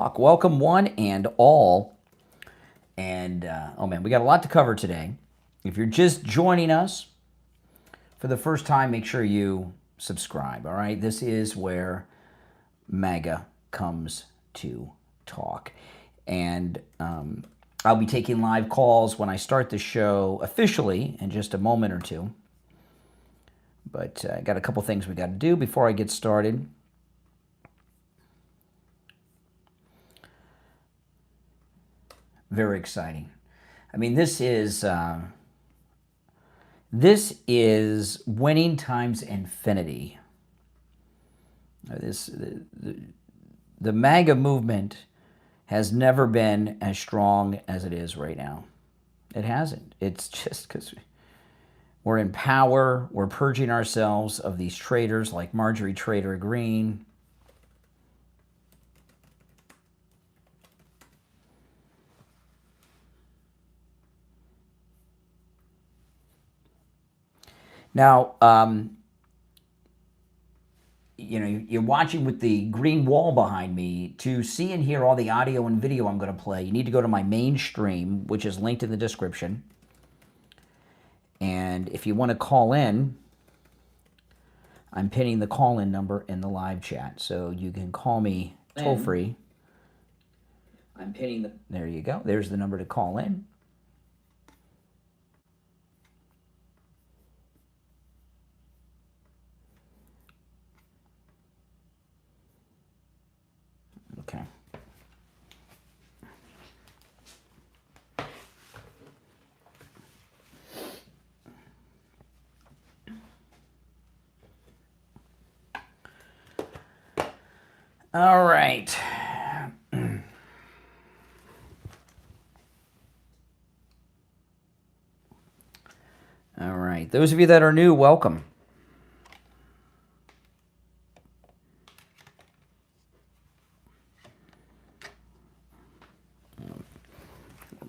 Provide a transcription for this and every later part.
Welcome one and all. And oh man, we got a lot to cover today. If you're just joining us for the first time, make sure you subscribe. All right, this is where MAGA comes to talk. And I'll be taking live calls when I start the show officially in just a moment or two. But I got a couple things we got to do before I get started. Very exciting. I mean, this is winning times infinity. The MAGA movement has never been as strong as it is right now. It hasn't. It's just because we're in power. We're purging ourselves of these traitors like Marjorie Trader Greene. Now, you're watching with the green wall behind me. To see and hear all the audio and video I'm going to play, you need to go to my main stream, which is linked in the description. And if you want to call in, I'm pinning the call-in number in the live chat, so you can call me toll-free. I'm pinning the... There you go. There's the number to call in. Okay. All right. All right. Those of you that are new, welcome.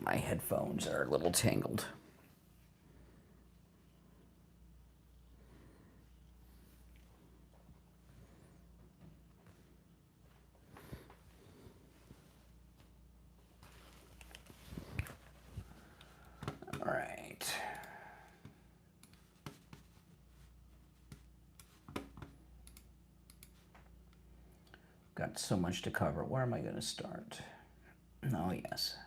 My headphones are a little tangled. All right. Got so much to cover. Where am I going to start? Oh, yes.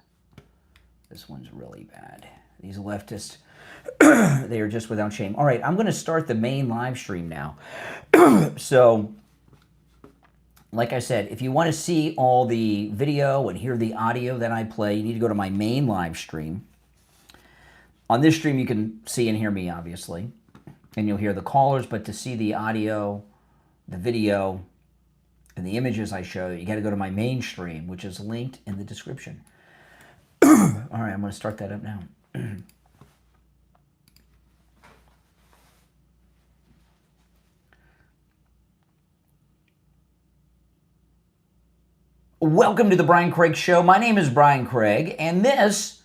This one's really bad. These leftists, they are just without shame. All right, I'm going to start the main live stream now. So, like I said, if you want to see all the video and hear the audio that I play, you need to go to my main live stream. On this stream, you can see and hear me, obviously, and you'll hear the callers, but to see the audio, the video, and the images I show, you got to go to my main stream, which is linked in the description. All right, I'm going to start that up now. Welcome to the Brian Craig Show. My name is Brian Craig, and this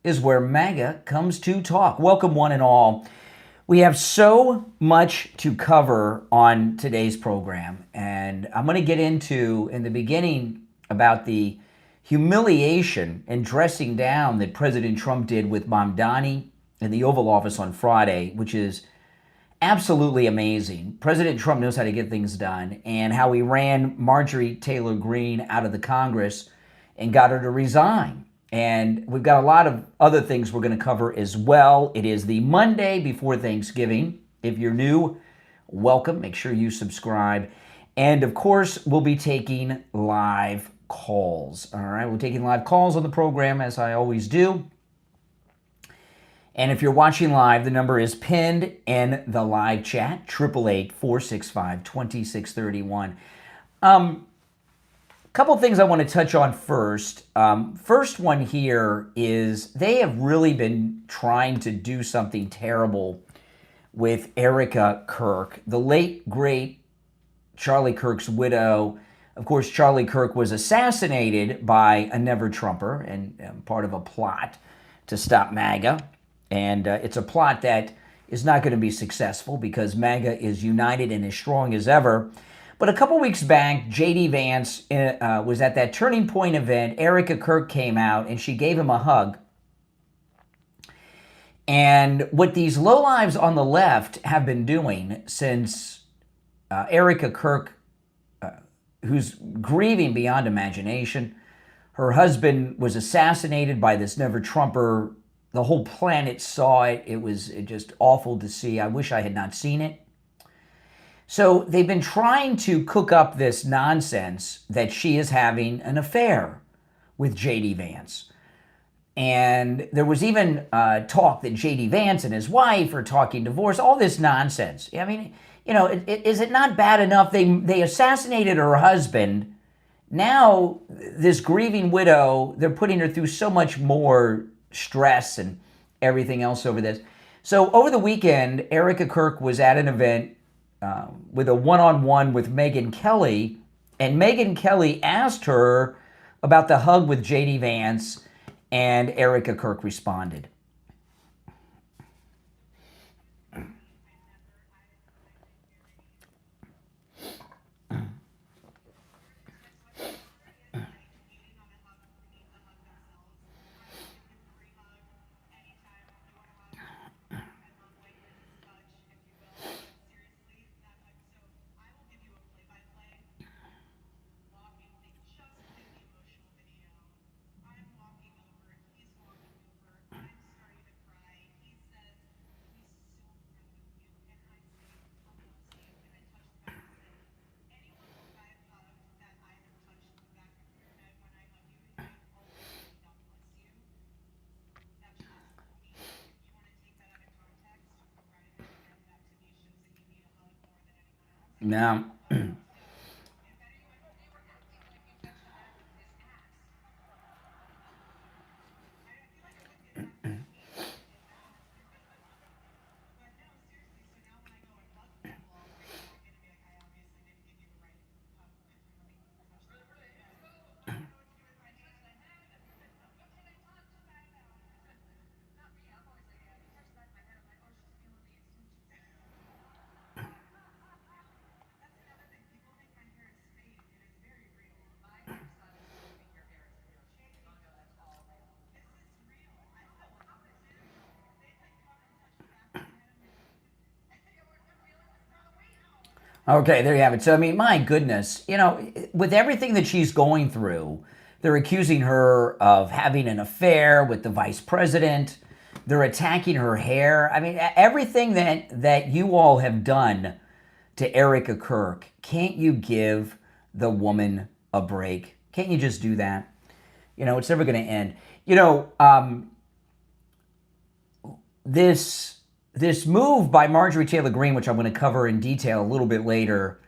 is where MAGA comes to talk. Welcome one and all. We have so much to cover on today's program, and I'm going to get into, in the beginning, about the humiliation and dressing down that President Trump did with Mamdani in the Oval Office on Friday, which is absolutely amazing. President Trump knows how to get things done, and how he ran Marjorie Taylor Greene out of the Congress and got her to resign. And we've got a lot of other things we're going to cover as well. It is the Monday before Thanksgiving. If you're new, welcome. Make sure you subscribe. And of course, we'll be taking live calls. All right, we're taking live calls on the program, as I always do. And if you're watching live, the number is pinned in the live chat, 888-465-2631. Couple things I want to touch on first. First one here is they have really been trying to do something terrible with Erica Kirk, the late, great Charlie Kirk's widow. Of course, Charlie Kirk was assassinated by a never-Trumper and part of a plot to stop MAGA. And it's a plot that is not going to be successful because MAGA is united and as strong as ever. But a couple weeks back, J.D. Vance was at that Turning Point event. Erica Kirk came out and she gave him a hug. And what these lowlives on the left have been doing since Erica Kirk, who's grieving beyond imagination, her husband was assassinated by this never-Trumper. The whole planet saw it. It was just awful to see. I wish I had not seen it. So they've been trying to cook up this nonsense that she is having an affair with J.D. Vance. And there was even talk that J.D. Vance and his wife are talking divorce, all this nonsense. I mean, you know, is it not bad enough they assassinated her husband? Now, this grieving widow, they're putting her through so much more stress and everything else over this. So over the weekend, Erica Kirk was at an event with a one-on-one with Megyn Kelly, and Megyn Kelly asked her about the hug with J.D. Vance, and Erica Kirk responded. Now, okay, there you have it. So, I mean, my goodness, you know, with everything that she's going through, they're accusing her of having an affair with the vice president. They're attacking her hair. I mean, everything that you all have done to Erica Kirk, can't you give the woman a break? Can't you just do that? You know, it's never going to end. You know, this move by Marjorie Taylor Greene, which I'm going to cover in detail a little bit later,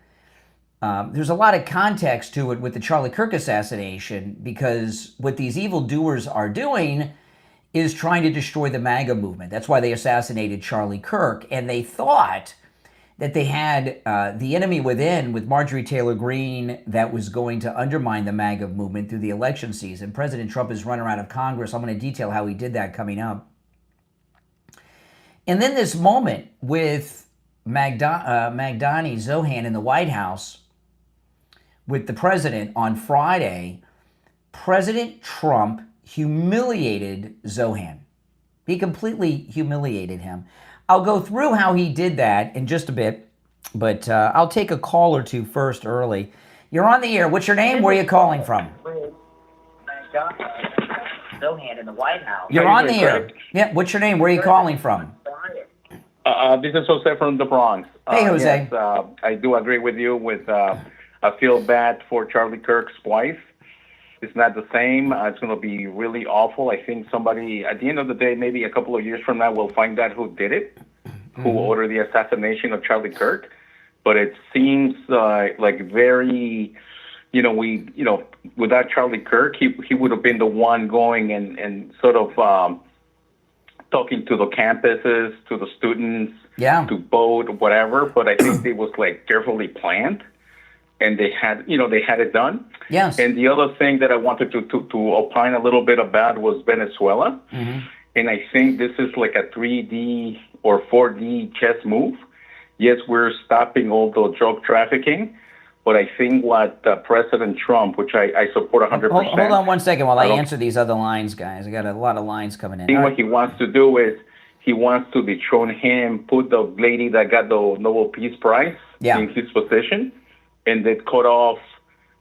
there's a lot of context to it with the Charlie Kirk assassination, because what these evildoers are doing is trying to destroy the MAGA movement. That's why they assassinated Charlie Kirk. And they thought that they had the enemy within with Marjorie Taylor Greene that was going to undermine the MAGA movement through the election season. President Trump has run her out of Congress. I'm going to detail how he did that coming up. And then this moment with Magdani Zohan in the White House with the president on Friday, President Trump humiliated Zohan. He completely humiliated him. I'll go through how he did that in just a bit, but I'll take a call or two first early. You're on the air. What's your name? Where are you calling from? Zohan in the White House. You're on the air. Yeah, what's your name? Where are you calling from? This is Jose from the Bronx. Hey, Jose. Yes, I do agree with you. I feel bad for Charlie Kirk's wife. It's not the same. It's going to be really awful. I think somebody, at the end of the day, maybe a couple of years from now, will find out who did it, who ordered the assassination of Charlie Kirk. But it seems like very, without Charlie Kirk, he would have been the one going and sort of talking to the campuses, to the students, to vote, whatever. But I think it was like carefully planned, and they had it done. Yes. And the other thing that I wanted to opine a little bit about was Venezuela. Mm-hmm. And I think this is like a 3D or 4D chess move. Yes, we're stopping all the drug trafficking, But I think what President Trump, which I support 100%. Hold on one second while I answer these other lines, guys. I got a lot of lines coming in. I think what he wants to do is he wants to dethrone him, put the lady that got the Nobel Peace Prize in his position, and then cut off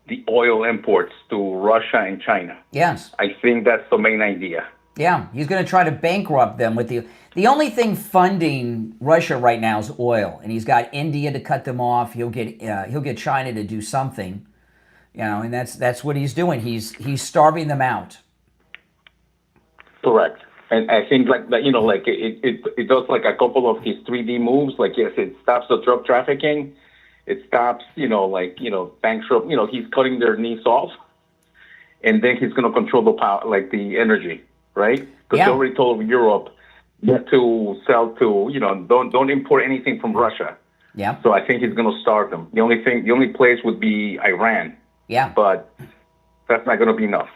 the oil imports to Russia and China. Yes. I think that's the main idea. Yeah, he's going to try to bankrupt them with the only thing funding Russia right now is oil, and he's got India to cut them off. He'll get China to do something, and that's what he's doing. He's starving them out. Correct. And I think it does like a couple of his 3D moves. Like, yes, it stops the drug trafficking. It stops, banks, he's cutting their knees off. And then he's going to control the power, like the energy, right? Because he already told Europe not to sell to, don't import anything from Russia. Yeah. So I think he's going to starve them. The only place would be Iran. Yeah. But that's not going to be enough.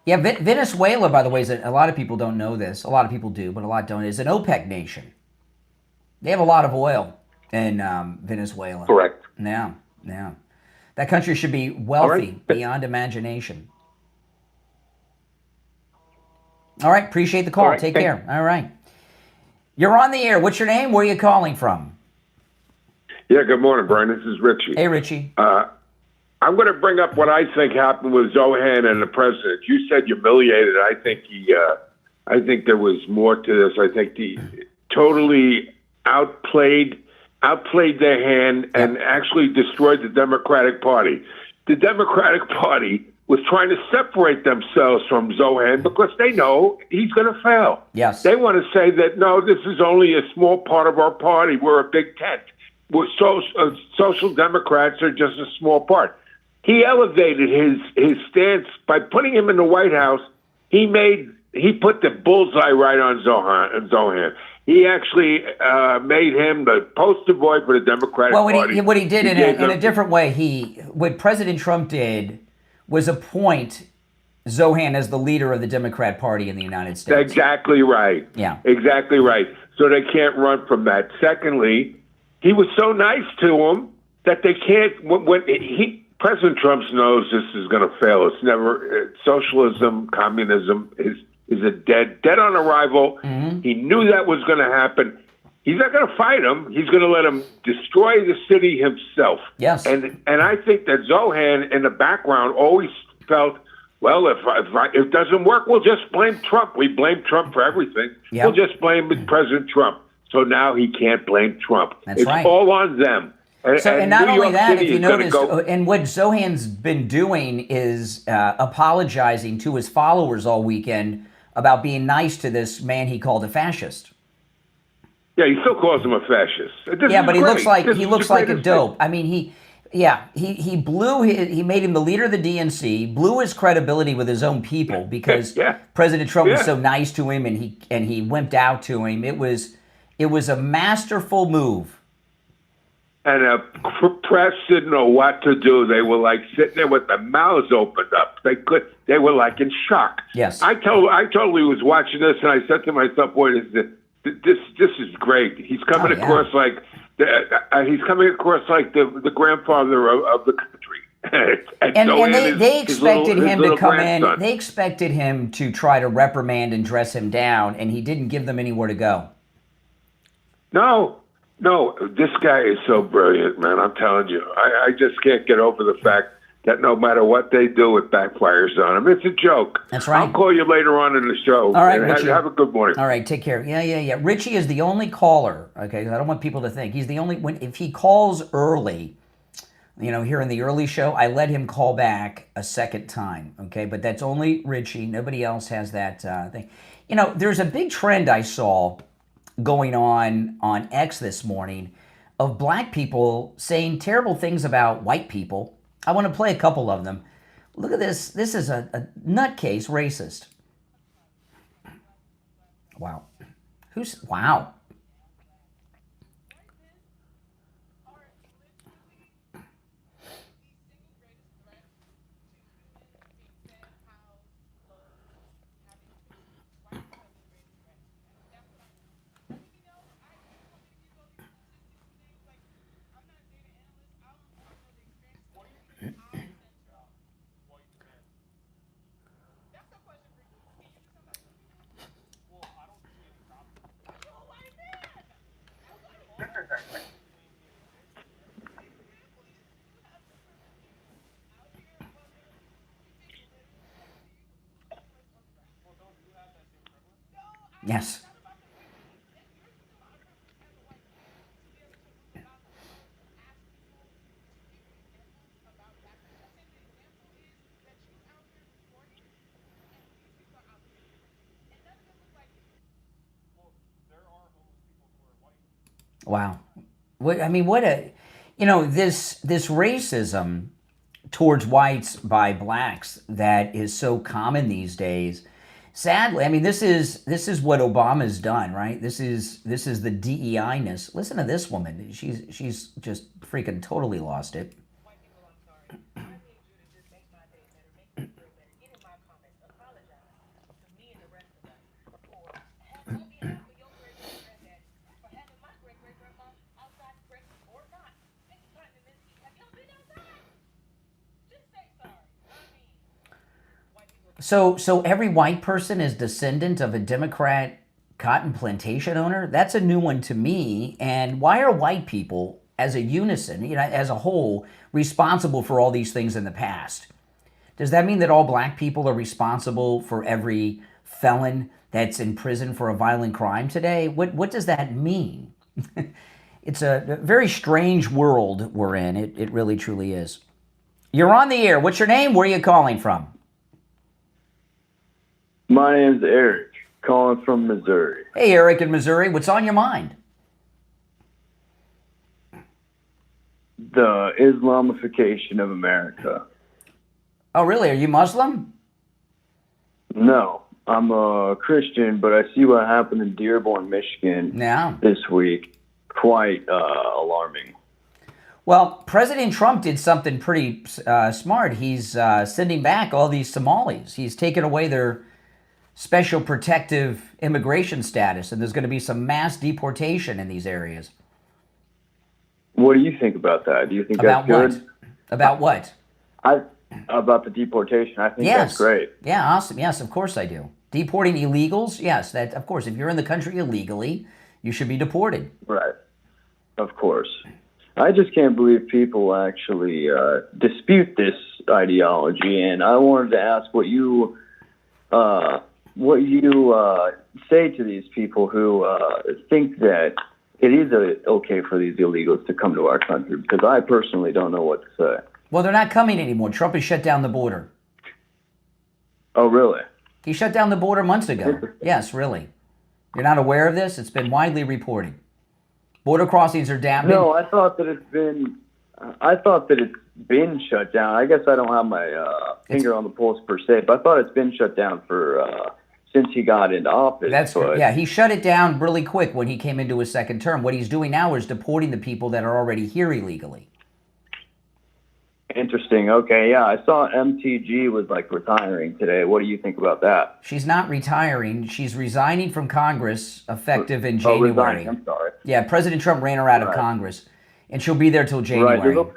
Yeah, Venezuela, by the way, a lot of people don't know this. A lot of people do, but a lot don't. Is an OPEC nation. They have a lot of oil in Venezuela. Correct. Yeah. That country should be wealthy beyond imagination. All right, appreciate the call. Right, take care. All right. You're on the air. What's your name? Where are you calling from? Yeah, good morning, Brian. This is Richie. Hey, Richie. I'm going to bring up what I think happened with Zohan and the president. You said humiliated. I think there was more to this. I think he totally outplayed their hand and actually destroyed the Democratic Party. The Democratic Party was trying to separate themselves from Zohan because they know he's going to fail. Yes. They want to say that, no, this is only a small part of our party. We're a big tent. Social Democrats are just a small part. He elevated his stance by putting him in the White House. He put the bullseye right on Zohan. He actually made him the poster boy for the Democratic Party. What he did in a different way, what President Trump did was appoint Zohan as the leader of the Democrat Party in the United States. Exactly right. Yeah. Exactly right. So they can't run from that. Secondly, he was so nice to him that they can't. President Trump knows this is going to fail. It's never socialism, communism is a dead on arrival. Mm-hmm. He knew that was going to happen. He's not going to fight him. He's going to let him destroy the city himself. Yes. And I think that Zohan in the background always felt, well, if it doesn't work, we'll just blame Trump. We blame Trump for everything. Yep. We'll just blame President Trump. So now he can't blame Trump. It's right. All on them. And not only that, if you notice, and what Zohan's been doing is apologizing to his followers all weekend about being nice to this man he called a fascist. Yeah, he still calls him a fascist. But he looks like a dope. I mean, he made him the leader of the DNC, blew his credibility with his own people because President Trump was so nice to him and he wimped out to him. It was a masterful move. And the press didn't know what to do. They were like sitting there with their mouths opened up. They were like in shock. Yes. I totally was watching this, and I said to myself, "Boy, this is great." He's coming across like the grandfather of the country. and they expected him to come in. They expected him to try to reprimand and dress him down, and he didn't give them anywhere to go. No, this guy is so brilliant, man. I'm telling you. I just can't get over the fact that no matter what they do, it backfires on them. It's a joke. That's right. I'll call you later on in the show. All right, Richie. Have a good morning. All right, take care. Yeah. Richie is the only caller, okay? I don't want people to think. He's the only if he calls early, here in the early show, I let him call back a second time, okay? But that's only Richie. Nobody else has that thing. There's a big trend I saw going on X this morning of black people saying terrible things about white people. I want to play a couple of them. Look at this. This is a nutcase racist. Wow. Wow. Yes. Wow. I mean, what a, this racism towards whites by blacks that is so common these days. Sadly, I mean, this is what Obama's done, right? This is the DEI-ness. Listen to this woman. She's just freaking totally lost it. So every white person is descendant of a Democrat cotton plantation owner? That's a new one to me. And why are white people, as a unison, as a whole, responsible for all these things in the past? Does that mean that all black people are responsible for every felon that's in prison for a violent crime today? What does that mean? It's a very strange world we're in. It really, truly is. You're on the air. What's your name? Where are you calling from? My name's Eric, calling from Missouri. Hey, Eric in Missouri. What's on your mind? The Islamification of America. Oh, really? Are you Muslim? No, I'm a Christian, but I see what happened in Dearborn, Michigan this week. Quite alarming. Well, President Trump did something pretty smart. He's sending back all these Somalis. He's taken away their special protective immigration status, and there's going to be some mass deportation in these areas. What do you think about that? Do you think about that's good? About what? About the deportation. I think that's great. Yeah, awesome. Yes, of course I do. Deporting illegals? Yes, that of course. If you're in the country illegally, you should be deported. Right. Of course. I just can't believe people actually dispute this ideology, and I wanted to ask what you say to these people who think that it is okay for these illegals to come to our country, because I personally don't know what to say. Well, they're not coming anymore. Trump has shut down the border. Oh, really? He shut down the border months ago. Yes, really. You're not aware of this? It's been widely reported. Border crossings are down. No, I thought that it's been shut down. I guess I don't have my finger on the pulse per se, but I thought it's been shut down for since he got into office. That's right. Yeah, he shut it down really quick when he came into his second term. What he's doing now is deporting the people that are already here illegally. Interesting. Okay, yeah, I saw MTG was retiring today. What do you think about that? She's not retiring. She's resigning from Congress effective in January. Resigning. I'm sorry. Yeah, President Trump ran her out of Congress, and she'll be there till January. Right.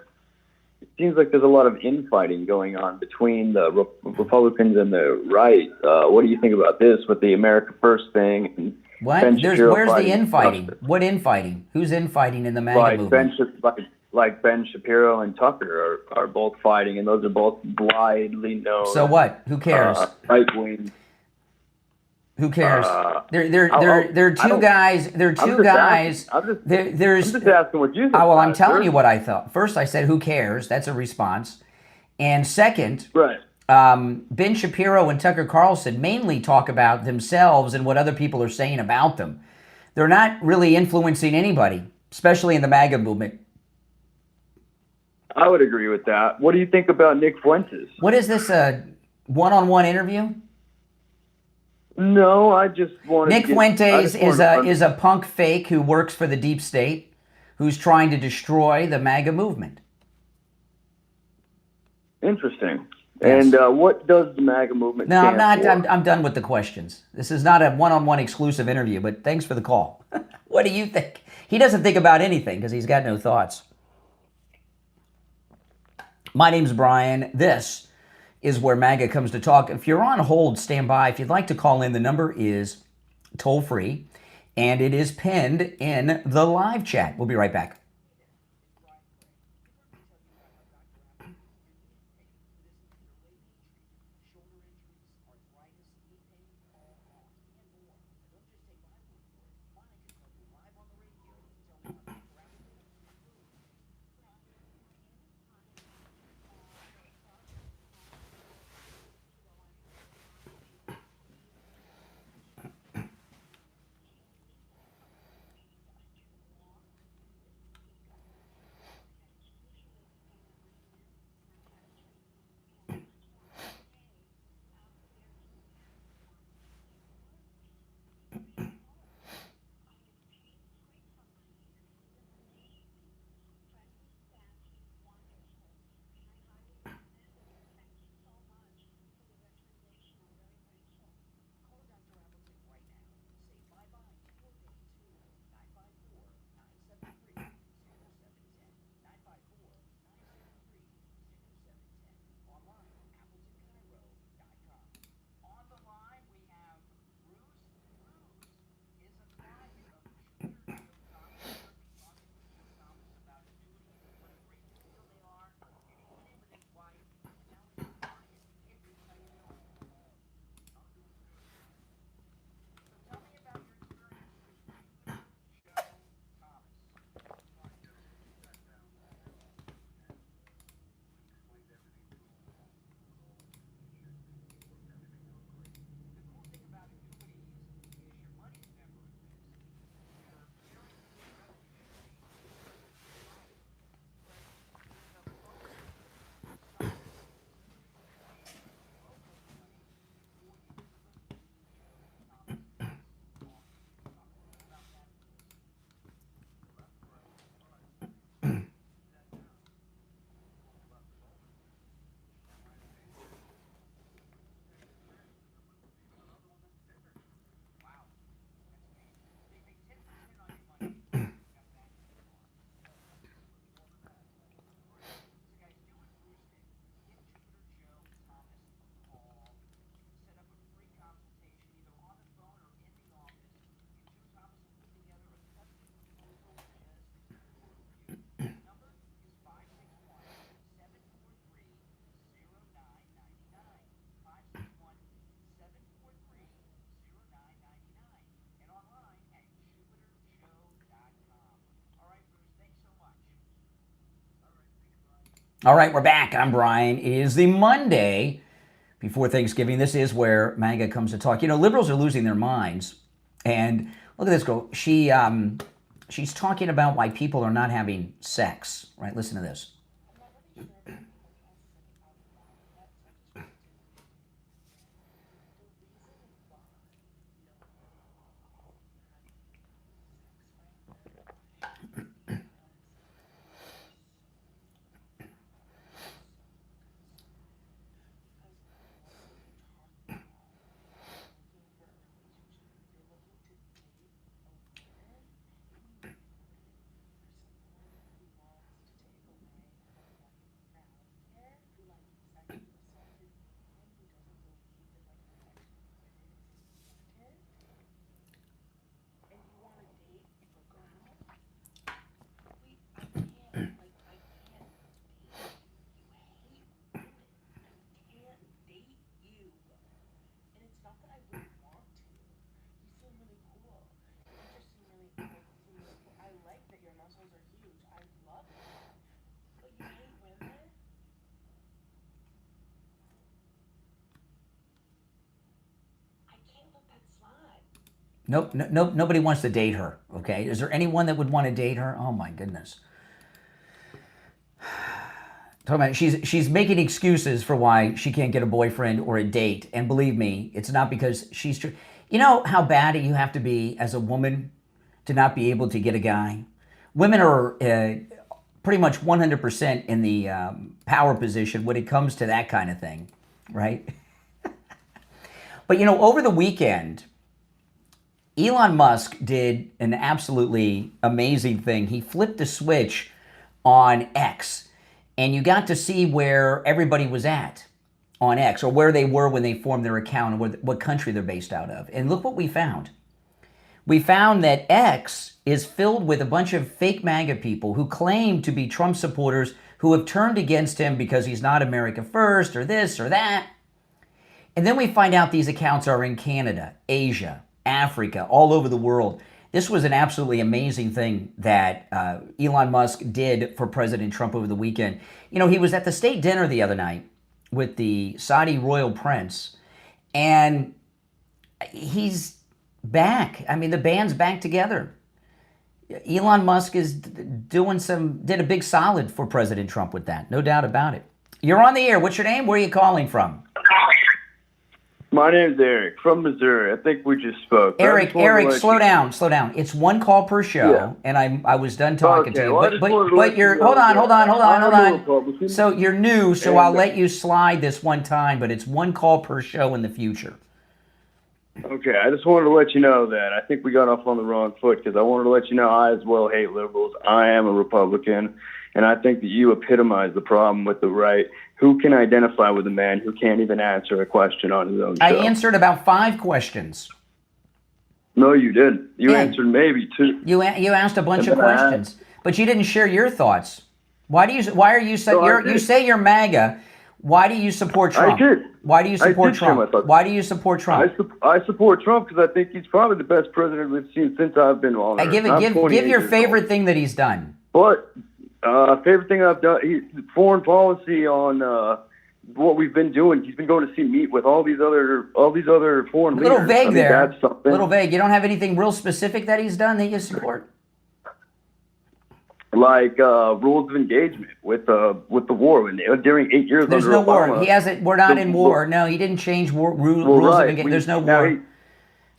It seems like there's a lot of infighting going on between the Republicans and the right. What do you think about this with the America First thing? And what? Where's the infighting? What infighting? Who's infighting in the MAGA movement? Like Ben Shapiro and Tucker are both fighting, and those are both widely known. So what? Who cares? Right wing. Who cares? They're two guys. They're two guys. I'm just asking what you think. Well, I'm telling you what I thought. First, I said, "Who cares?" That's a response. And second, right. Ben Shapiro and Tucker Carlson mainly talk about themselves and what other people are saying about them. They're not really influencing anybody, especially in the MAGA movement. I would agree with that. What do you think about Nick Fuentes? What is this, a one-on-one interview? No, I just wanted Nick Fuentes is a punk fake who works for the deep state, who's trying to destroy the MAGA movement. Interesting. Yes. And what does the MAGA movement stand for? I'm done with the questions. This is not a one-on-one exclusive interview, but thanks for the call. What do you think? He doesn't think about anything because he's got no thoughts. My name's Brian. This is where MAGA comes to talk. If you're on hold, stand by. If you'd like to call in, the number is toll-free, and it is pinned in the live chat. We'll be right back. All right, we're back. I'm Brian. It is the Monday before Thanksgiving. This is where MAGA comes to talk. You know, liberals are losing their minds. And look at this girl. She's talking about why people are not having sex. Right? Listen to this. Nope, nobody wants to date her, okay? Is there anyone that would want to date her? Oh my goodness. Talking about she's making excuses for why she can't get a boyfriend or a date. And believe me, it's not because she's true. You know how bad you have to be as a woman to not be able to get a guy? Women are pretty much 100% in the power position when it comes to that kind of thing, right? But you know, over the weekend, Elon Musk did an absolutely amazing thing. He flipped the switch on X, and you got to see where everybody was at on X, or where they were when they formed their account, and what country they're based out of. And look what we found. We found that X is filled with a bunch of fake MAGA people who claim to be Trump supporters who have turned against him because he's not America first, or this or that. And then we find out these accounts are in Canada, Asia, Africa, all over the world. This was an absolutely amazing thing that Elon Musk did for President Trump over the weekend. You know, he was at the state dinner the other night with the Saudi royal prince, and he's back. I mean, the band's back together. Elon Musk is did a big solid for President Trump with that, no doubt about it. You're on the air. What's your name? Where are you calling from? My name's Eric from Missouri. I think we just spoke. Eric, slow down. It's one call per show, and I was done talking to you. Well, but you're hold on. So you're new, so I'll let you slide this one time, but it's one call per show in the future. Okay, I just wanted to let you know that I think we got off on the wrong foot, because I wanted to let you know I as well hate liberals. I am a Republican, and I think that you epitomize the problem with the right. Who can identify with a man who can't even answer a question on his own show? I answered about 5 questions. No, you didn't. You answered maybe 2. You asked a bunch of questions, but you didn't share your thoughts. You say you're MAGA. Why do you support Trump? I did. Why do you support Trump? Why do you support Trump? I support Trump because I think he's probably the best president we've seen since I've been on Earth. Give your favorite thing that he's done. But favorite thing I've done, foreign policy on what we've been doing. He's been going to meet with all these other foreign leaders. A little vague there. That's something. A little vague. You don't have anything real specific that he's done that you support? Like rules of engagement with the war during 8 years. There's no war. He hasn't. We're not in war. No, he didn't change rules of engagement. There's no war.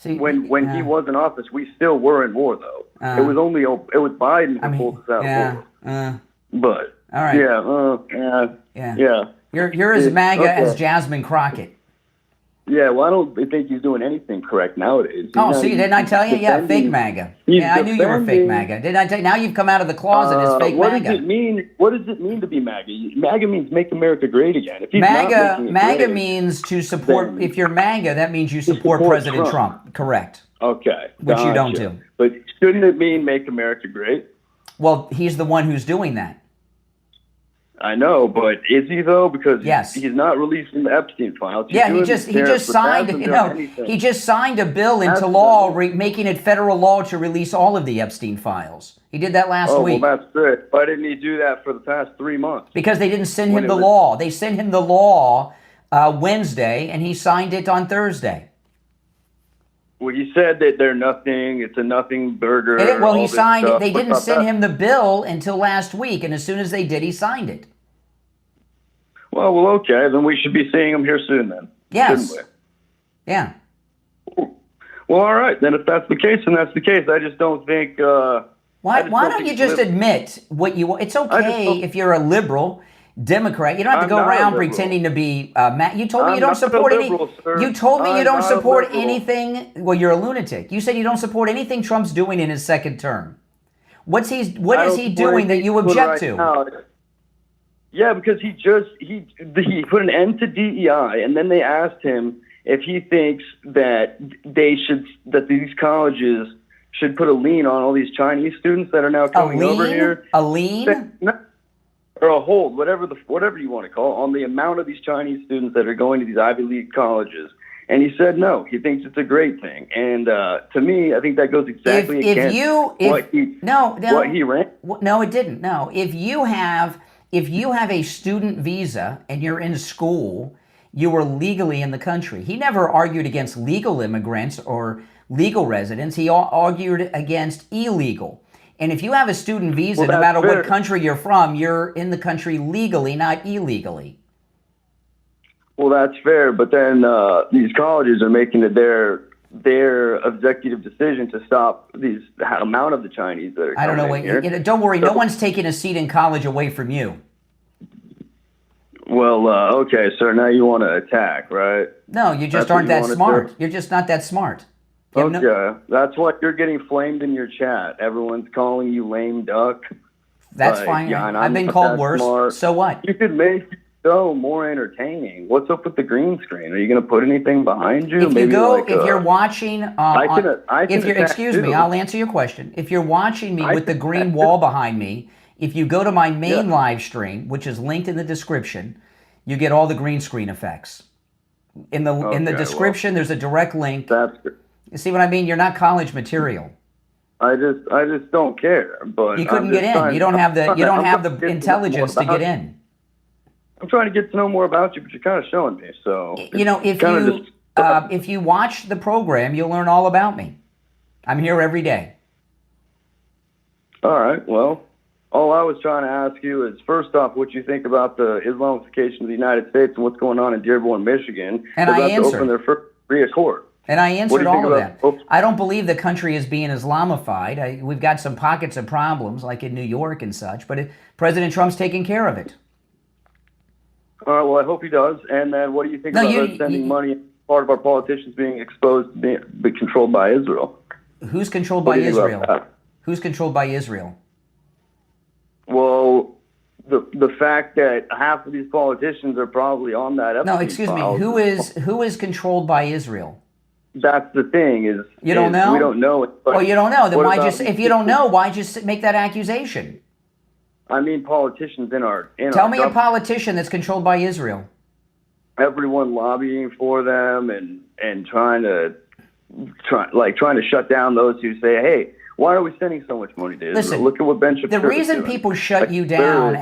When he was in office, we still were in war, though. It was Biden who pulled us out of war. But all right. Yeah. You're as MAGA as Jasmine Crockett. Yeah, well, I don't think he's doing anything correct nowadays. Didn't I tell you? Yeah, fake MAGA. Yeah, I knew you were fake MAGA. Didn't I tell you? Now you've come out of the closet as fake MAGA. What does it mean to be MAGA? MAGA means make America great again. If he's MAGA means to support. If you're MAGA, that means you support President Trump. Correct. Okay. Which you don't do. But shouldn't it mean make America great? Well, he's the one who's doing that. I know, but is he though? Because Yes. he's not releasing the Epstein files. Yeah, he just signed. He just signed a bill into law, making it federal law to release all of the Epstein files. He did that last week. Well, that's good. Why didn't he do that for the past 3 months? Because they didn't send him the law. They sent him the law Wednesday, and he signed it on Thursday. Well, you said that they're nothing. It's a nothing burger. Well, he signed it. They didn't send him the bill until last week, and as soon as they did, he signed it. Well, okay. Then we should be seeing him here soon, then. Yes. Shouldn't we? Yeah. Well, all right. Then if that's the case, then that's the case. I just don't think. Why don't you just admit what you want? It's okay if you're a liberal Democrat. You don't have to go around pretending to be you told me you don't support any. You told me you don't support anything. Well, you're a lunatic. You said you don't support anything Trump's doing in his second term. What is he doing that you object to? Yeah, because he put an end to DEI, and then they asked him if he thinks that these colleges should put a lien on all these Chinese students that are now coming over here. A lien? Or a hold, whatever you want to call it, on the amount of these Chinese students that are going to these Ivy League colleges. And he said no. He thinks it's a great thing. And to me, I think that goes exactly against what he ran. No, it didn't. No, if you have a student visa and you're in school, you are legally in the country. He never argued against legal immigrants or legal residents. He argued against illegal. And if you have a student visa, no matter what country you're from, you're in the country legally, not illegally. Well, that's fair. But then these colleges are making it their executive decision to stop the amount of the Chinese that are coming I don't know what. Don't worry, no one's taking a seat in college away from you. Well, okay, sir. Now you want to attack, right? No, you just aren't that smart. You're just not that smart. Okay, that's what you're getting flamed in your chat. Everyone's calling you lame duck. That's fine. Yeah, I've been called worse. Smart. So what? You could make the show more entertaining. What's up with the green screen? Are you going to put anything behind you? If you're watching, excuse me, I'll answer your question. If you're watching me with the green wall behind me, if you go to my main live stream, which is linked in the description, you get all the green screen effects. In the description, there's a direct link. That's good. You see what I mean? You're not college material. I just don't care. But you couldn't get in. You don't have the intelligence to get in. I'm trying to get to know more about you, but you're kind of showing me. So if you watch the program, you'll learn all about me. I'm here every day. All right. Well, all I was trying to ask you is, first off, what you think about the Islamification of the United States and what's going on in Dearborn, Michigan. And I answered. To open their first free court. And I answered all of that. I don't believe the country is being Islamified. We've got some pockets of problems, like in New York and such, but President Trump's taking care of it. All right, well, I hope he does. And then what do you think about us sending money, part of our politicians being exposed to be controlled by Israel? Who's controlled by Israel? Who's controlled by Israel? Well, the fact that half of these politicians are probably on that episode. No, excuse me. Who is controlled by Israel? That's the thing is you don't know. We don't know it. Well, you don't know. Then if you don't know, why just make that accusation? I mean, politicians in our tell me a politician that's controlled by Israel. Everyone lobbying for them and trying to shut down those who say, hey, why are we sending so much money to Israel? Listen, look at what Ben Shapiro. The reason people shut you down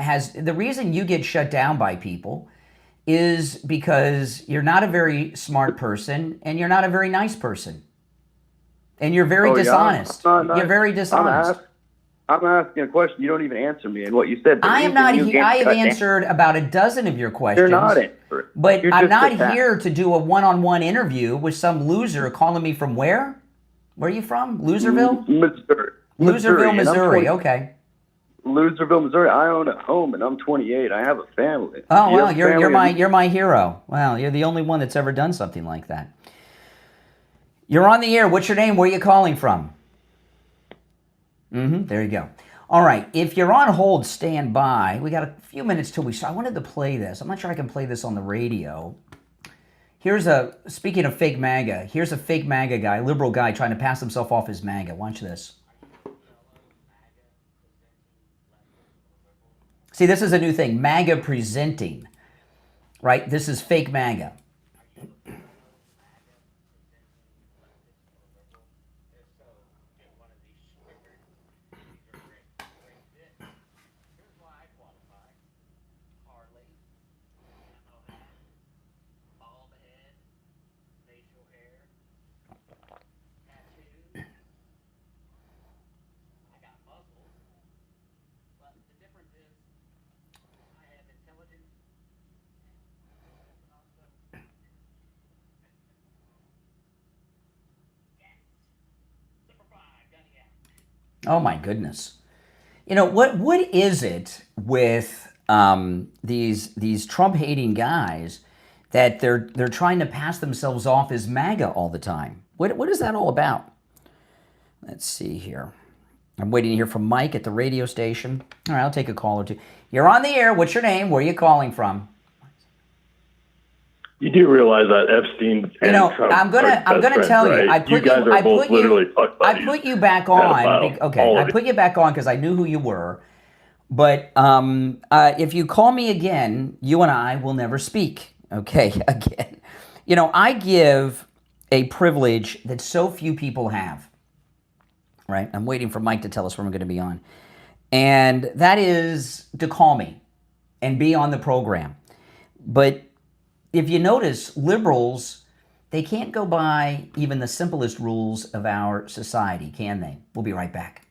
the reason you get shut down by people is because you're not a very smart person and you're not a very nice person. And you're very dishonest. You're very dishonest. I'm asking a question. You don't even answer me. And what you said. I have answered about a dozen of your questions. You're not answering. But I'm not here to do a one-on-one interview with some loser calling me from where? Where are you from? Loserville? Missouri. Loserville, Missouri. Okay. Loserville, Missouri. I own a home and I'm 28. I have a family. Oh well, you're my hero. Wow, you're the only one that's ever done something like that. You're on the air. What's your name? Where are you calling from? There you go. All right. If you're on hold, stand by. We got a few minutes till we start. I wanted to play this. I'm not sure I can play this on the radio. Speaking of fake MAGA, here's a fake MAGA guy, liberal guy, trying to pass himself off as MAGA. Watch this. See, this is a new thing, MAGA presenting, right? This is fake MAGA. Oh my goodness. You know, what is it with these Trump hating guys that they're trying to pass themselves off as MAGA all the time? What is that all about? Let's see here. I'm waiting to hear from Mike at the radio station. All right, I'll take a call or two. You're on the air. What's your name? Where are you calling from? You do realize that Epstein and Trump I'm gonna tell you. I put I put you back on. Okay, I put you back on because I knew who you were. But if you call me again, you and I will never speak. Okay, again. You know, I give a privilege that so few people have. Right? I'm waiting for Mike to tell us when we're going to be on, and that is to call me and be on the program. But if you notice, liberals, they can't go by even the simplest rules of our society, can they? We'll be right back.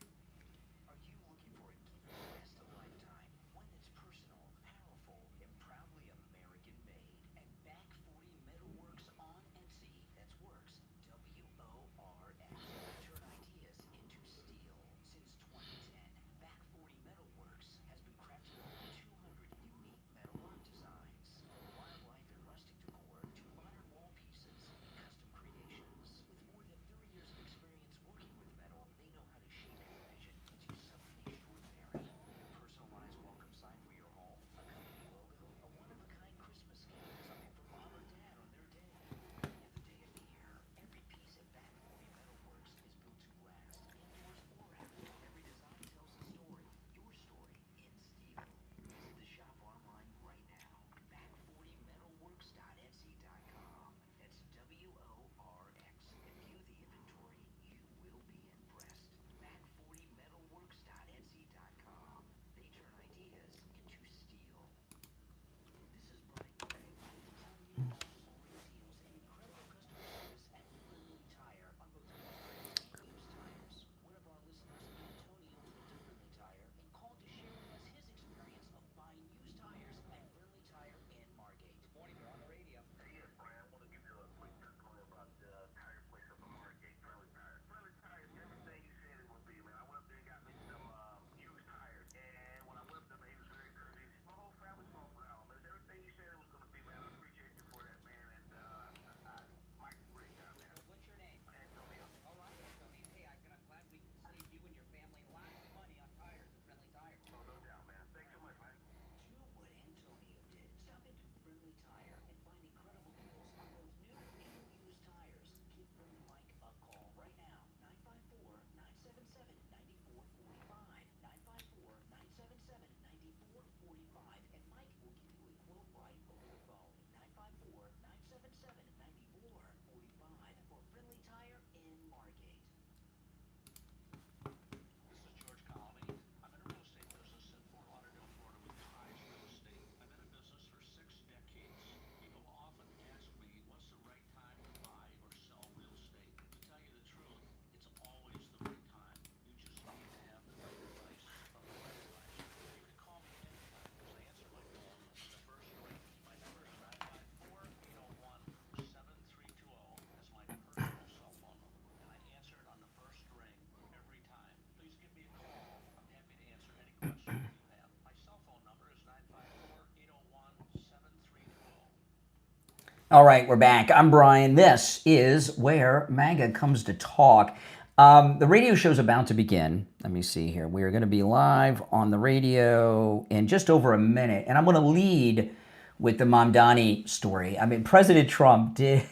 All right, we're back. I'm Brian. This is where MAGA comes to talk. The radio show's about to begin. Let me see here. We are going to be live on the radio in just over a minute, and I'm going to lead with the Mamdani story. I mean, President Trump did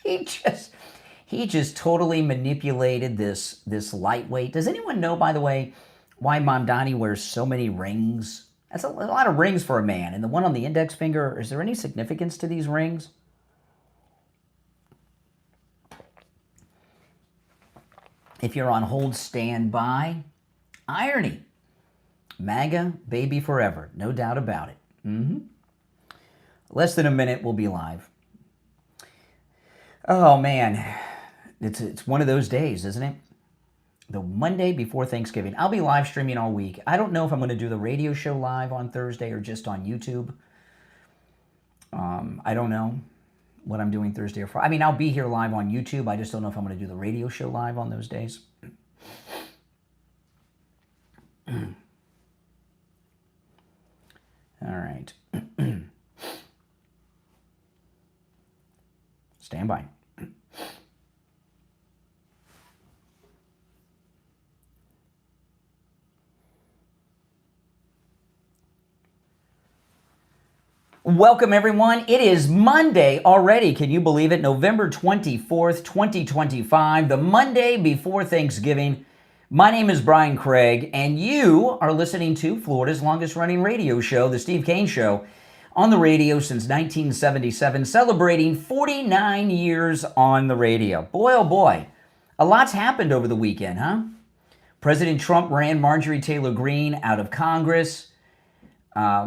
he just totally manipulated this lightweight. Does anyone know, by the way, why Mamdani wears so many rings That's a lot of rings for a man. And the one on the index finger, is there any significance to these rings? If you're on hold, stand by. Irony. MAGA, baby forever. No doubt about it. Less than a minute, we'll be live. Oh, man. It's one of those days, isn't it? The Monday before Thanksgiving. I'll be live streaming all week. I don't know if I'm going to do the radio show live on Thursday or just on YouTube. I don't know what I'm doing Thursday or Friday. I mean, I'll be here live on YouTube. I just don't know if I'm going to do the radio show live on those days. All right. Stand by. Welcome, everyone. It is Monday already. Can you believe it? November 24th, 2025, the Monday before Thanksgiving. My name is Brian Craig, and you are listening to Florida's longest-running radio show, The Steve Kane Show, on the radio since 1977, celebrating 49 years on the radio. Boy, oh boy, a lot's happened over the weekend, huh? President Trump ran Marjorie Taylor Greene out of Congress.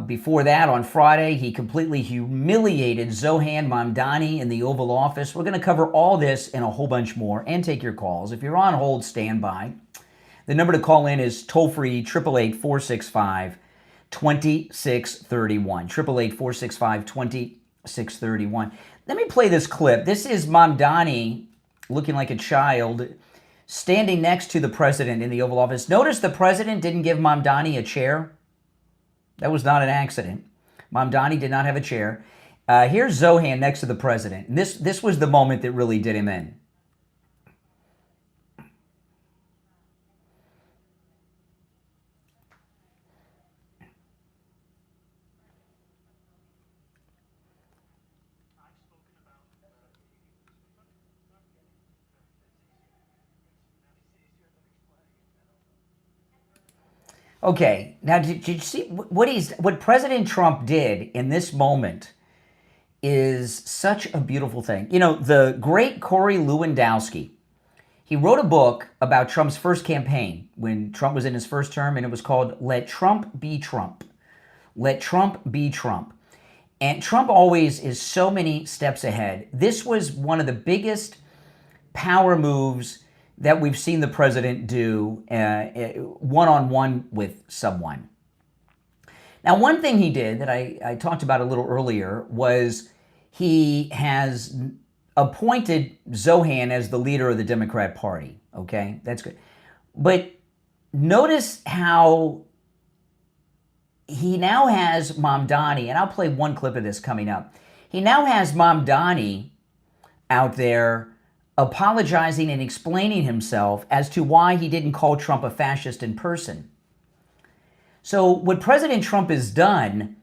Before that, on Friday, he completely humiliated Zohan Mamdani in the Oval Office. We're going to cover all this and a whole bunch more and take your calls. If you're on hold, stand by. The number to call in is toll-free 888-465-2631. 888-465-2631. Let me play this clip. This is Mamdani looking like a child standing next to the president in the Oval Office. Notice the president didn't give Mamdani a chair. That was not an accident. Mamdani did not have a chair. Here's Zohan next to the president. And this was the moment that really did him in. Okay, now did you see what President Trump did in this moment is such a beautiful thing. You know, the great Corey Lewandowski, he wrote a book about Trump's first campaign when Trump was in his first term, and it was called Let Trump Be Trump. Let Trump be Trump. And Trump always is so many steps ahead. This was one of the biggest power moves that we've seen the president do one-on-one with someone. Now, one thing he did that I talked about a little earlier was he has appointed Zohan as the leader of the Democrat Party. Okay, that's good. But notice how he now has Mamdani, and I'll play one clip of this coming up. He now has Mamdani out there apologizing and explaining himself as to why he didn't call Trump a fascist in person. So what President Trump has done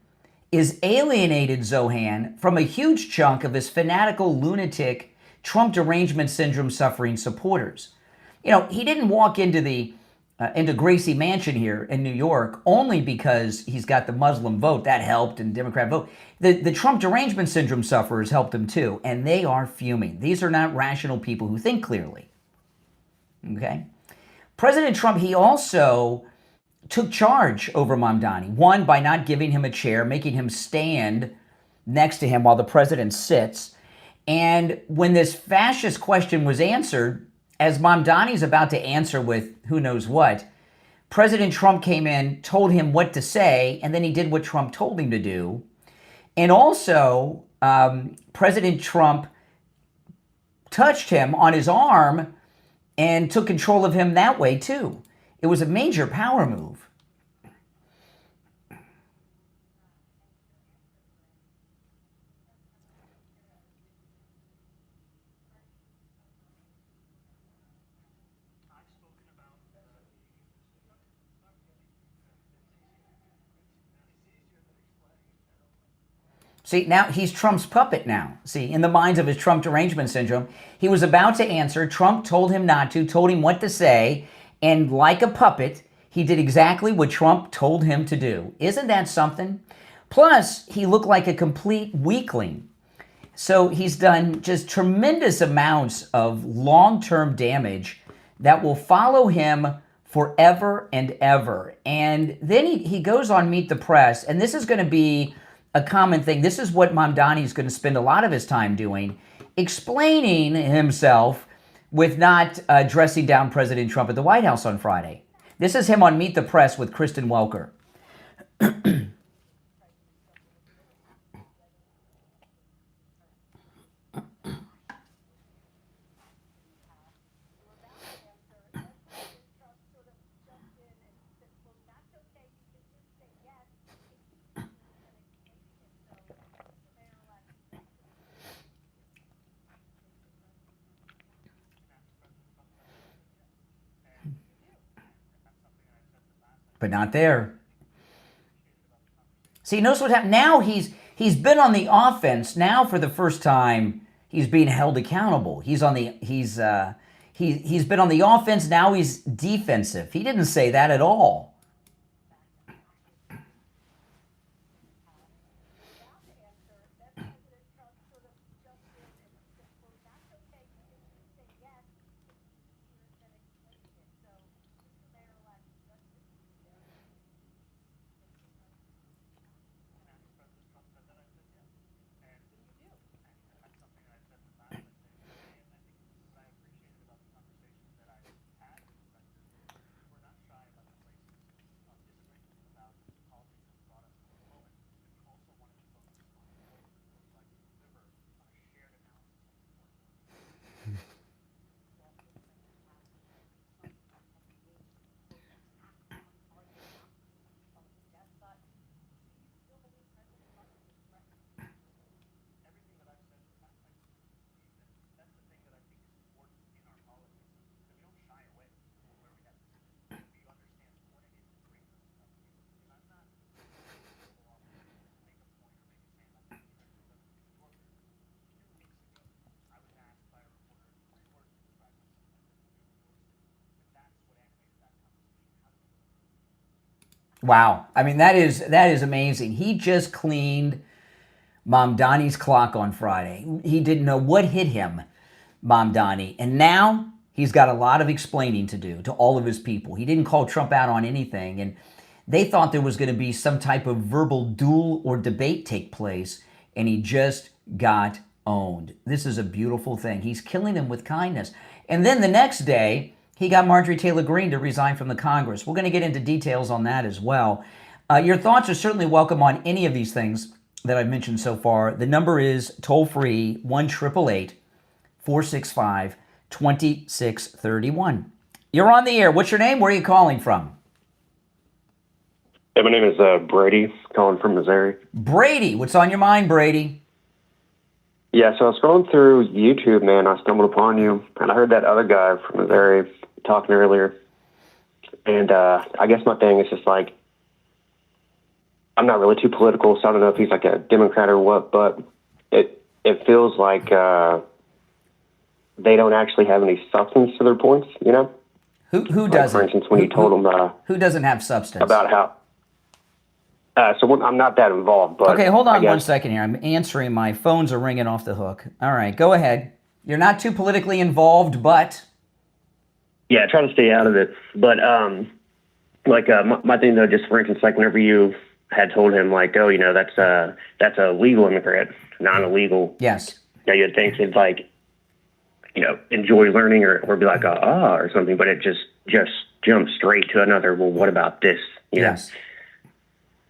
is alienated Zohan from a huge chunk of his fanatical, lunatic, Trump derangement syndrome suffering supporters. You know, he didn't walk into Gracie Mansion here in New York only because he's got the Muslim vote. That helped, and Democrat vote. The Trump derangement syndrome sufferers helped him too, and they are fuming. These are not rational people who think clearly. Okay? President Trump, he also took charge over Mamdani. One, by not giving him a chair, making him stand next to him while the president sits. And when this fascist question was answered, as Mamdani's about to answer with who knows what, President Trump came in, told him what to say, and then he did what Trump told him to do. And also, President Trump touched him on his arm and took control of him that way, too. It was a major power move. See, now he's Trump's puppet now. See, in the minds of his Trump derangement syndrome, he was about to answer. Trump told him not to, told him what to say, and like a puppet, He did exactly what Trump told him to do. Isn't that something? Plus, he looked like a complete weakling. So he's done just tremendous amounts of long-term damage that will follow him forever and ever. And then he goes on Meet the Press, and this is going to be a common thing. This is what Mamdani is going to spend a lot of his time doing, explaining himself with not dressing down President Trump at the White House on Friday. This is him on Meet the Press with Kristen Welker. But not there. See, notice what happened. Now he's been on the offense. Now for the first time, he's being held accountable. He's been on the offense. Now he's defensive. He didn't say that at all. Wow. I mean, that is amazing. He just cleaned Mamdani's clock on Friday. He didn't know what hit him, Mamdani. And now he's got a lot of explaining to do to all of his people. He didn't call Trump out on anything. And they thought there was going to be some type of verbal duel or debate take place. And he just got owned. This is a beautiful thing. He's killing him with kindness. And then the next day, he got Marjorie Taylor Greene to resign from the Congress. We're going to get into details on that as well. Your thoughts are certainly welcome on any of these things that I've mentioned so far. The number is toll-free, 1-888-465-2631. You're on the air. What's your name? Where are you calling from? Hey, my name is Brady, calling from Missouri. Brady, what's on your mind, Brady? Yeah, so I was scrolling through YouTube, man. I stumbled upon you, and I heard that other guy from Missouri talking earlier. And I guess my thing is just like, I'm not really too political, so I don't know if he's like a Democrat or what, but it feels like they don't actually have any substance to their points, you know? Who like, doesn't? for instance, when you told them... who doesn't have substance? About how... so I'm not that involved, but... Okay, hold on 1 second here. I'm answering. My phones are ringing off the hook. All right, go ahead. You're not too politically involved, but... Yeah, try to stay out of it. But, my thing, though, just for instance, like whenever you had told him, like, oh, you know, that's a legal immigrant, non-illegal. Yes. Now, you'd think he'd, like, you know, enjoy learning or be like, or something, but it just jumps straight to another, well, what about this? You know? Yes.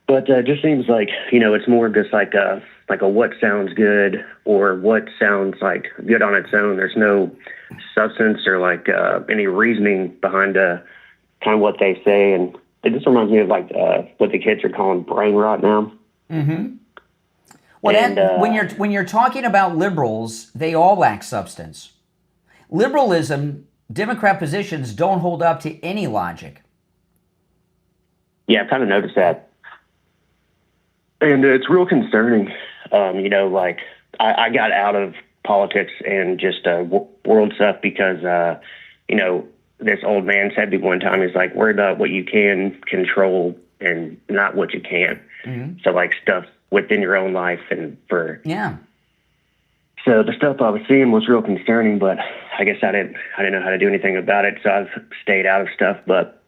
But it just seems like, you know, it's more just like a what sounds good or what sounds like good on its own. There's no substance or like any reasoning behind kind of what they say. And it just reminds me of like what the kids are calling brain rot now. Mm-hmm. Well, and, when you're talking about liberals, they all lack substance. Liberalism, Democrat positions don't hold up to any logic. Yeah, I've kind of noticed that. And it's real concerning. You know, like I got out of politics and just world stuff because, you know, this old man said to me one time, he's like, worry about what you can control and not what you can't. Mm-hmm. So like stuff within your own life and for Yeah. So the stuff I was seeing was real concerning, but I guess I didn't know how to do anything about it, so I've stayed out of stuff. But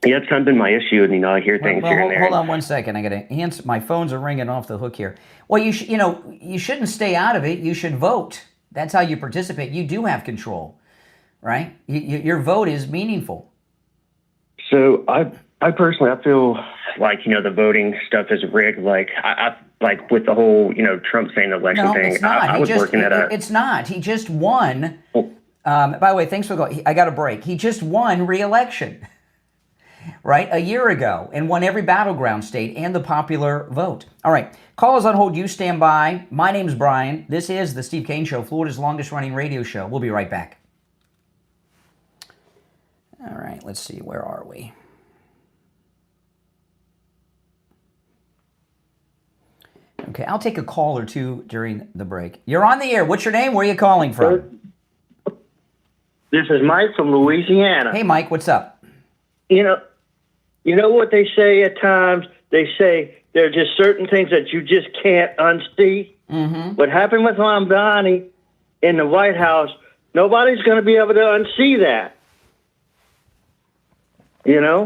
yeah, it's kind of been my issue, and I hear things here and there. Hold on one second. I got to answer. My phones are ringing off the hook here. Well, you shouldn't stay out of it. You should vote. That's how you participate. You do have control, right? Your vote is meaningful. So I personally, I feel like, the voting stuff is rigged. Like, I like with the whole, Trump saying the election thing. It's not. I was working at a... It's not. He just won. By the way, thanks for going. I got a break. He just won re-election, right? A year ago, and won every battleground state and the popular vote. All right. Callers on hold. You stand by. My name's Brian. This is the Steve Kane Show, Florida's longest running radio show. We'll be right back. All right. Let's see. Where are we? Okay, I'll take a call or two during the break. You're on the air. What's your name? Where are you calling from? This is Mike from Louisiana. Hey, Mike, what's up? You know what they say at times? They say there are just certain things that you just can't unsee. Mm-hmm. What happened with Mamdani in the White House, nobody's going to be able to unsee that.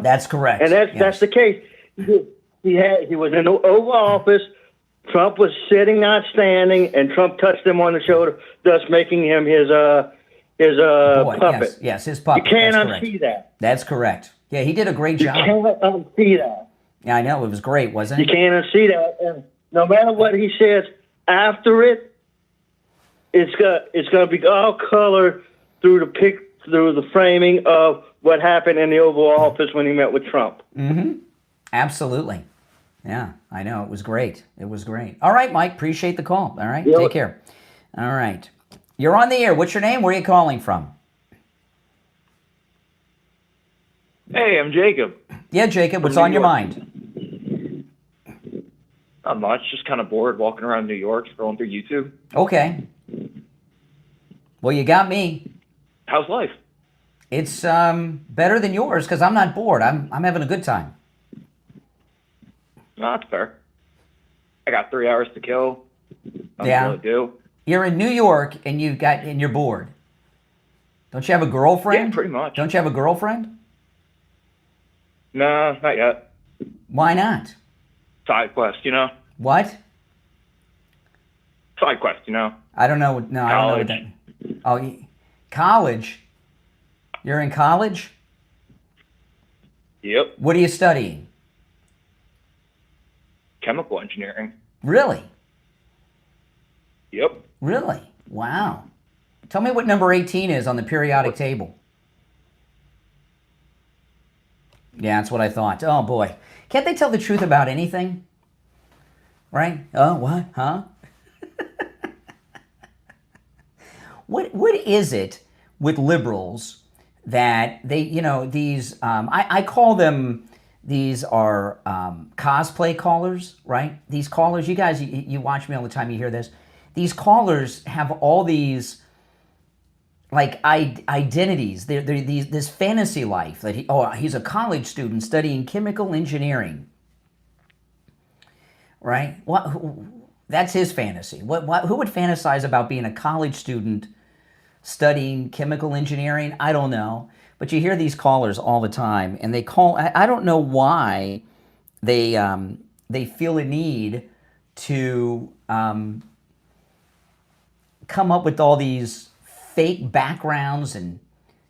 That's correct. And that's the case. He was in the Oval Office. Trump was sitting, not standing, and Trump touched him on the shoulder, thus making him his Boy, puppet. Yes, his puppet. You can't That's unsee correct. that. That's correct. Yeah, he did a great You job. can't unsee that. Yeah, I know. It was great, wasn't You it? can't unsee that. And no matter what he says after it, it's going to be all color through the framing of what happened in the Oval Office when he met with Trump. Mm-hmm. Absolutely. Yeah, I know. It was great. It was great. All right, Mike. Appreciate the call. All right. Yep. Take care. All right. You're on the air. What's your name? Where are you calling from? Hey, I'm Jacob. Yeah, Jacob. What's From on New your York. mind? Not much. Just kind of bored walking around New York, scrolling through YouTube. Okay. Well, you got me. How's life? It's better than yours because I'm not bored. I'm having a good time. No, that's fair. I got 3 hours to kill. Nothing Yeah. to really do. You're in New York and you're bored. Don't you have a girlfriend? Yeah, pretty much. Don't you have a girlfriend? No, not yet. Why not? Side quest, What? Side quest, I don't know. No, I don't know what that. Oh, college. You're in college? Yep. What are you studying? Chemical engineering. Really? Yep. Really? Wow. Tell me what number 18 is on the periodic table. Yeah, that's what I thought. Oh, boy. Can't they tell the truth about anything? Right? Oh, what? Huh? What is it with liberals that they, these, I call them, these are cosplay callers, right? These callers, you guys, you watch me all the time, you hear this. These callers have all these, like, identities. They're this fantasy life that he's a college student studying chemical engineering, right? That's his fantasy. Who would fantasize about being a college student studying chemical engineering? I don't know. But you hear these callers all the time, and they call. I don't know why they feel a need to come up with all these fake backgrounds and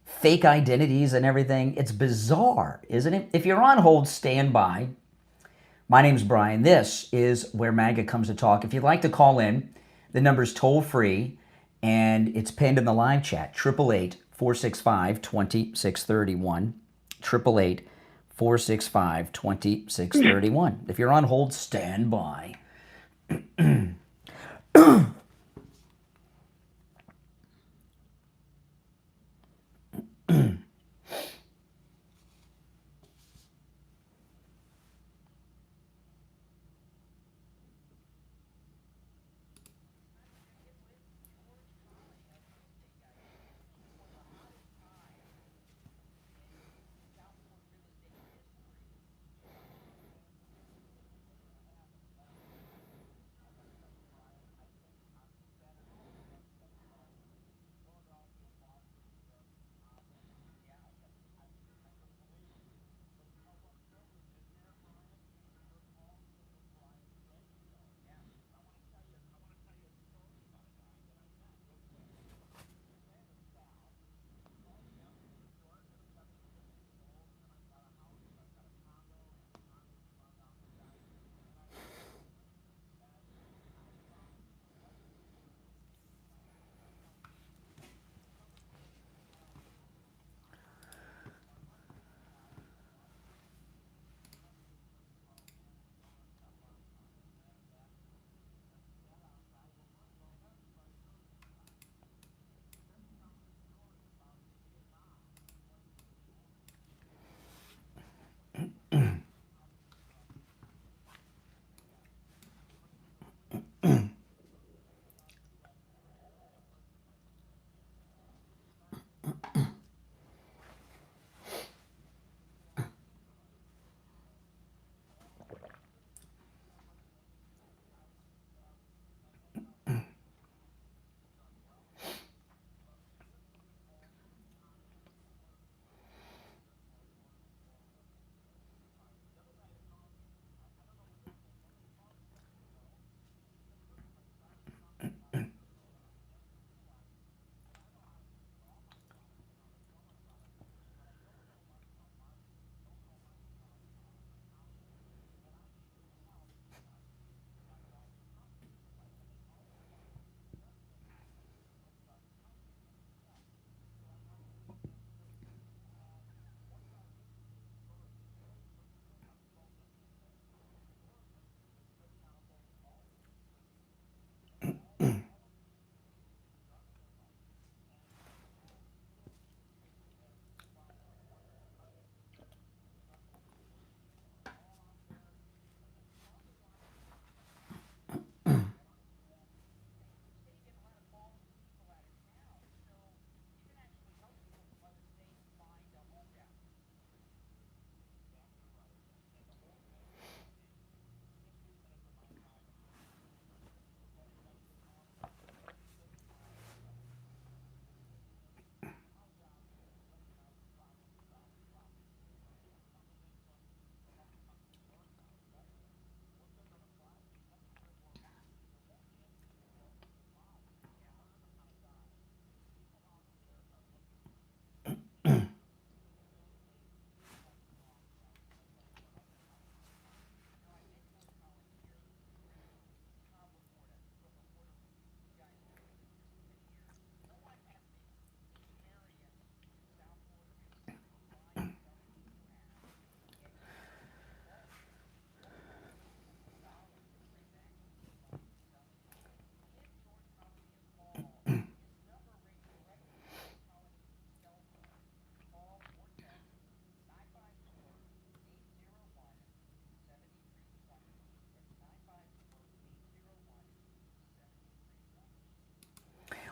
fake identities and everything. It's bizarre, isn't it? If you're on hold, stand by. My name's Brian. This is where MAGA comes to talk. If you'd like to call in, the number's toll free, and it's pinned in the live chat, 888-465-2631, 888-465-2631. If you're on hold, stand by.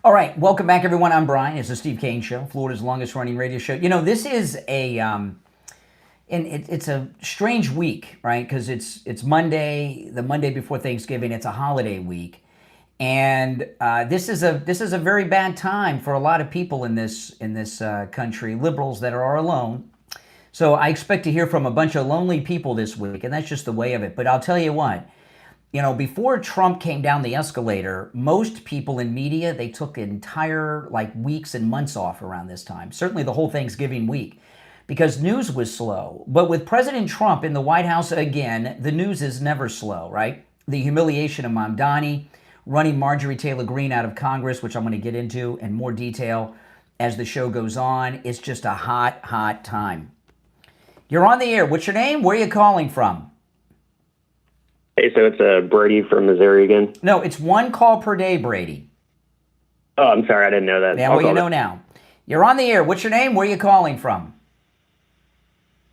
All right, welcome back, everyone. I'm Brian. It's the Steve Kane Show, Florida's longest-running radio show. You know, this is and it's a strange week, right? Because it's Monday, the Monday before Thanksgiving. It's a holiday week, and this is a very bad time for a lot of people in this country, liberals that are alone. So I expect to hear from a bunch of lonely people this week, and that's just the way of it. But I'll tell you what. You know, before Trump came down the escalator, most people in media, they took entire weeks and months off around this time. Certainly the whole Thanksgiving week, because news was slow. But with President Trump in the White House again, the news is never slow, right? The humiliation of Mamdani, running Marjorie Taylor Greene out of Congress, which I'm going to get into in more detail as the show goes on. It's just a hot, hot time. You're on the air. What's your name? Where are you calling from? Hey, so it's Brady from Missouri again. No, it's one call per day, Brady. Oh, I'm sorry, I didn't know that. Yeah, well, you know now. You're on the air. What's your name? Where are you calling from?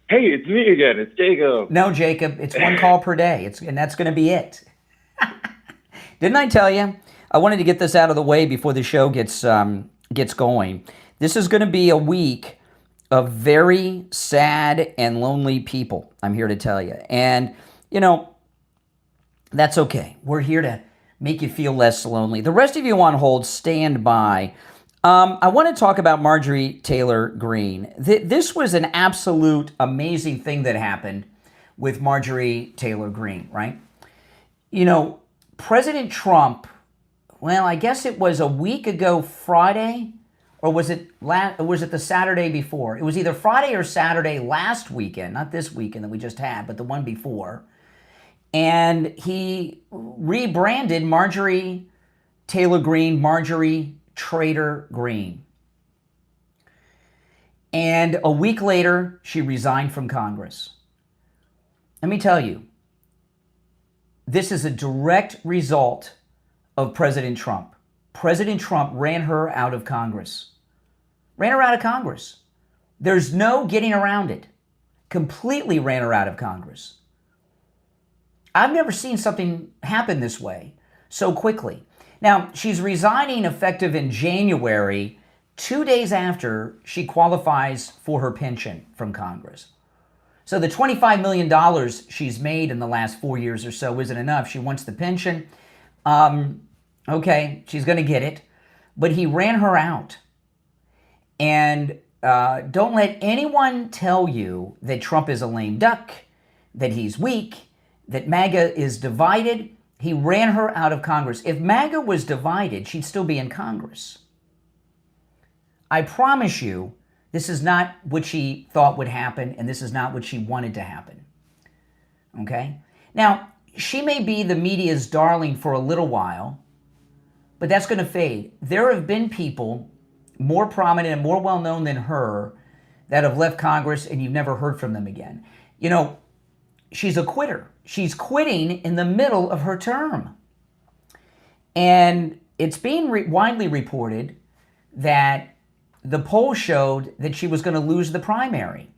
Hey, it's me again. It's Jacob. No, Jacob. It's one call per day. And that's going to be it. Didn't I tell you? I wanted to get this out of the way before the show gets going. This is going to be a week of very sad and lonely people, I'm here to tell you. And, you know, that's okay. We're here to make you feel less lonely. The rest of you on hold, stand by. I want to talk about Marjorie Taylor Greene. This was an absolute amazing thing that happened with Marjorie Taylor Greene, right? You know, President Trump, well, I guess it was a week ago Friday, or was it the Saturday before? It was either Friday or Saturday last weekend, not this weekend that we just had, but the one before. And he rebranded Marjorie Taylor Greene, Marjorie Traitor Greene. And a week later, she resigned from Congress. Let me tell you, this is a direct result of President Trump. President Trump ran her out of Congress. Ran her out of Congress. There's no getting around it. Completely ran her out of Congress. I've never seen something happen this way so quickly. Now, she's resigning effective in January 2 days after she qualifies for her pension from Congress. So the $25 million she's made in the last 4 years or so isn't enough. She wants the pension. Okay, she's going to get it. But he ran her out. And don't let anyone tell you that Trump is a lame duck, that he's weak, that MAGA is divided. He ran her out of Congress. If MAGA was divided, she'd still be in Congress. I promise you, this is not what she thought would happen, and this is not what she wanted to happen. Okay? Now, she may be the media's darling for a little while, but that's going to fade. There have been people more prominent and more well-known than her that have left Congress, and you've never heard from them again. You know, she's a quitter. She's quitting in the middle of her term. And it's being widely reported that the poll showed that she was going to lose the primary.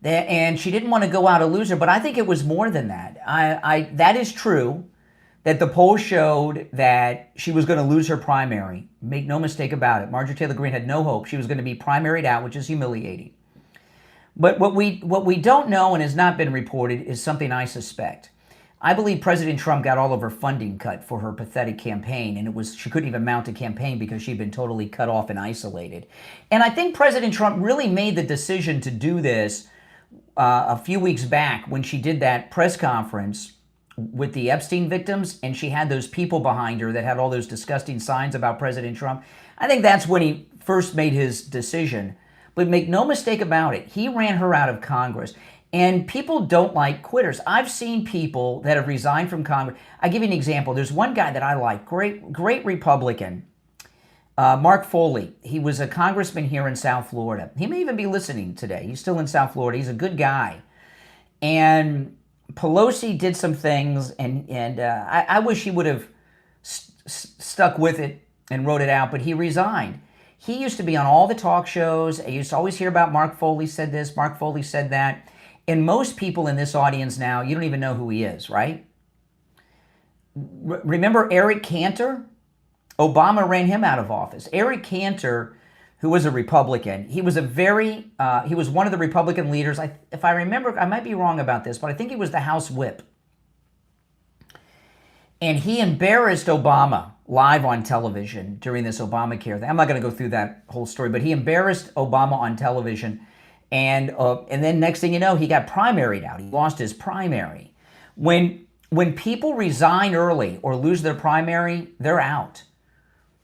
And she didn't want to go out a loser, but I think it was more than that. That is true, that the poll showed that she was going to lose her primary. Make no mistake about it. Marjorie Taylor Greene had no hope. She was going to be primaried out, which is humiliating. But what we don't know and has not been reported is something I suspect. I believe President Trump got all of her funding cut for her pathetic campaign, and she couldn't even mount a campaign because she'd been totally cut off and isolated. And I think President Trump really made the decision to do this a few weeks back when she did that press conference with the Epstein victims, and she had those people behind her that had all those disgusting signs about President Trump. I think that's when he first made his decision. But make no mistake about it, he ran her out of Congress. And people don't like quitters. I've seen people that have resigned from Congress. I'll give you an example. There's one guy that I like, great Republican, Mark Foley. He was a congressman here in South Florida. He may even be listening today. He's still in South Florida. He's a good guy. And Pelosi did some things, and I wish he would have stuck with it and wrote it out, but he resigned. He used to be on all the talk shows. I used to always hear about Mark Foley said this, Mark Foley said that. And most people in this audience now, you don't even know who he is, right? Remember Eric Cantor? Obama ran him out of office. Eric Cantor, who was a Republican, he was one of the Republican leaders. If I remember, I might be wrong about this, but I think he was the House Whip. And he embarrassed Obama live on television during this Obamacare thing. I'm not going to go through that whole story, but he embarrassed Obama on television. And then next thing you know, he got primaried out. He lost his primary. When people resign early or lose their primary, they're out.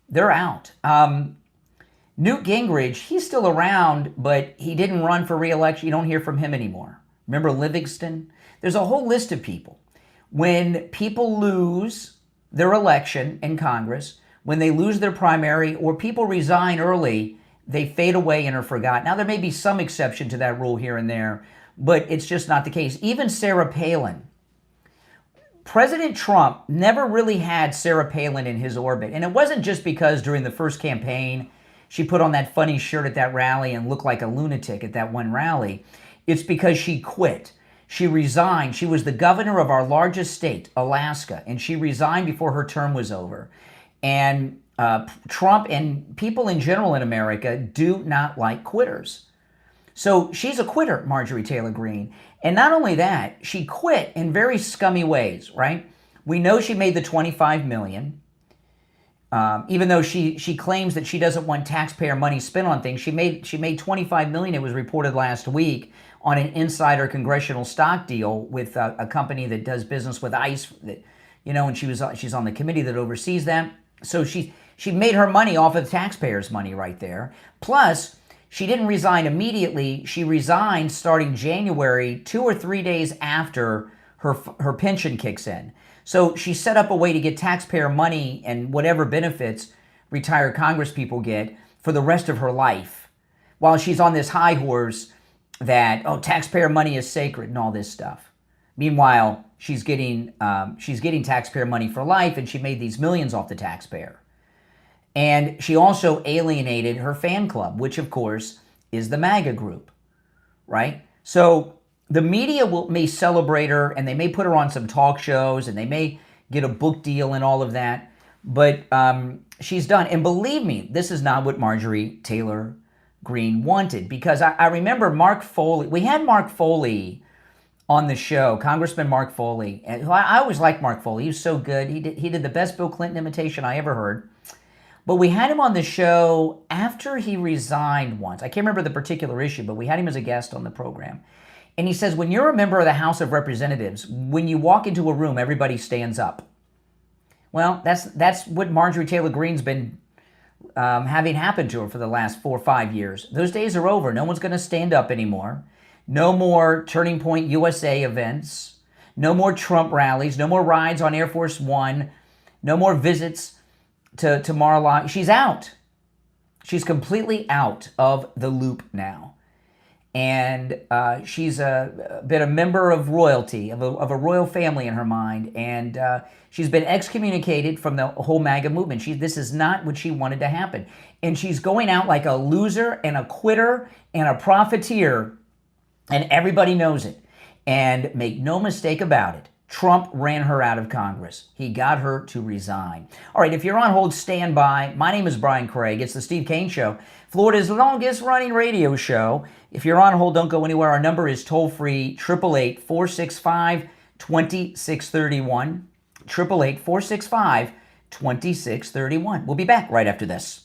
They're out. Newt Gingrich, he's still around, but he didn't run for re-election. You don't hear from him anymore. Remember Livingston? There's a whole list of people. When people lose their election in Congress, when they lose their primary, or people resign early, they fade away and are forgotten. Now, there may be some exception to that rule here and there, but it's just not the case. Even Sarah Palin. President Trump never really had Sarah Palin in his orbit. And it wasn't just because during the first campaign, she put on that funny shirt at that rally and looked like a lunatic at that one rally. It's because she quit. She resigned. She was the governor of our largest state, Alaska, and she resigned before her term was over. And Trump and people in general in America do not like quitters. So she's a quitter, Marjorie Taylor Greene. And not only that, she quit in very scummy ways, right? We know she made the $25 million. Even though she claims that she doesn't want taxpayer money spent on things, she made $25 million, it was reported last week, on an insider congressional stock deal with a company that does business with ICE, that, you know, and she's on the committee that oversees that. So she made her money off of taxpayers' money right there. Plus, she didn't resign immediately. She resigned starting January, 2 or 3 days after her pension kicks in. So she set up a way to get taxpayer money and whatever benefits retired Congress people get for the rest of her life, while she's on this high horse that, oh, taxpayer money is sacred and all this stuff. Meanwhile, she's getting taxpayer money for life, and she made these millions off the taxpayer. And she also alienated her fan club, which, of course, is the MAGA group, right? So the media may celebrate her, and they may put her on some talk shows, and they may get a book deal and all of that. But she's done. And believe me, this is not what Marjorie Taylor Greene wanted, because I remember Mark Foley. We had Mark Foley on the show, Congressman Mark Foley. And I always liked Mark Foley. He was so good. He did the best Bill Clinton imitation I ever heard. But we had him on the show after he resigned once. I can't remember the particular issue, but we had him as a guest on the program. And he says, when you're a member of the House of Representatives, when you walk into a room, everybody stands up. Well, that's what Marjorie Taylor Greene's been having happen to her for the last 4 or 5 years. Those days are over. No one's going to stand up anymore. No more Turning Point USA events. No more Trump rallies. No more rides on Air Force One. No more visits to Mar-a-Lago. She's out. She's completely out of the loop now. And she's been a member of royalty, of a royal family in her mind. And she's been excommunicated from the whole MAGA movement. This is not what she wanted to happen. And she's going out like a loser and a quitter and a profiteer. And everybody knows it. And make no mistake about it, Trump ran her out of Congress. He got her to resign. All right, if you're on hold, stand by. My name is Brian Craig. It's the Steve Kane Show, Florida's longest running radio show. If you're on hold, don't go anywhere. Our number is toll-free, 888-465-2631. 888-465-2631. We'll be back right after this.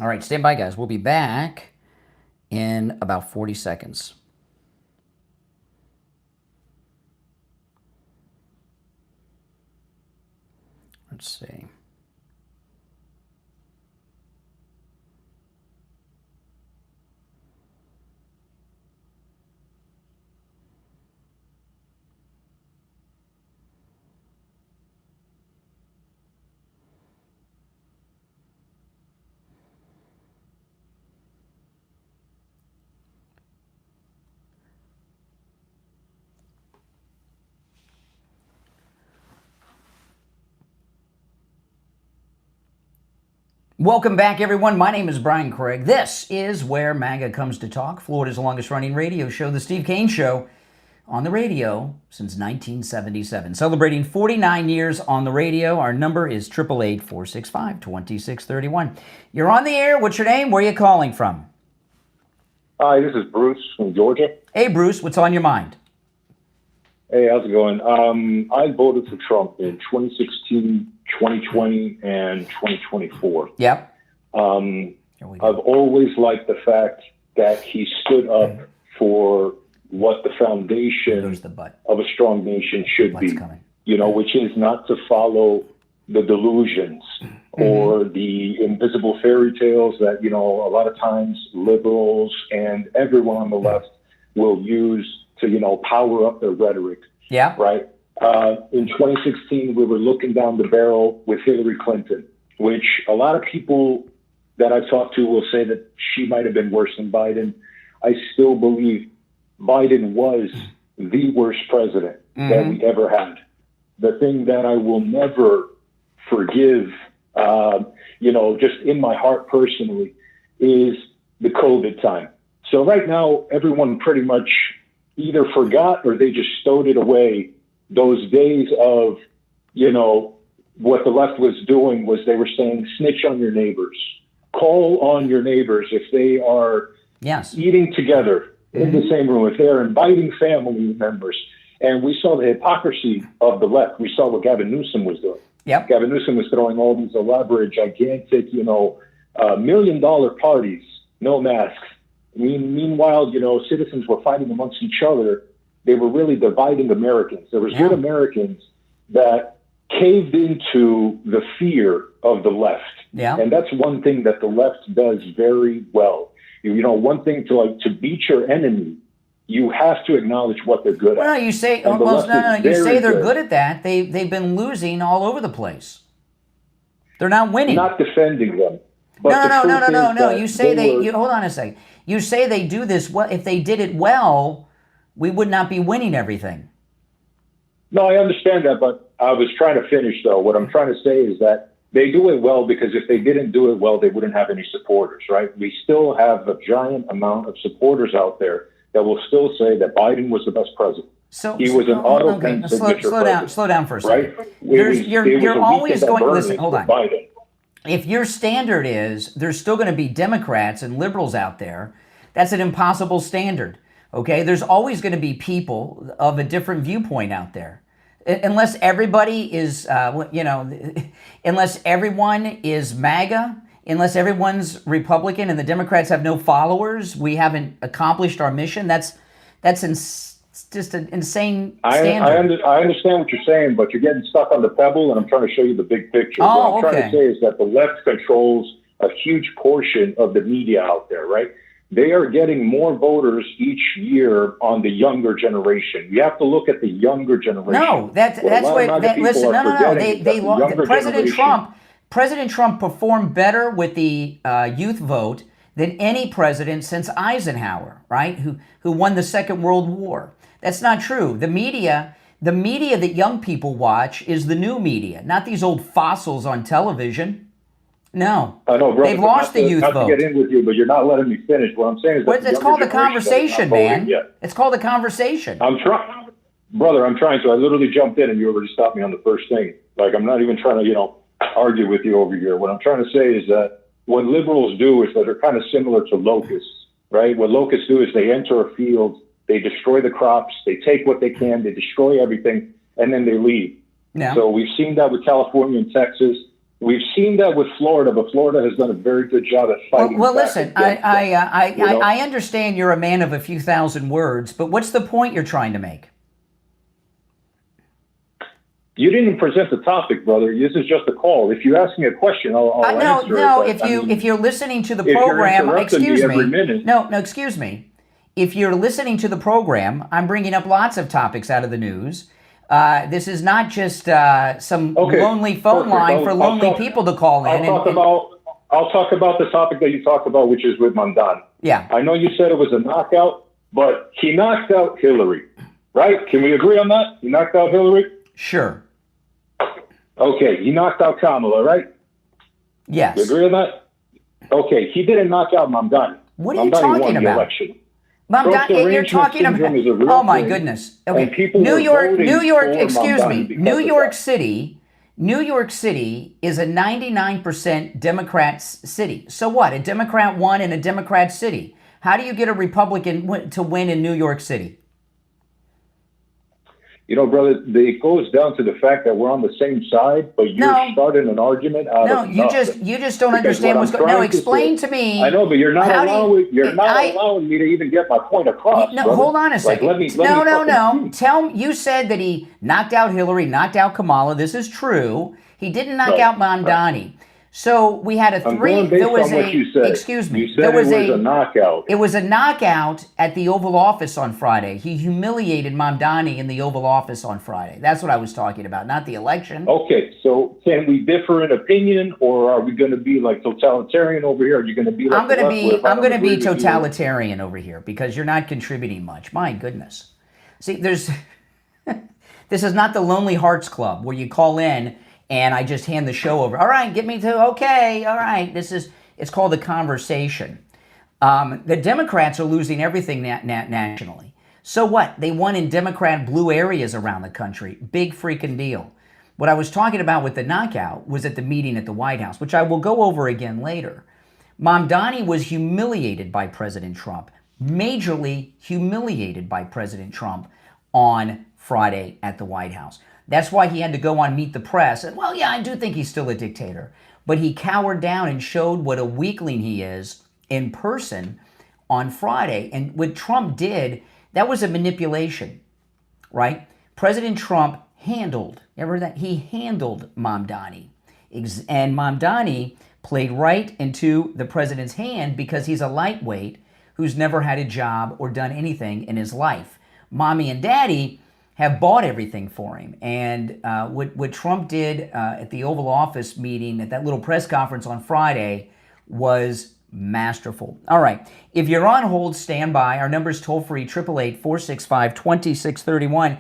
All right, stand by, guys. We'll be back in about 40 seconds. Let's see. Welcome back, everyone. My name is Brian Craig. This is Where MAGA Comes to Talk, Florida's longest-running radio show, The Steve Kane Show, on the radio since 1977. Celebrating 49 years on the radio. Our number is 888-465-2631. You're on the air. What's your name? Where are you calling from? Hi, this is Bruce from Georgia. Hey, Bruce. What's on your mind? Hey, how's it going? I voted for Trump in 2016, 2020, and 2024. Yep. I've always liked the fact that he stood up for what the foundation of a strong nation should be, which is not to follow the delusions or the invisible fairy tales that, a lot of times liberals and everyone on the left will use to, power up their rhetoric. Yeah. Right. In 2016, we were looking down the barrel with Hillary Clinton, which a lot of people that I've talked to will say that she might have been worse than Biden. I still believe Biden was the worst president that we ever had. The thing that I will never forgive, just in my heart personally, is the COVID time. So right now, everyone pretty much either forgot or they just stowed it away. Those days of, what the left was doing was they were saying, snitch on your neighbors, call on your neighbors if they are eating together in the same room, if they're inviting family members. And we saw the hypocrisy of the left. We saw what Gavin Newsom was doing. Yep. Gavin Newsom was throwing all these elaborate, gigantic, $1 million parties, no masks. Meanwhile, citizens were fighting amongst each other. They were really dividing Americans. There was good Americans that caved into the fear of the left. Yeah. And that's one thing that the left does very well. One thing to beat your enemy, you have to acknowledge what they're good at. Well, you say, you say they're good at that. They've been losing all over the place. They're not winning. Not defending them. But No. You say hold on a second. You say they do this well. If they did it well, we would not be winning everything. No, I understand that, but I was trying to finish, though. What I'm trying to say is that they do it well because if they didn't do it well, they wouldn't have any supporters, right? We still have a giant amount of supporters out there that will still say that Biden was the best president. He was an auto-pen signature president. Slow down for a second. Right? You're always going, listen, hold on. Biden. If your standard is there's still going to be Democrats and liberals out there, that's an impossible standard, okay? There's always going to be people of a different viewpoint out there. Unless everybody is, unless everyone is MAGA, unless everyone's Republican and the Democrats have no followers, we haven't accomplished our mission. That's just an insane standard. I understand what you're saying, but you're getting stuck on the pebble, and I'm trying to show you the big picture. What I'm trying to say is that the left controls a huge portion of the media out there, right? They are getting more voters each year on the younger generation. You have to look at the younger generation. No, that's what. Listen, no. They lost. President Trump performed better with the youth vote than any president since Eisenhower, right? Who won the Second World War. That's not true. The media that young people watch is the new media, not these old fossils on television. No, I know, brother, they've lost the youth vote. Not to get in with you, but you're not letting me finish. What I'm saying is that it's called a conversation, man. It's called a conversation. I'm trying, brother. I'm trying to. I literally jumped in, and you already stopped me on the first thing. Like I'm not even trying to, argue with you over here. What I'm trying to say is that what liberals do is that they're kind of similar to locusts, right? What locusts do is they enter a field, they destroy the crops, they take what they can, they destroy everything, and then they leave. Yeah. So we've seen that with California and Texas. We've seen that with Florida, but Florida has done a very good job at fighting. Well, back listen, against that, you know? I understand you're a man of a few thousand words, but what's the point you're trying to make? You didn't present the topic, brother. This is just a call. If you ask me a question, I'll answer no. it. If you're listening to the if program, you're interrupting excuse me me. every minute. No, excuse me. If you're listening to the program, I'm bringing up lots of topics out of the news. This is not just some lonely phone line for lonely people to call in. I'll talk about the topic that you talked about, which is with Mamdani. Yeah. I know you said it was a knockout, but he knocked out Hillary, right? Can we agree on that? He knocked out Hillary? Sure. Okay, he knocked out Pamela, right? Yes. You agree on that? Okay, he didn't knock out Mamdani. What are you Mamdani talking won the about? election. Mamdani, you're talking about. Oh my goodness. Okay. New York. Excuse me. New York City. New York City is a 99% Democrat city. So what? A Democrat won in a Democrat city. How do you get a Republican to win in New York City? You know, brother, it goes down to the fact that we're on the same side, but you're starting an argument out of nothing. You just don't understand what's going on. No, explain to me. I know, but you're not allowing me to even get my point across. No, brother. hold on a second. No. You said that he knocked out Hillary, knocked out Kamala. This is true. He didn't knock out Mamdani. So we had a three. There was a. Excuse me. There was a knockout. It was a knockout at the Oval Office on Friday. He humiliated Mamdani in the Oval Office on Friday. That's what I was talking about, not the election. Okay, so can we differ in opinion, or are we going to be like totalitarian over here? Are you going to be like I'm going to be totalitarian over here because you're not contributing much. My goodness. See, this is not the Lonely Hearts Club where you call in and I just hand the show over. All right, get me to, okay, all right. It's called a conversation. The Democrats are losing everything nationally. So what? They won in Democrat blue areas around the country. Big freaking deal. What I was talking about with the knockout was at the meeting at the White House, which I will go over again later. Mamdani was humiliated by President Trump, majorly humiliated by President Trump on Friday at the White House. That's why he had to go on Meet the Press. And, well, yeah, I do think he's still a dictator. But he cowered down and showed what a weakling he is in person on Friday. And what Trump did, that was a manipulation, right? President Trump handled, remember that? He handled Mamdani. And Mamdani played right into the president's hand because he's a lightweight who's never had a job or done anything in his life. Mommy and daddy have bought everything for him. And what Trump did at the Oval Office meeting, at that little press conference on Friday, was masterful. All right. If you're on hold, stand by. Our number is toll-free, 888-465-2631.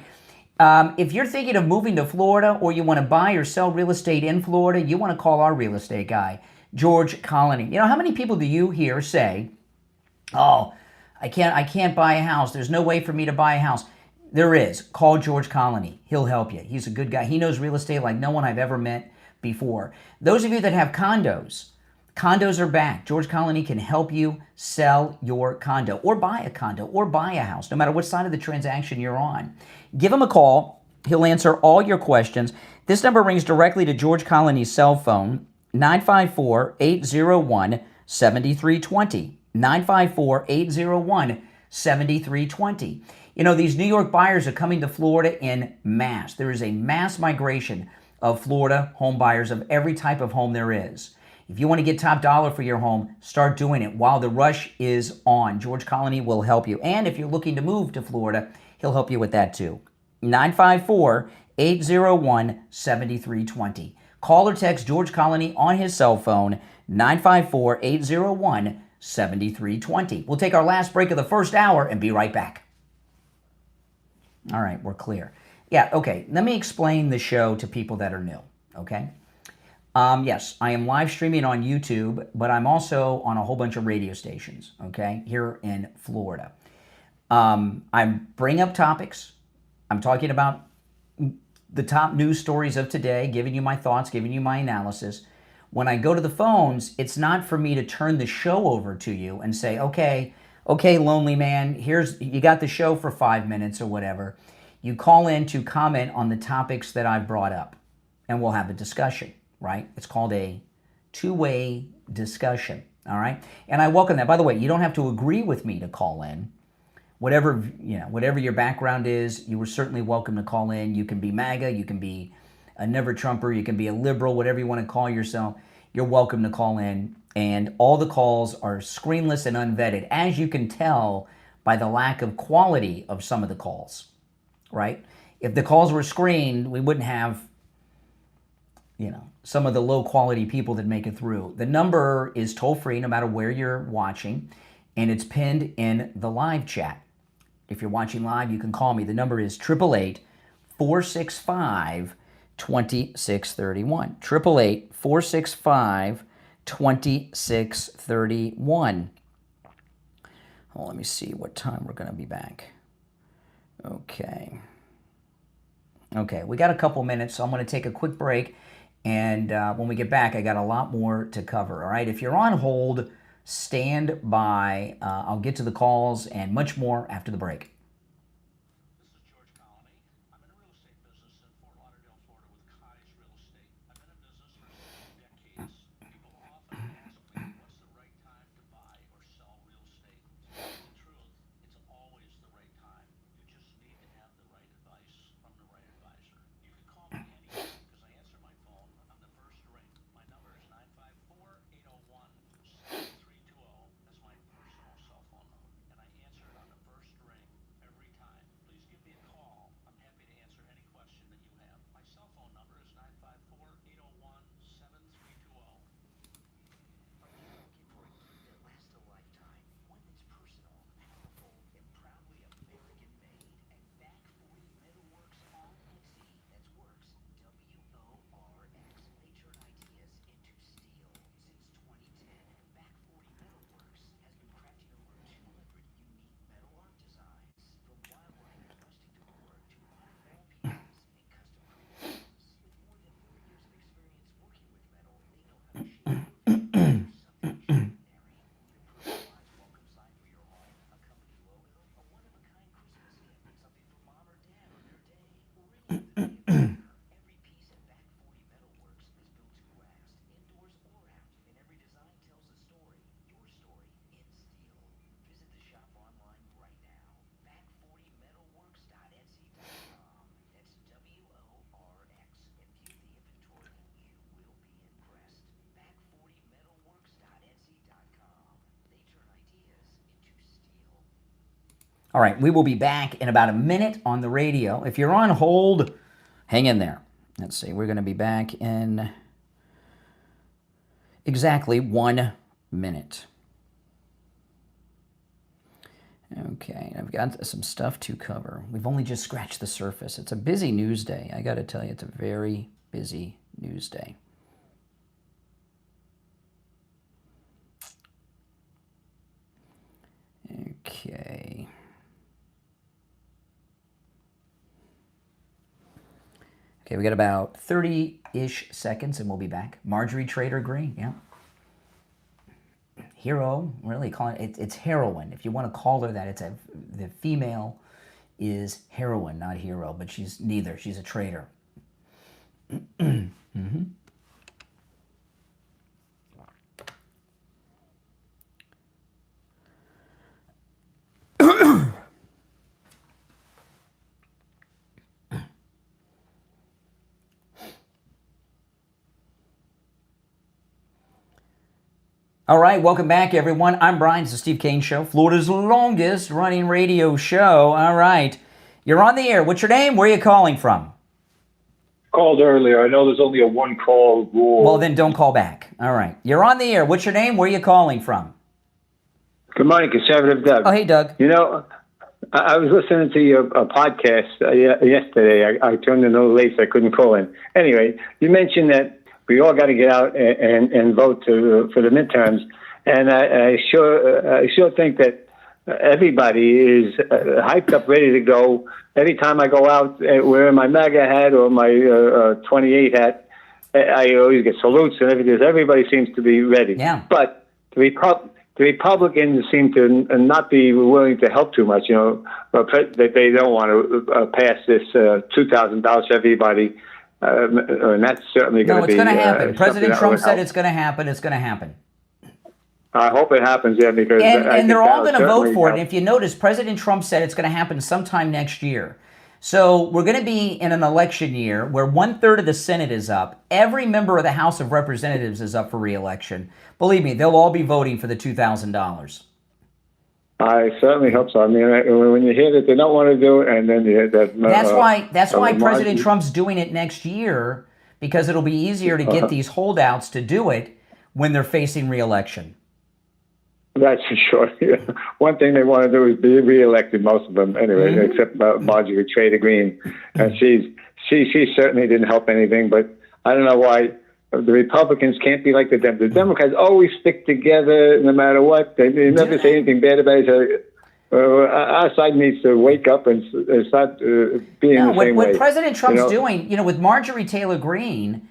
If you're thinking of moving to Florida or you want to buy or sell real estate in Florida, you want to call our real estate guy, George Colony. You know, how many people do you hear say, oh, I can't buy a house. There's no way for me to buy a house. There is. Call George Colony. He'll help you. He's a good guy. He knows real estate like no one I've ever met before. Those of you that have condos are back. George Colony can help you sell your condo or buy a condo or buy a house, no matter what side of the transaction you're on. Give him a call. He'll answer all your questions. This number rings directly to George Colony's cell phone, 954-801-7320. 954-801-7320. You know, these New York buyers are coming to Florida in mass. There is a mass migration of Florida home buyers of every type of home there is. If you want to get top dollar for your home, start doing it while the rush is on. George Colony will help you. And if you're looking to move to Florida, he'll help you with that too. 954-801-7320. Call or text George Colony on his cell phone, 954-801-7320. We'll take our last break of the first hour and be right back. All right, we're clear. Yeah, okay, let me explain the show to people that are new, okay? Yes, I am live streaming on YouTube, but I'm also on a whole bunch of radio stations, okay, here in Florida. I bring up topics. I'm talking about the top news stories of today, giving you my thoughts, giving you my analysis. When I go to the phones, it's not for me to turn the show over to you and say, okay, lonely man, you got the show for 5 minutes or whatever. You call in to comment on the topics that I've brought up, and we'll have a discussion. right? It's called a two-way discussion, all right? And I welcome that. By the way, you don't have to agree with me to call in. Whatever your background is, you are certainly welcome to call in. You can be MAGA, you can be a never Trumper, you can be a liberal, whatever you want to call yourself. You're welcome to call in. And all the calls are screenless and unvetted, as you can tell by the lack of quality of some of the calls, right? If the calls were screened, we wouldn't have, some of the low quality people that make it through. The number is toll free no matter where you're watching, and it's pinned in the live chat. If you're watching live, you can call me. The number is 888-465-2631. 888-465-2631. Oh, let me see what time we're going to be back. Okay, we got a couple minutes, so I'm going to take a quick break. And when we get back, I got a lot more to cover. All right, if you're on hold, stand by. I'll get to the calls and much more after the break. All right, we will be back in about a minute on the radio. If you're on hold, hang in there. Let's see, we're going to be back in exactly 1 minute. Okay, I've got some stuff to cover. We've only just scratched the surface. It's a busy news day. I got to tell you, it's a very busy news day. Okay. Okay, we got about 30-ish seconds and we'll be back. Marjorie Trader Green, yeah. Hero, really calling it's heroine. If you want to call her that, the female is heroine, not hero, but she's neither. She's a traitor. Mm-hmm. All right, welcome back, everyone. I'm Brian. It's the Steve Kane Show, Florida's longest running radio show. All right, you're on the air. What's your name? Where are you calling from? Called earlier. I know there's only a one-call rule. Well, then don't call back. All right, you're on the air. What's your name? Where are you calling from? Good morning, Conservative Doug. Oh, hey, Doug. You know, I was listening to your podcast yesterday. I turned in a little late, so I couldn't call in. Anyway, you mentioned that we all got to get out and vote for the midterms, and I sure think that everybody is hyped up, ready to go. Every time I go out wearing my MAGA hat or my 28 hat, I always get salutes and everything. Everybody seems to be ready. Yeah. But the Republicans seem to not be willing to help too much. That they don't want to pass this $2,000 to everybody. And that's certainly going No, to be. it's going to happen. President Trump said help. it's going to happen. It's going to happen. I hope it happens, yeah, because And they're all going to vote for it. help. And if you notice, President Trump said it's going to happen sometime next year. So we're going to be in an election year where 1/3 of the Senate is up. Every member of the House of Representatives is up for re-election. Believe me, they'll all be voting for the $2,000. I certainly hope so. I mean, when you hear that they don't want to do it, and then you hear that. That's why President Trump's doing it next year, because it'll be easier to get these holdouts to do it when they're facing re-election. That's for sure. Yeah. One thing they want to do is be reelected, most of them, anyway, except Marjorie Taylor Greene. And she certainly didn't help anything, but I don't know why the Republicans can't be like the Democrats. The Democrats always stick together no matter what. They never say anything bad about each other. Our side needs to wake up and start being the same way. What President Trump's doing, with Marjorie Taylor Greene,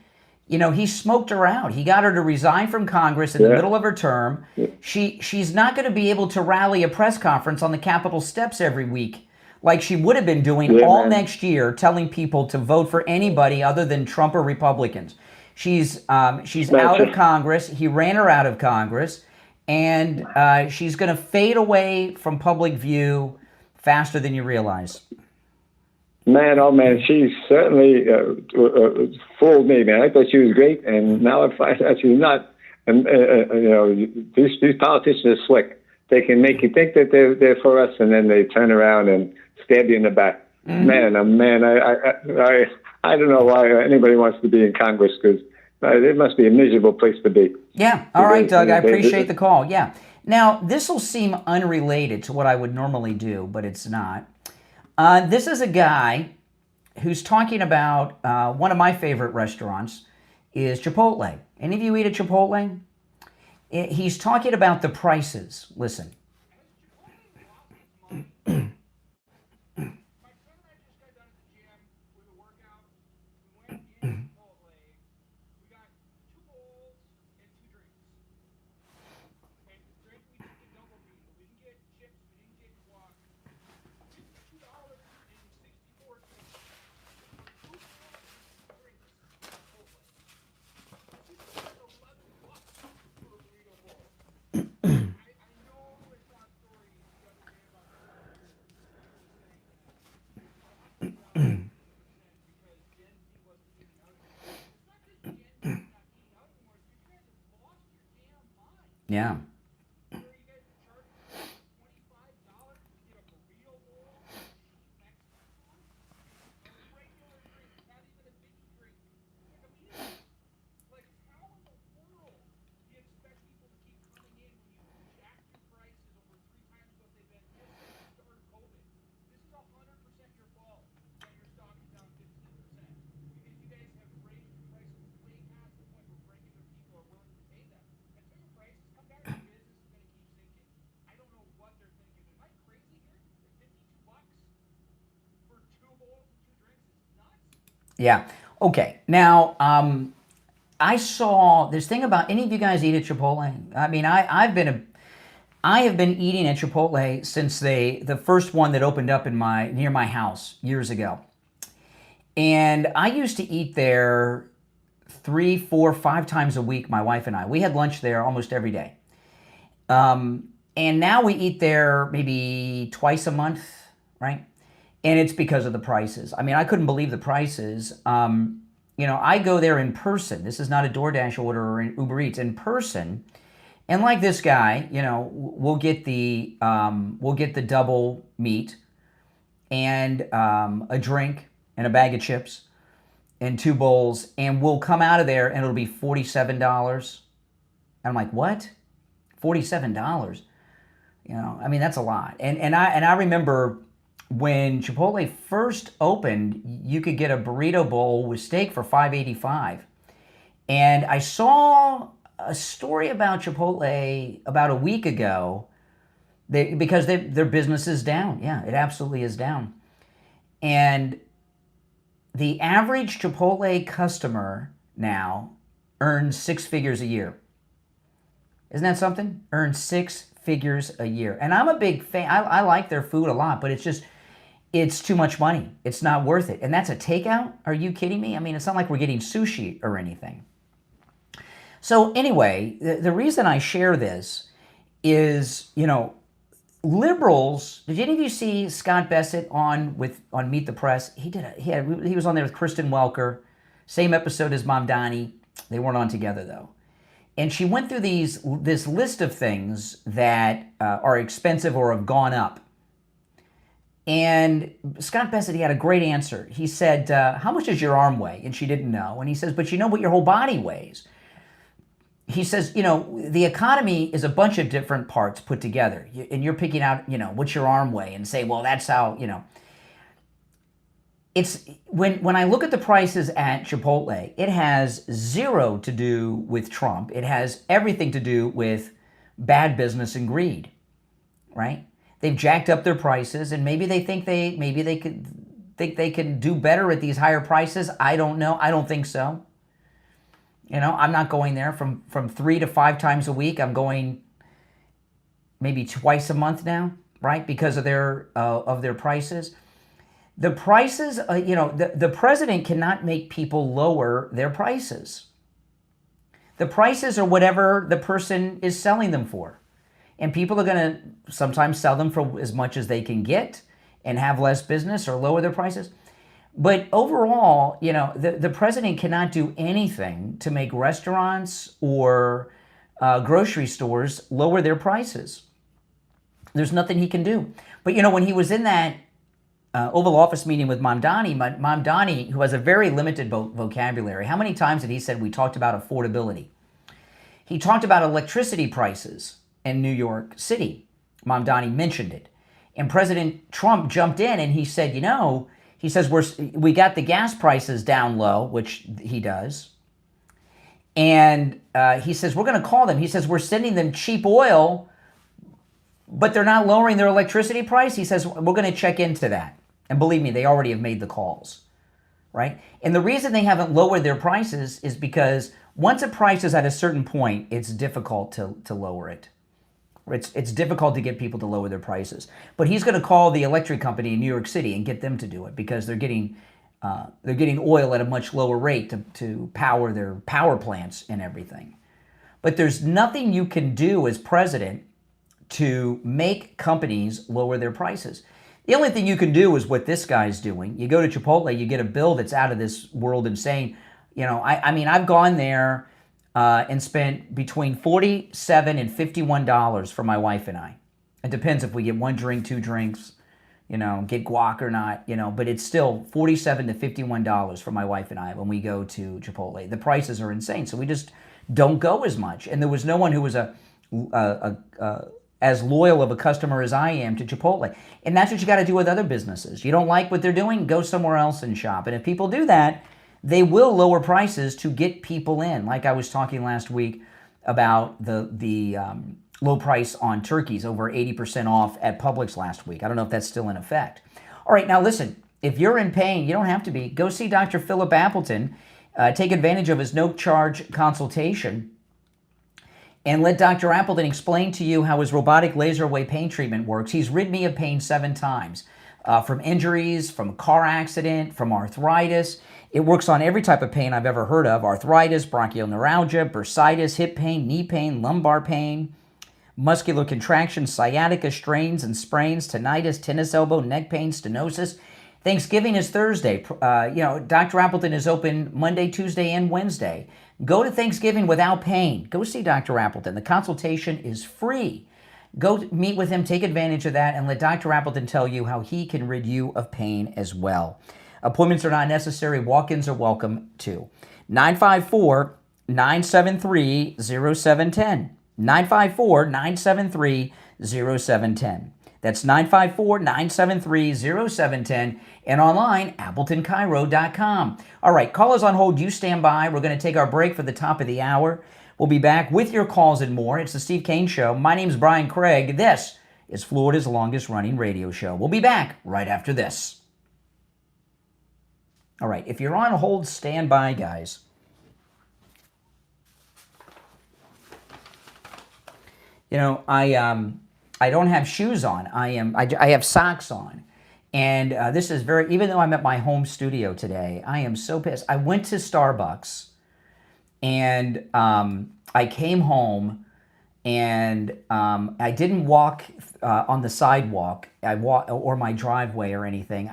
he smoked her out. He got her to resign from Congress in the middle of her term. She's not going to be able to rally a press conference on the Capitol steps every week like she would have been doing next year, telling people to vote for anybody other than Trump or Republicans. She's out of Congress. He ran her out of Congress, and she's going to fade away from public view faster than you realize. Man, oh man, she certainly fooled me, man. I thought she was great, and now I find out she's not. And these politicians are slick. They can make you think that they're for us, and then they turn around and stab you in the back. Man, oh man, I don't know why anybody wants to be in Congress, because it must be a miserable place to be. Yeah. All right, Doug. I appreciate the call. Yeah. Now, this will seem unrelated to what I would normally do, but it's not. This is a guy who's talking about one of my favorite restaurants is Chipotle. Any of you eat at Chipotle? He's talking about the prices. Listen. Yeah. Yeah. Okay. Now, I saw this thing about any of you guys eat at Chipotle. I mean, I have been eating at Chipotle since the first one that opened up near my house years ago. And I used to eat there 3, 4, 5 times a week, my wife and I. We had lunch there almost every day. And now we eat there maybe twice a month, right? And it's because of the prices. I mean, I couldn't believe the prices. I go there in person. This is not a DoorDash order or an Uber Eats. In person, and like this guy, we'll get the double meat and a drink and a bag of chips and 2 bowls, and we'll come out of there and it'll be $47. And I'm like, what? $47? I mean, that's a lot. And I remember when Chipotle first opened, you could get a burrito bowl with steak for $5.85. And I saw a story about Chipotle about a week ago because their business is down. Yeah, it absolutely is down. And the average Chipotle customer now earns 6 figures a year. Isn't that something? Earns 6 figures a year. And I'm a big fan. I like their food a lot, but it's just, it's too much money. It's not worth it. And that's a takeout? Are you kidding me? I mean, it's not like we're getting sushi or anything. So anyway, the reason I share this is, liberals. Did any of you see Scott Bassett on Meet the Press? He was on there with Kristen Welker, same episode as Mamdani. They weren't on together though. And she went through this list of things that are expensive or have gone up. And Scott Bassett, he had a great answer. He said, how much does your arm weigh? And she didn't know. And he says, but you know what your whole body weighs. He says, the economy is a bunch of different parts put together. And you're picking out, what's your arm weigh and say, well, that's how, It's when I look at the prices at Chipotle, it has zero to do with Trump. It has everything to do with bad business and greed, right? They've jacked up their prices, and maybe they think they can do better at these higher prices. I don't know. I don't think so. I'm not going there from 3 to 5 times a week. I'm going maybe twice a month now, right? Because of their prices. The prices, the president cannot make people lower their prices. The prices are whatever the person is selling them for. And people are going to sometimes sell them for as much as they can get and have less business or lower their prices. But overall, the president cannot do anything to make restaurants or grocery stores lower their prices. There's nothing he can do. But, when he was in that Oval Office meeting with Mamdani, who has a very limited vocabulary, how many times did he said we talked about affordability? He talked about electricity prices in New York City. Mamdani mentioned it. And President Trump jumped in and he said, he says, we got the gas prices down low, which he does. And he says, we're going to call them. He says, we're sending them cheap oil, but they're not lowering their electricity price. He says, we're going to check into that. And believe me, they already have made the calls, right? And the reason they haven't lowered their prices is because once a price is at a certain point, it's difficult to lower it. It's difficult to get people to lower their prices. But he's going to call the electric company in New York City and get them to do it because they're getting oil at a much lower rate to power their power plants and everything. But there's nothing you can do as president to make companies lower their prices. The only thing you can do is what this guy's doing. You go to Chipotle, you get a bill that's out of this world insane. I've gone there and spent between $47 and $51 for my wife and I. It depends if we get 1 drink, 2 drinks, get guac or not, but it's still $47 to $51 for my wife and I when we go to Chipotle. The prices are insane, so we just don't go as much. And there was no one who was as loyal of a customer as I am to Chipotle. And that's what you got to do with other businesses. You don't like what they're doing, go somewhere else and shop. And if people do that, they will lower prices to get people in. Like I was talking last week about the low price on turkeys, over 80% off at Publix last week. I don't know if that's still in effect. All right, now listen, if you're in pain, you don't have to be. Go see Dr. Philip Appleton. Take advantage of his no-charge consultation and let Dr. Appleton explain to you how his robotic laser wave pain treatment works. He's rid me of pain 7 times, from injuries, from a car accident, from arthritis. It works on every type of pain I've ever heard of: arthritis, bronchial neuralgia, bursitis, hip pain, knee pain, lumbar pain, muscular contractions, sciatica, strains and sprains, tinnitus, tennis elbow, neck pain, stenosis. Thanksgiving is Thursday. Dr. Appleton is open Monday, Tuesday, and Wednesday. Go to Thanksgiving without pain. Go see Dr. Appleton. The consultation is free. Go meet with him, take advantage of that, and let Dr. Appleton tell you how he can rid you of pain as well. Appointments are not necessary. Walk-ins are welcome too. 954-973-0710. 954-973-0710. That's 954-973-0710. And online, AppletonCairo.com. All right, callers on hold, you stand by. We're going to take our break for the top of the hour. We'll be back with your calls and more. It's the Steve Kane Show. My name's Brian Craig. This is Florida's longest running radio show. We'll be back right after this. All right, if you're on hold, stand by, guys. I don't have shoes on. I have socks on. And this is very, even though I'm at my home studio today, I am so pissed. I went to Starbucks and I came home and I didn't walk on the sidewalk or my driveway or anything.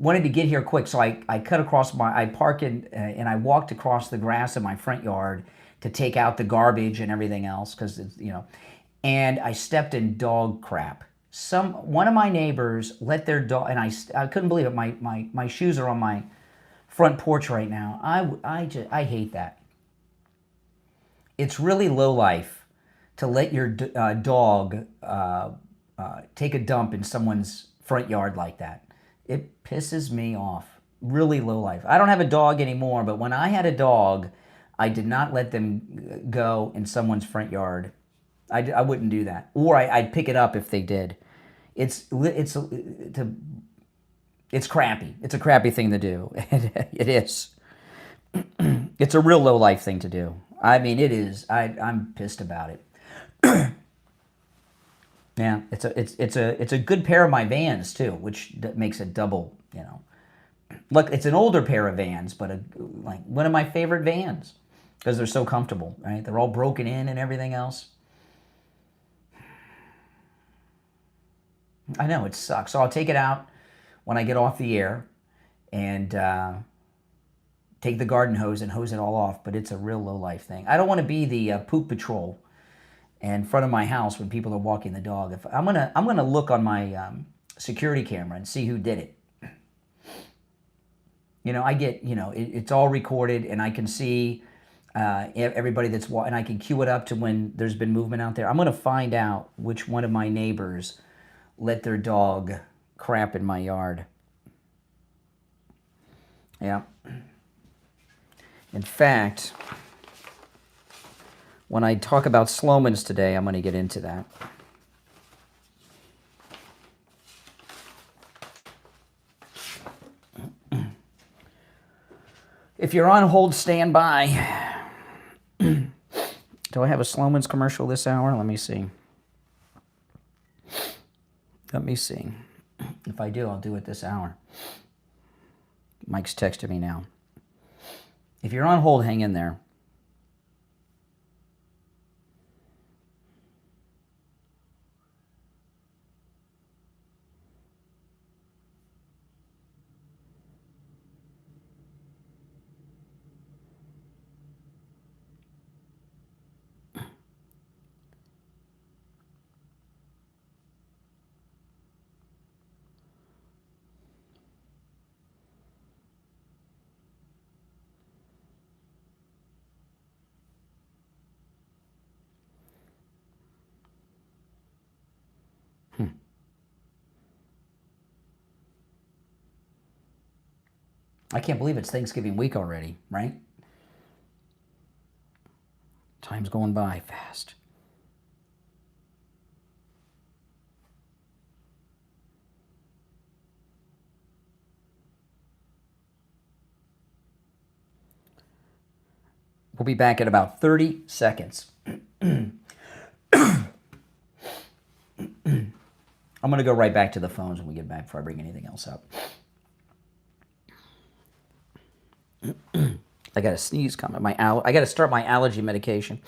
Wanted to get here quick, so I cut across I parked in, and I walked across the grass in my front yard to take out the garbage and everything else, because and I stepped in dog crap. One of my neighbors let their dog, and I couldn't believe it. My shoes are on my front porch right now. I hate that. It's really low life to let your dog take a dump in someone's front yard like that. It pisses me off. Really low life. I don't have a dog anymore, but when I had a dog, I did not let them go in someone's front yard. I wouldn't do that. Or I'd pick it up if they did. It's crappy. It's a crappy thing to do. It is. It's a real low life thing to do. I mean, it is. I'm pissed about it. Yeah, it's a good pair of my Vans too, which makes it double. Look, it's an older pair of Vans, but like one of my favorite Vans because they're so comfortable. Right? They're all broken in and everything else. I know it sucks. So I'll take it out when I get off the air and take the garden hose and hose it all off. But it's a real low life thing. I don't want to be the poop patrol in front of my house when people are walking the dog. If I'm gonna look on my security camera and see who did it. I get it's all recorded and I can see everybody that's and I can cue it up to when there's been movement out there. I'm gonna find out which one of my neighbors let their dog crap in my yard. Yeah. In fact, when I talk about Sloman's today, I'm going to get into that. If you're on hold, stand by. Do I have a Sloman's commercial this hour? Let me see. If I do, I'll do it this hour. Mike's texting me now. If you're on hold, hang in there. I can't believe it's Thanksgiving week already, right? Time's going by fast. We'll be back in about 30 seconds. I'm going to go right back to the phones when we get back before I bring anything else up. I got a sneeze coming. I got to start my allergy medication.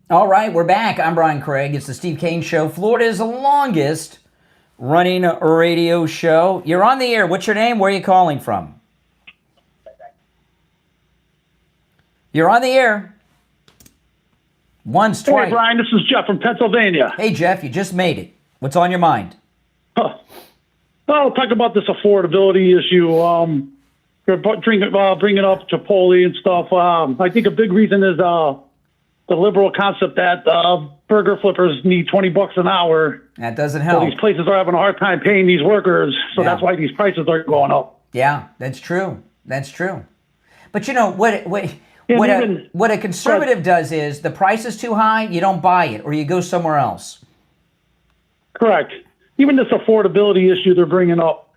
All right, we're back. I'm Brian Craig. It's the Steve Kane Show, Florida's longest running radio show. You're on the air. What's your name? Where are you calling from? You're on the air. Once, twice. Hey, Brian, this is Jeff from Pennsylvania. Hey, Jeff, you just made it. What's on your mind? Well, talk about this affordability issue. You're bringing up Chipotle and stuff. I think a big reason is the liberal concept that burger flippers need $20 an hour. That doesn't help. So these places are having a hard time paying these workers, so that's why these prices are going up. Yeah, that's true. That's true. But you know what a conservative does is the price is too high, you don't buy it, or you go somewhere else. Correct. even this affordability issue they're bringing up.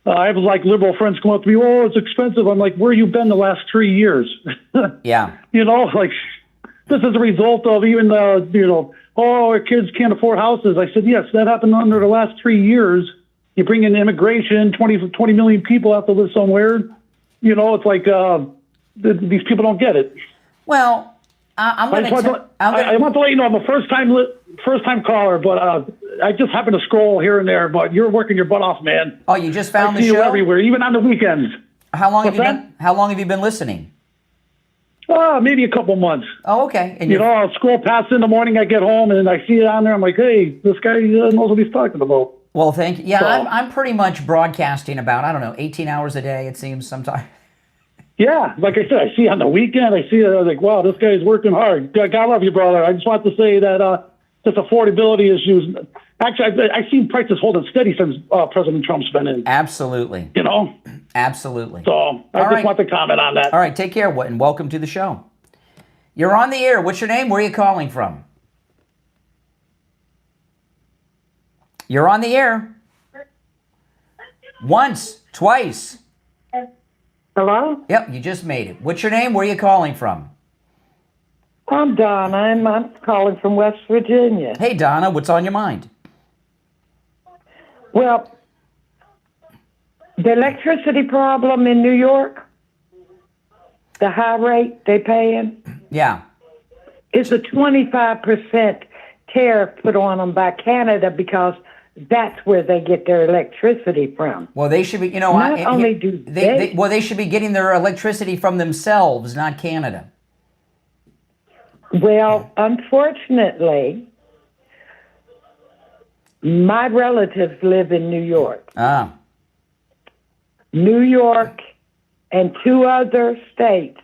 I have like liberal friends come up to me, oh, it's expensive. I'm like, where you been the last 3 years? Yeah. You know, like this is a result of even oh, our kids can't afford houses. I said, yes, that happened under the last 3 years. You bring in immigration, 20 million people have to live somewhere. You know, it's like these people don't get it. Well, I want to let you know I'm a first time caller, but I just happen to scroll here and there. But you're working your butt off, man. Oh, you just found I the see show? you everywhere, even on the weekends. How long have you been listening? Maybe a couple months. Oh, okay. And I'll scroll past in the morning. I get home and I see it on there. I'm like, hey, this guy knows what he's talking about. Well, thank you. Yeah, So, I'm pretty much broadcasting about 18 hours a day. It seems sometimes. Yeah, like I said, I see on the weekend. I see it. I was like, wow, this guy's working hard. God love you, brother. I just want to say that this affordability issues. Actually, I've seen prices holding steady since President Trump's been in. Absolutely. You know. Absolutely. So I just want to comment on that. All right, take care, and welcome to the show. You're on the air. What's your name? Where are you calling from? You're on the air. Once, twice. Hello? Yep, you just made it. What's your name? Where are you calling from? I'm Donna, and I'm calling from West Virginia. Hey, Donna, what's on your mind? Well, the electricity problem in New York, the high rate they paying, yeah, is a 25% tariff put on them by Canada because that's where they get their electricity from. Well, they should be, they should be getting their electricity from themselves, not Canada. Well, unfortunately, my relatives live in New York. Ah. New York and 2 other states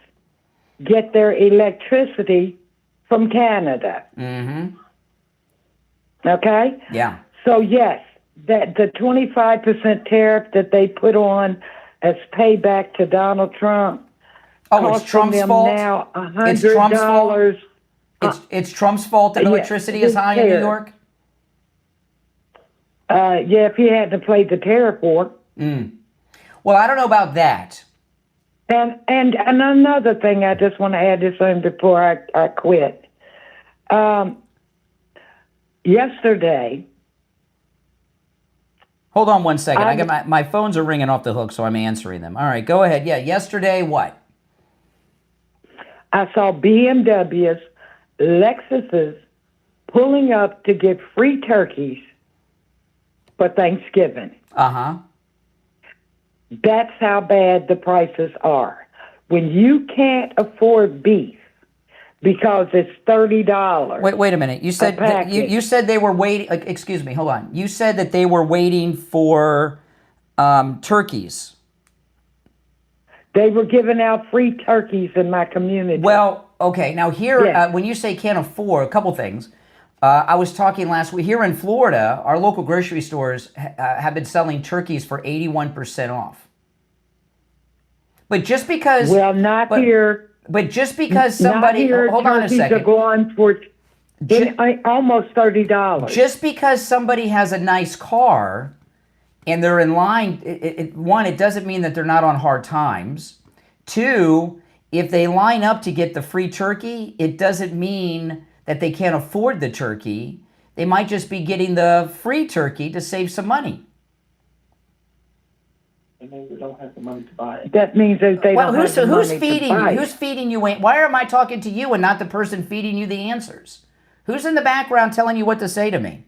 get their electricity from Canada. Mm-hmm. Okay? Yeah. So, yes, that the 25% tariff that they put on as payback to Donald Trump. Oh, it's Trump's them fault? now $100. It's Trump's fault? It's Trump's fault that electricity is high in New York? Yeah, if he hadn't played the tariff war. Well, I don't know about that. And another thing I just want to add this in before I quit. Yesterday. Hold on one second. I got my phones are ringing off the hook, so I'm answering them. All right, go ahead. Yeah, yesterday what? I saw BMWs, Lexuses pulling up to get free turkeys for Thanksgiving. Uh-huh. That's how bad the prices are. When you can't afford beef because it's $30. Wait a minute. You said you said they were waiting. Excuse me. Hold on. You said that they were waiting for turkeys. They were giving out free turkeys in my community. Well, okay. Now here, Yes. when you say can't afford, a couple things. I was talking last week here in Florida. Our local grocery stores have been selling turkeys for 81% off. But just because, here. But just because somebody, hold on a second. Turkeys are going for almost $30. Just because somebody has a nice car and they're in line, one, it doesn't mean that they're not on hard times. Two, if they line up to get the free turkey, it doesn't mean that they can't afford the turkey. They might just be getting the free turkey to save some money. And they don't have the money to buy it. That means that they don't have the money to buy it. Who's feeding you? Why am I talking to you and not the person feeding you the answers? Who's in the background telling you what to say to me?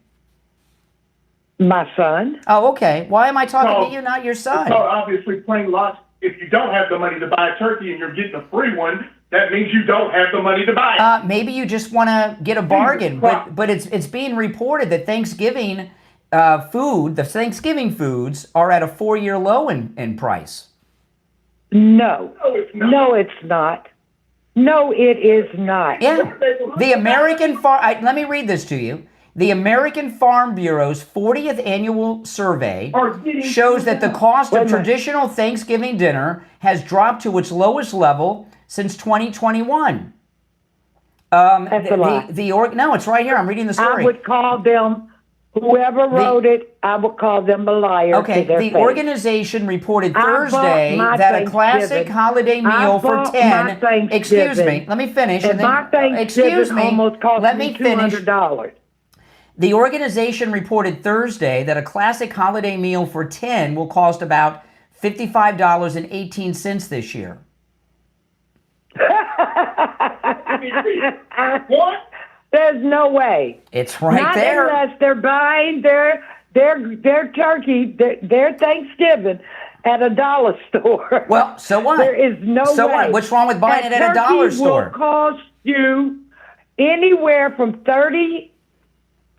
My son. Oh, okay. Why am I talking to you, not your son? So obviously, plain logic. If you don't have the money to buy a turkey and you're getting a free one, that means you don't have the money to buy it. Maybe you just want to get a bargain, but it's being reported that Thanksgiving the Thanksgiving foods are at a 4-year low in price. No, it's not. No, it is not. Yeah, the American Farm. Let me read this to you. The American Farm Bureau's 40th annual survey shows that the cost of traditional Thanksgiving dinner has dropped to its lowest level since 2021. That's a lie. No, it's right here. I'm reading the story. I would call them Whoever wrote it, I will call them a liar. Okay, to their the face. organization reported I Thursday bought my that a classic Thanksgiving. holiday I meal for bought 10. my Thanksgiving. Excuse me, let me finish. And my Thanksgiving almost cost let me me finish. $200. The organization reported Thursday that a classic holiday meal for 10 will cost about $55.18 this year. What? There's no way. It's right Not there. unless they're buying their turkey, their Thanksgiving at a dollar store. Well, so what? There is no way. So what? What's wrong with buying it at a dollar store? Turkey will cost you anywhere from $30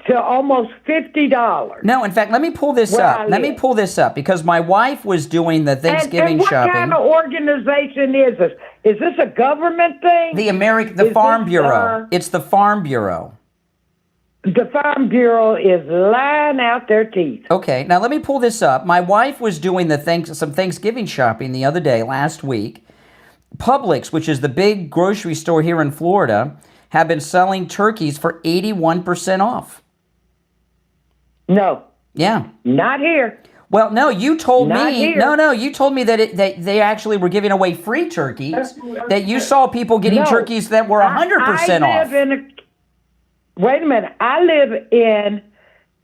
to almost $50. No, in fact, let me pull this up. Let me pull this up because my wife was doing the Thanksgiving and what shopping. What kind of organization is this? Is this a government thing? The Farm Bureau. It's the Farm Bureau. The Farm Bureau is lying out their teeth. Okay, now let me pull this up. My wife was doing some Thanksgiving shopping the other day, last week. Publix, which is the big grocery store here in Florida, have been selling turkeys for 81% off. No. Yeah. Not here. Well, no, you told Not me. here. No, you told me that they actually were giving away free turkeys. That you saw people getting turkeys that were 100% off. Wait a minute. I live in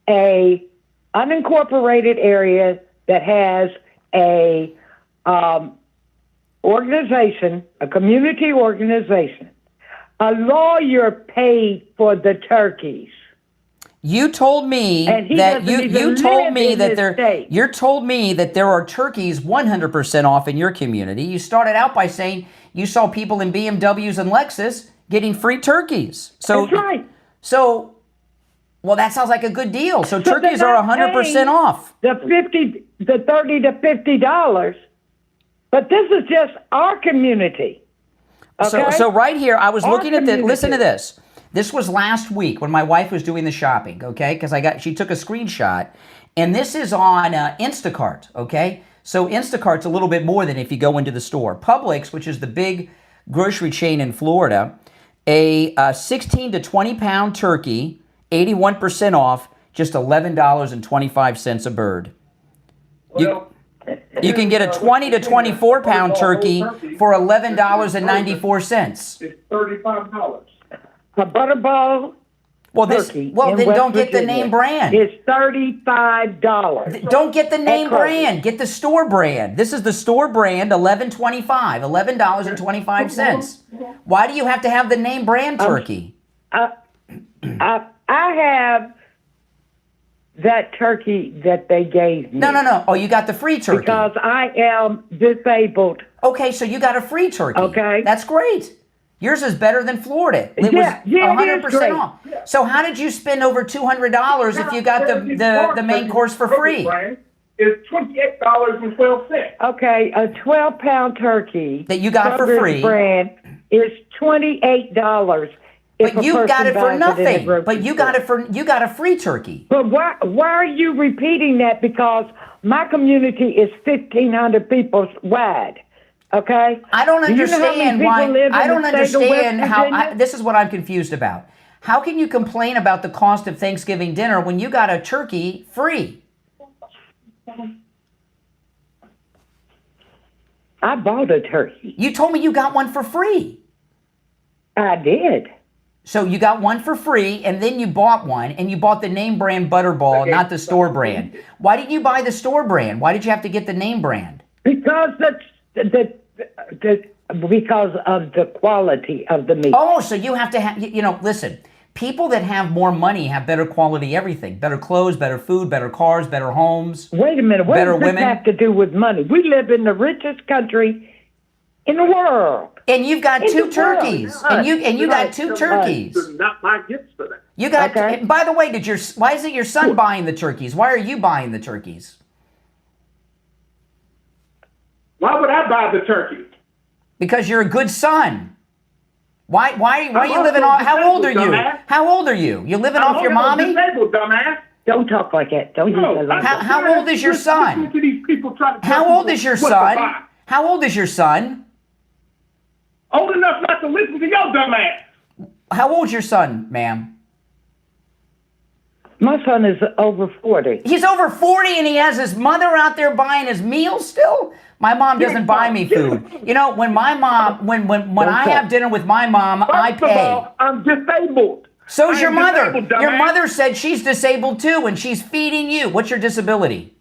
a unincorporated area that has a organization, a community organization. A lawyer paid for the turkeys. You told me that you told me that you told me that there are turkeys 100% off in your community. You started out by saying you saw people in BMWs and Lexus getting free turkeys. So that's right. So, well, that sounds like a good deal. So turkeys are 100% off. The $30 to $50, but this is just our community. Okay? So right here, I was Our looking at this. community. Listen to this. This was last week when my wife was doing the shopping, okay? Because she took a screenshot, and this is on Instacart, okay? So Instacart's a little bit more than if you go into the store. Publix, which is the big grocery chain in Florida, a 16 to 20 pound turkey, 81% off, just $11.25 a bird. You can get a 20 to 24 pound turkey for $11.94. It's $35. A butterball turkey. Well, then don't get the name brand. It's $35. Don't get the name brand. Get the store brand. This is the store brand, $11.25. Why do you have to have the name brand turkey? I have that turkey that they gave me. No. Oh, you got the free turkey. Because I am disabled. Okay, so you got a free turkey. Okay. That's great. Yours is better than Florida. It was 100% off. So how did you spend over $200 if you got the main course for free? It's $28.12. Okay, a 12-pound turkey that you got for free brand is $28. But you got it for nothing. But you got a free turkey. But why are you repeating that? Because my community is 1,500 people wide. Okay. I don't understand why. I don't understand how. This is what I'm confused about. How can you complain about the cost of Thanksgiving dinner when you got a turkey free? I bought a turkey. You told me you got one for free. I did. So you got one for free, and then you bought one, and you bought the name brand Butterball, not the store brand. Why did you buy the store brand? Why did you have to get the name brand? Because because of the quality of the meat. Oh, so you have to have, listen, people that have more money have better quality everything. Better clothes, better food, better cars, better homes. Wait a minute. What does this have to do with money? We live in the richest country in the world. And you've got two turkeys. And you got two turkeys. Not my gifts for that. You got, by the way, why isn't your son buying the turkeys? Why are you buying the turkeys? Why would I buy the turkey? Because you're a good son. Why are you living off? How old are you? How old are you? You living off your mommy? Disabled, dumbass. Don't talk like that. Don't use that like that. How old is your son? How old is your son? How old is your son? Old enough not to listen to your dumbass. How old's your son, ma'am? My son is over 40. He's over 40 and he has his mother out there buying his meals still? My mom doesn't buy me food. You know, when my mom, when I have dinner with my mom, I pay. First of all, I'm disabled. So's your mother. Disabled, Your dumbass. mother said she's disabled too and she's feeding you. What's your disability?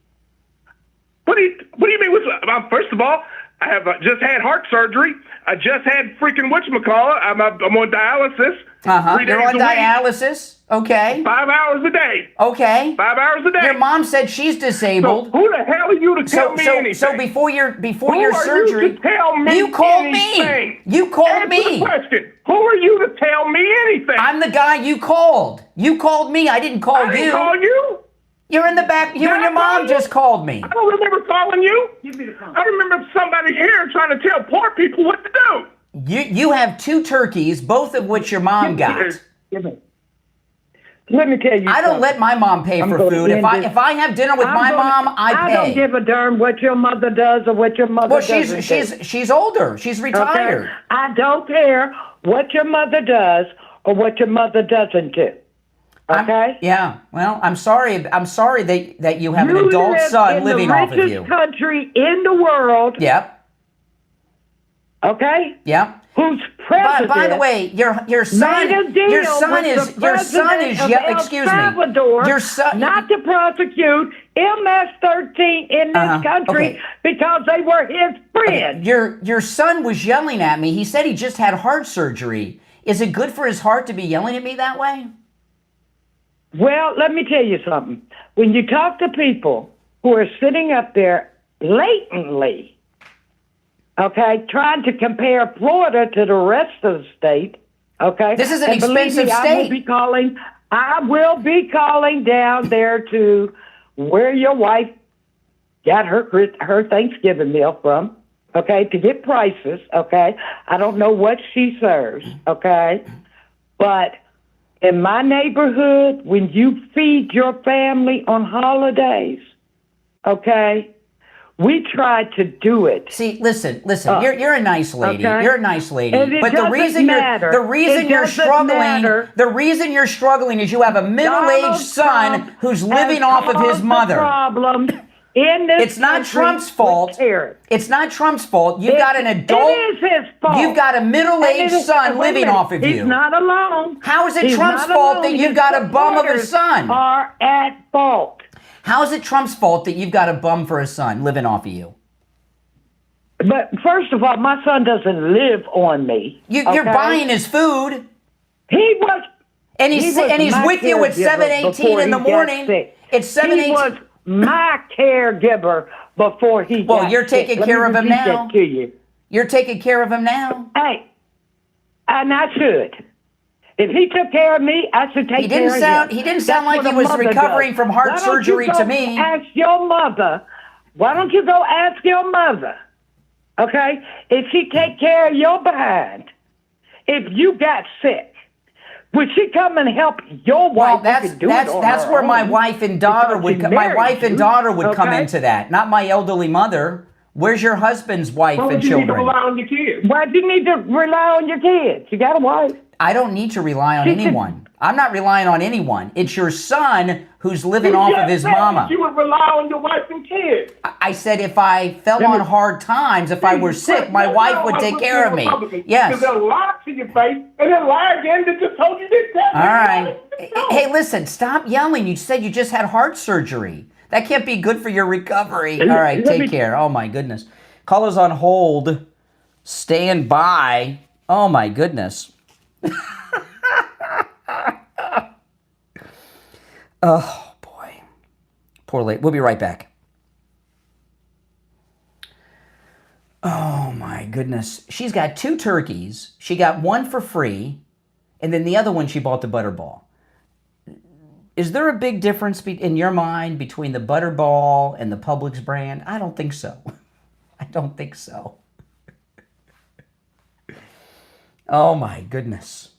What do you mean? First of all, I have just had heart surgery. I just had freaking whatchamacallit. I'm on dialysis. 3 days You're on a week. dialysis? Okay. 5 hours a day. Okay. 5 hours a day. Your mom said she's disabled. So who the hell are you to tell me anything? So before your Who surgery, are you to tell me you called anything? me. You called Answer me. the question. Who are you to tell me anything? I'm the guy you called. You called me. I didn't call I didn't call you. You're in the back. You Did and your I call mom you? just called me. I don't remember calling you. I remember somebody here trying to tell poor people what to do. You have 2 turkeys, both of which your mom got. Let me tell you I don't something. let my mom pay I'm for gonna food. end this. If I have dinner with my mom, I pay. I don't give a darn what your mother does or what your mother Well, doesn't do. she's older. She's retired. Okay? I don't care what your mother does or what your mother doesn't do. Okay? Yeah. Well, I'm sorry. I'm sorry that you have an adult live son in living the off of richest you. country in the world. Yep. Okay? Yep. Who's president? By the way, your son, made a deal your son with is the your son president is of yet. El Excuse Salvador me. Your son. not to prosecute MS-13 in this country okay. because they were his friends. Your son was yelling at me. He said he just had heart surgery. Is it good for his heart to be yelling at me that way? Well, let me tell you something. When you talk to people who are sitting up there blatantly, okay, trying to compare Florida to the rest of the state, okay? This is an and believe expensive me, state. I will be calling down there to where your wife got her Thanksgiving meal from, okay, to get prices, okay? I don't know what she serves, okay? But in my neighborhood, when you feed your family on holidays, okay, we try to do it. See, listen. You're a nice lady. Okay. You're a nice lady. And it But the doesn't reason matter. you're It doesn't matter. the reason you're struggling is you have a middle-aged Donald son Trump who's living has off of his caused the mother. problem in this It's not country Trump's fault. with terrorists. It's not Trump's fault. You've got an adult. It is his fault. You've got a middle-aged And it is- son wait a living minute. off of you. He's not alone. How is it He's Trump's not fault alone. that you've His got a bum of a supporters son? Are at fault. How is it Trump's fault that you've got a bum for a son living off of you? But first of all, my son doesn't live on me. You're okay? buying his food. He was. And he's my with you at caregiver 7:18 in the before he got morning. sick. It's 7:18. He was my caregiver before he got Well, you're taking sick. care Let of me him repeat now. that to you. You're taking care of him now. Hey, and I should. If he took care of me, I should take care of him. He didn't sound That's like what he a was mother recovering does. from heart Why don't surgery you to go me. Ask your mother. Why don't you go ask your mother? Okay, if she take care of your behind, if you got sick, would she come and help your wife? That's where my wife and daughter would come. My wife and daughter would come into that, not my elderly mother. Where's your husband's wife and children? Why do you need to rely on your kids? Why do you need to rely on your kids? You got a wife. I don't need to rely on anyone. I'm not relying on anyone. It's your son who's living off of his mama. You would rely on your wife and kids. I said if I fell on hard times, if I were sick, my wife would take care of me. Yes. Because they'll lie to your face and then lie again that just told you this. All right. Hey, listen, stop yelling. You said you just had heart surgery. That can't be good for your recovery. All right, take care. Oh, my goodness. Callers on hold. Stand by. Oh, my goodness. Oh, boy. Poor lady. We'll be right back. Oh, my goodness. She's got 2 turkeys. She got one for free, and then the other one she bought the Butterball. Is there a big difference in your mind between the Butterball and the Publix brand? I don't think so. I don't think so. Oh, my goodness.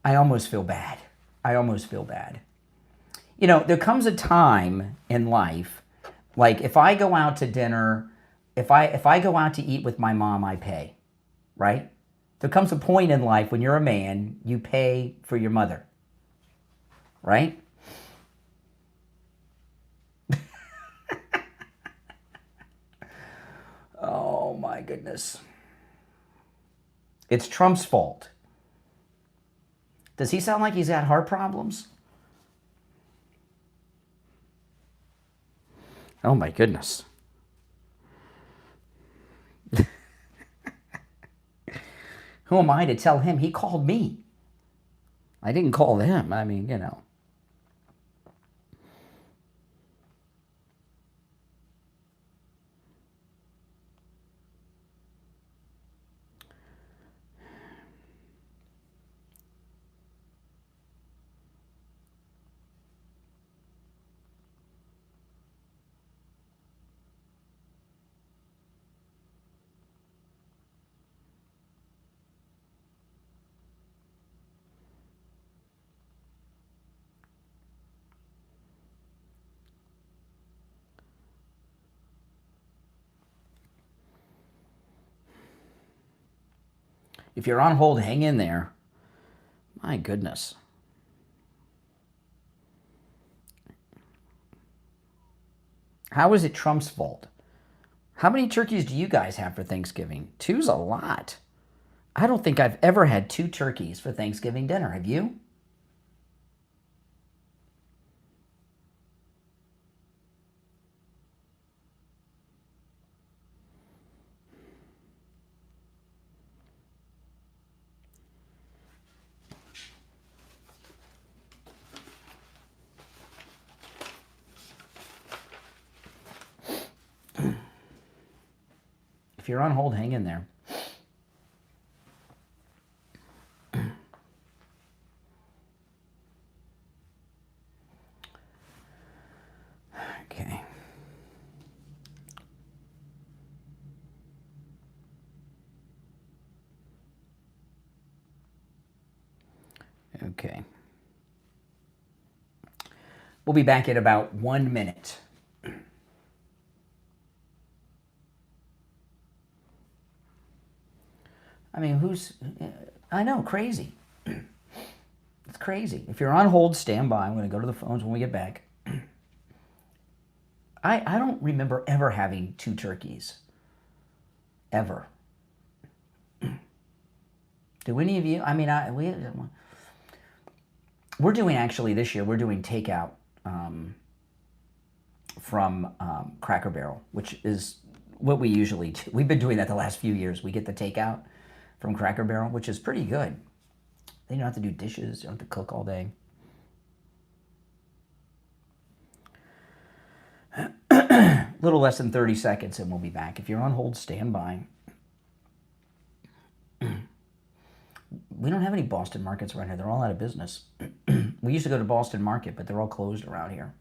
I almost feel bad. You know, there comes a time in life, like if I go out to dinner, if I go out to eat with my mom, I pay, right? There comes a point in life when you're a man, you pay for your mother. right? Oh my goodness. It's Trump's fault. Does he sound like he's had heart problems? Oh my goodness. Who am I to tell him? He called me. I didn't call him. I mean, you know. If you're on hold, hang in there. My goodness. How is it Trump's fault? How many turkeys do you guys have for Thanksgiving? 2's a lot. I don't think I've ever had 2 turkeys for Thanksgiving dinner. Have you? If you're on hold, hang in there. Okay. Okay. We'll be back in about 1 minute. I mean, I know, crazy. It's crazy. If you're on hold, stand by. I'm going to go to the phones when we get back. I don't remember ever having 2 turkeys. Ever. Do any of you? I mean, we're doing, actually, this year, we're doing takeout from Cracker Barrel, which is what we usually do. We've been doing that the last few years. We get the takeout from Cracker Barrel, which is pretty good. They don't have to do dishes, they don't have to cook all day. A little less than 30 seconds and we'll be back. If you're on hold, stand by. We don't have any Boston markets around here. They're all out of business. We used to go to Boston Market, but they're all closed around here.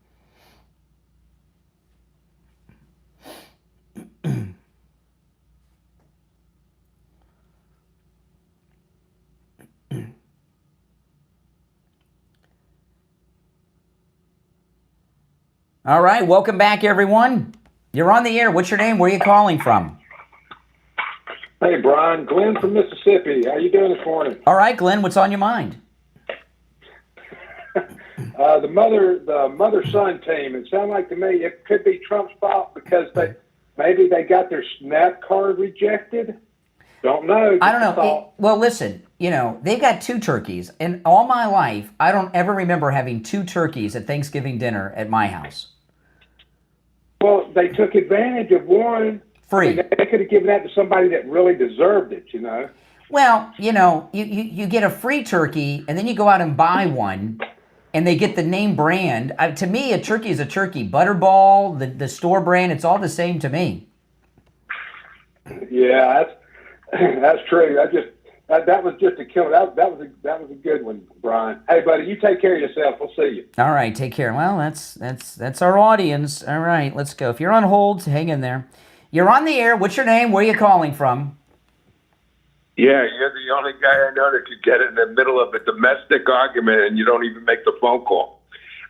All right, welcome back, everyone. You're on the air. What's your name? Where are you calling from? Hey, Brian. Glenn from Mississippi. How you doing this morning? All right, Glenn. What's on your mind? The mother-son team. It sounded like to me it could be Trump's fault because maybe they got their SNAP card rejected. Don't know. I don't know. Well, listen, they've got 2 turkeys. And all my life, I don't ever remember having 2 turkeys at Thanksgiving dinner at my house. Well, they took advantage of one. Free. I mean, they could have given that to somebody that really deserved it, Well, you get a free turkey, and then you go out and buy one, and they get the name brand. To me, a turkey is a turkey. Butterball, the store brand, it's all the same to me. Yeah, that's true. That was just a killer. That was a good one, Brian. Hey, buddy, you take care of yourself. We'll see you. All right, take care. Well, that's our audience. All right, let's go. If you're on hold, hang in there. You're on the air. What's your name? Where are you calling from? Yeah, you're the only guy I know that could get in the middle of a domestic argument and you don't even make the phone call.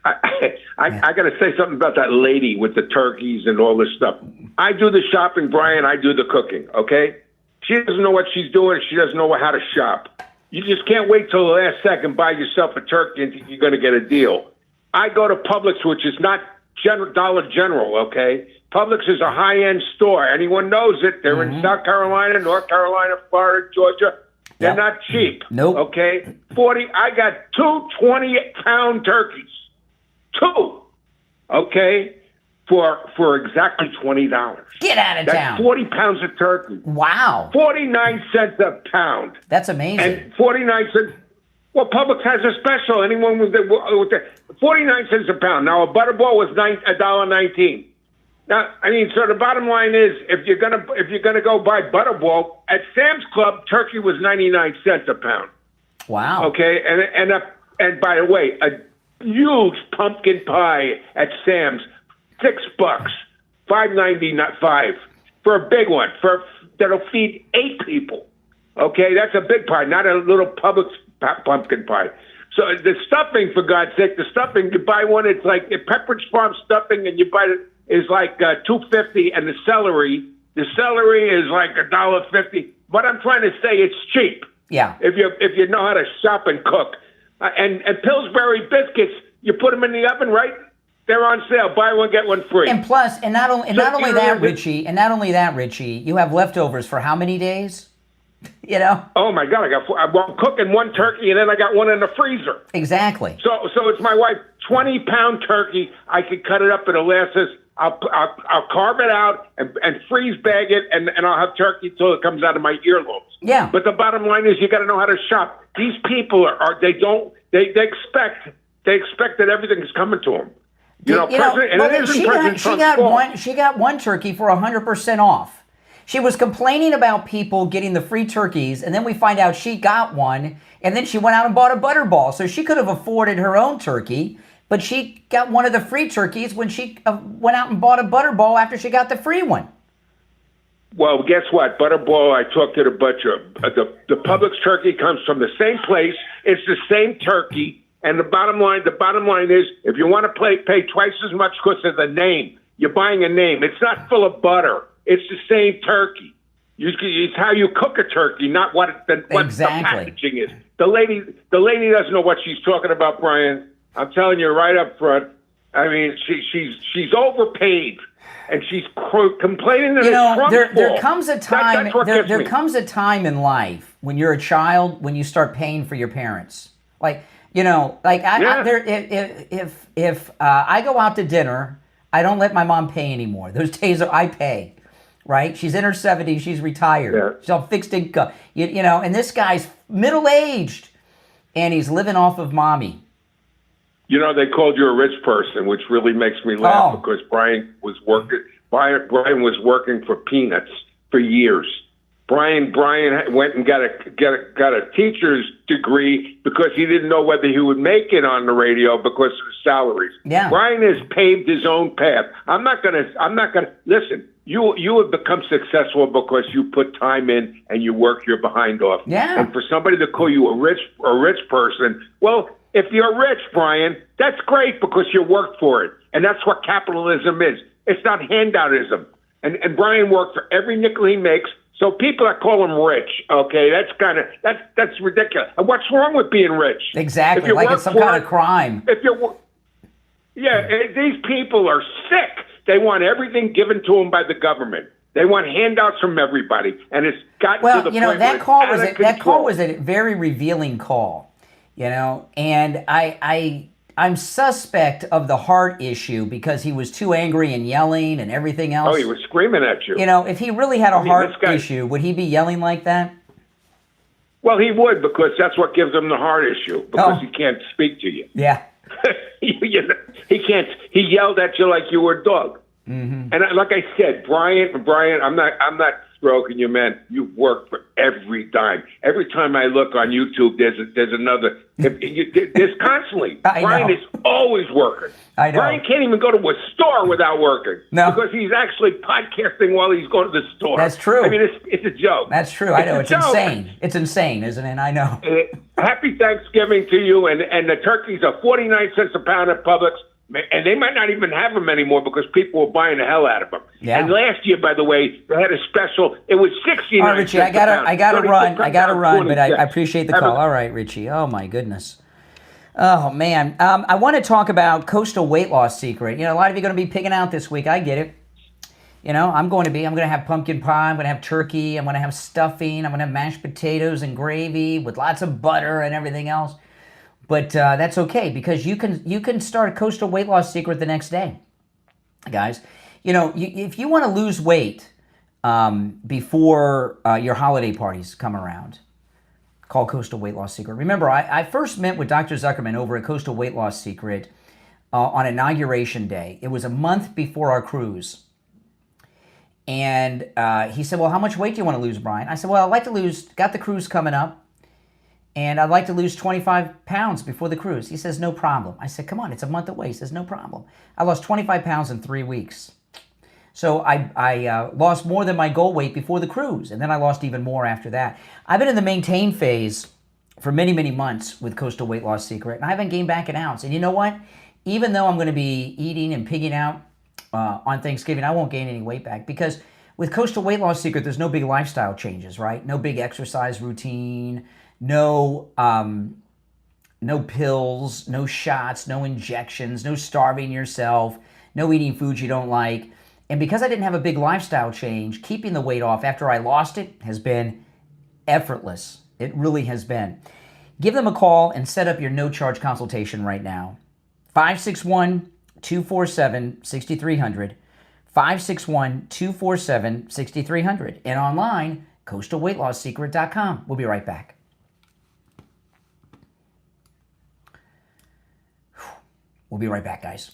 I got to say something about that lady with the turkeys and all this stuff. I do the shopping, Brian. I do the cooking, okay? She doesn't know what she's doing. She doesn't know how to shop. You just can't wait till the last second, buy yourself a turkey and think you're going to get a deal. I go to Publix, which is not Dollar General, okay? Publix is a high-end store. Anyone knows it. They're in South Carolina, North Carolina, Florida, Georgia. They're not cheap. Nope. Okay? I got 2 20-pound turkeys. 2. Okay? For exactly $20. Get out of town. That's 40 pounds of turkey. Wow. 49 cents a pound. That's amazing. And 49 cents. Well, Publix has a special. Anyone with the 49 cents a pound. Now a butterball was $1.19. Now, I mean, so the bottom line is, if you're gonna go buy butterball at Sam's Club, turkey was 99 cents a pound. Wow. Okay, and by the way, a huge pumpkin pie at Sam's, $6, $5.95 for a big one that'll feed 8 people. Okay, that's a big pie, not a little Publix pumpkin pie. So the stuffing, for God's sake, the stuffing, you buy one, it's like a Pepperidge Farm stuffing, and you buy it is like $2.50, and the celery is like $1.50. What I'm trying to say, it's cheap. Yeah. If you know how to shop and cook, and Pillsbury biscuits, you put them in the oven, right? They're on sale. Buy one, get one free. And plus, not only that, Richie, you have leftovers for how many days? You know? Oh my God! I'm cooking one turkey, and then I got one in the freezer. Exactly. So it's my wife, 20-pound turkey. I could cut it up. It'll last us. I'll carve it out and freeze bag it, and I'll have turkey till it comes out of my earlobes. Yeah. But the bottom line is, you got to know how to shop. These people they expect that everything is coming to them. She got one turkey for 100% off. She was complaining about people getting the free turkeys, and then we find out she got one, and then she went out and bought a butterball. So she could have afforded her own turkey, but she got one of the free turkeys when she went out and bought a butterball after she got the free one. Well, guess what? Butterball, I talked to the butcher. The Publix turkey comes from the same place. It's the same turkey. And the bottom line is, if you want to pay twice as much because of the name, you're buying a name. It's not full of butter. It's the same turkey. It's how you cook a turkey, not what the packaging is. The lady doesn't know what she's talking about, Brian. I'm telling you right up front. I mean, she's overpaid, and she's complaining that it's Trump's fault. There comes a time. There comes a time in life when you're a child when you start paying for your parents. If I go out to dinner, I don't let my mom pay anymore. Those days I pay. Right? She's in her 70s. She's retired. Yeah. She's on fixed income. And this guy's middle-aged, and he's living off of mommy. They called you a rich person, which really makes me laugh because Brian was working for peanuts for years. Brian went and got a teacher's degree because he didn't know whether he would make it on the radio because of the salaries. Yeah. Brian has paved his own path. I'm not gonna listen. You have become successful because you put time in and you work your behind off. Yeah. And for somebody to call you a rich person, well, if you're rich, Brian, that's great because you worked for it. And that's what capitalism is. It's not handoutism. And Brian worked for every nickel he makes. So people that call him rich, okay, that's ridiculous. And what's wrong with being rich? Exactly, like it's some kind of crime. These people are sick. They want everything given to them by the government. They want handouts from everybody, and it's gotten to the point that call was a very revealing call, and I'm suspect of the heart issue because he was too angry and yelling and everything else. Oh, he was screaming at you. If he really had a heart issue, would he be yelling like that? Well, he would because that's what gives him the heart issue because he can't speak to you. Yeah. He can't. He yelled at you like you were a dog. Mm-hmm. And like I said, Brian, I'm not stroking you, man. You work for every dime. Every time I look on YouTube, there's another. There's constantly. Brian is always working. I know. Brian can't even go to a store without working. No. Because he's actually podcasting while he's going to the store. That's true. I mean, it's a joke. That's true. I know. It's insane. It's insane, isn't it? I know. Happy Thanksgiving to you. And the turkeys are 49 cents a pound at Publix. And they might not even have them anymore because people were buying the hell out of them. Yeah. And last year, by the way, they had a special. It was 69 All right, Richie, I gotta run, but I appreciate the Have call. All right, Richie. Oh my goodness. Oh man, I want to talk about Coastal Weight Loss Secret. You know, a lot of you are going to be picking out this week. I get it. You know, I'm going to have pumpkin pie. I'm going to have turkey. I'm going to have stuffing. I'm going to have mashed potatoes and gravy with lots of butter and everything else. But that's okay because you can start Coastal Weight Loss Secret the next day, guys. You know, if you want to lose weight before your holiday parties come around, call Coastal Weight Loss Secret. Remember, I first met with Dr. Zuckerman over at Coastal Weight Loss Secret on Inauguration Day. It was a month before our cruise. And he said, well, how much weight do you want to lose, Brian? I said, well, I'd like to lose, got the cruise coming up, and I'd like to lose 25 pounds before the cruise. He says, no problem. I said, come on, it's a month away. He says, no problem. I lost 25 pounds in 3 weeks. So I lost more than my goal weight before the cruise, and then I lost even more after that. I've been in the maintain phase for many, many months with Coastal Weight Loss Secret, and I haven't gained back an ounce. And you know what? Even though I'm going to be eating and pigging out on Thanksgiving, I won't gain any weight back because with Coastal Weight Loss Secret, there's no big lifestyle changes, right? No big exercise routine, no pills, no shots, no injections, no starving yourself, no eating foods you don't like. And because I didn't have a big lifestyle change, keeping the weight off after I lost it has been effortless. It really has been. Give them a call and set up your no-charge consultation right now. 561-247-6300. 561-247-6300. And online, coastalweightlasssecret.com. We'll be right back. We'll be right back, guys.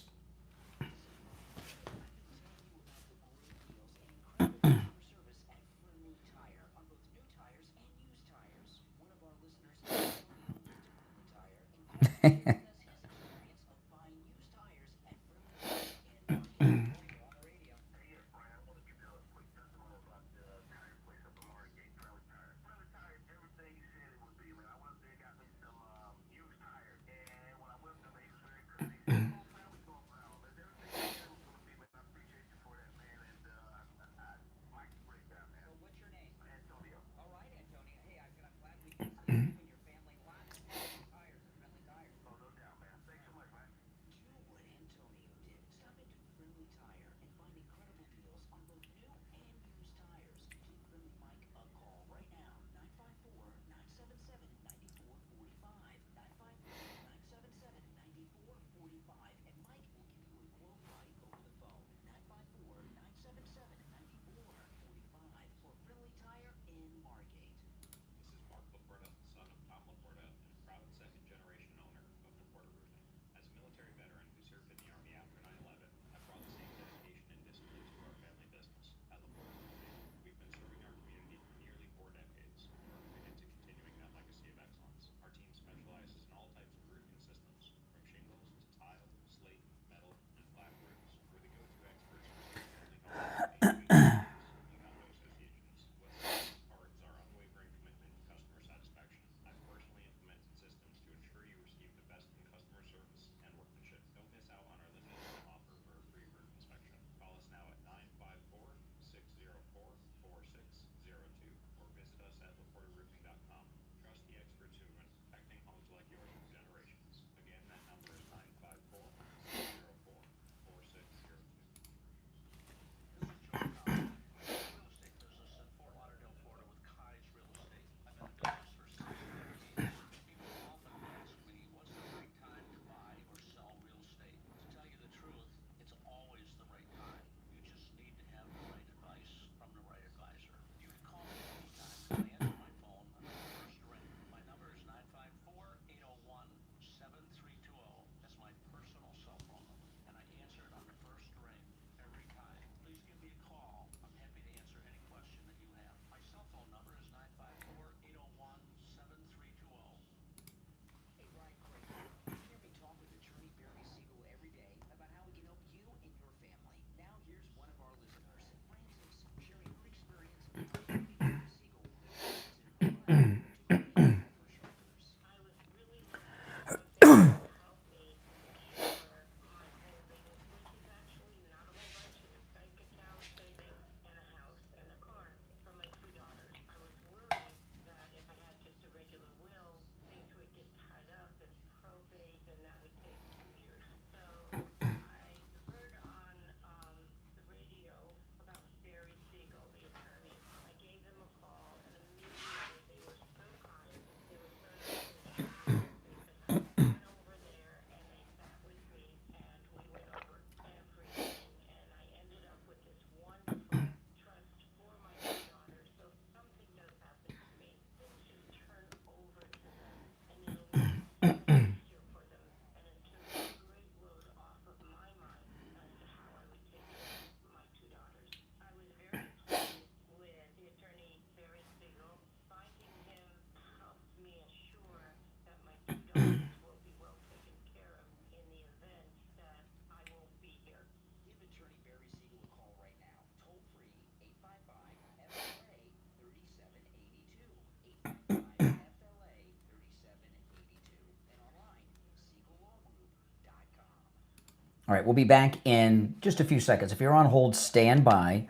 All right, we'll be back in just a few seconds. If you're on hold, stand by.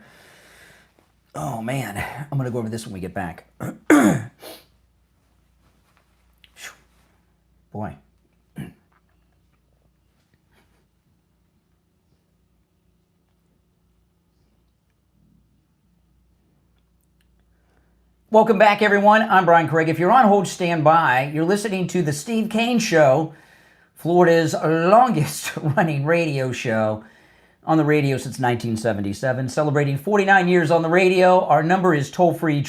Oh, man. I'm going to go over this when we get back. Boy. Welcome back, everyone. I'm Brian Craig. If you're on hold, stand by. You're listening to the Steve Kane Show, Florida's longest-running radio show on the radio since 1977, celebrating 49 years on the radio. Our number is toll-free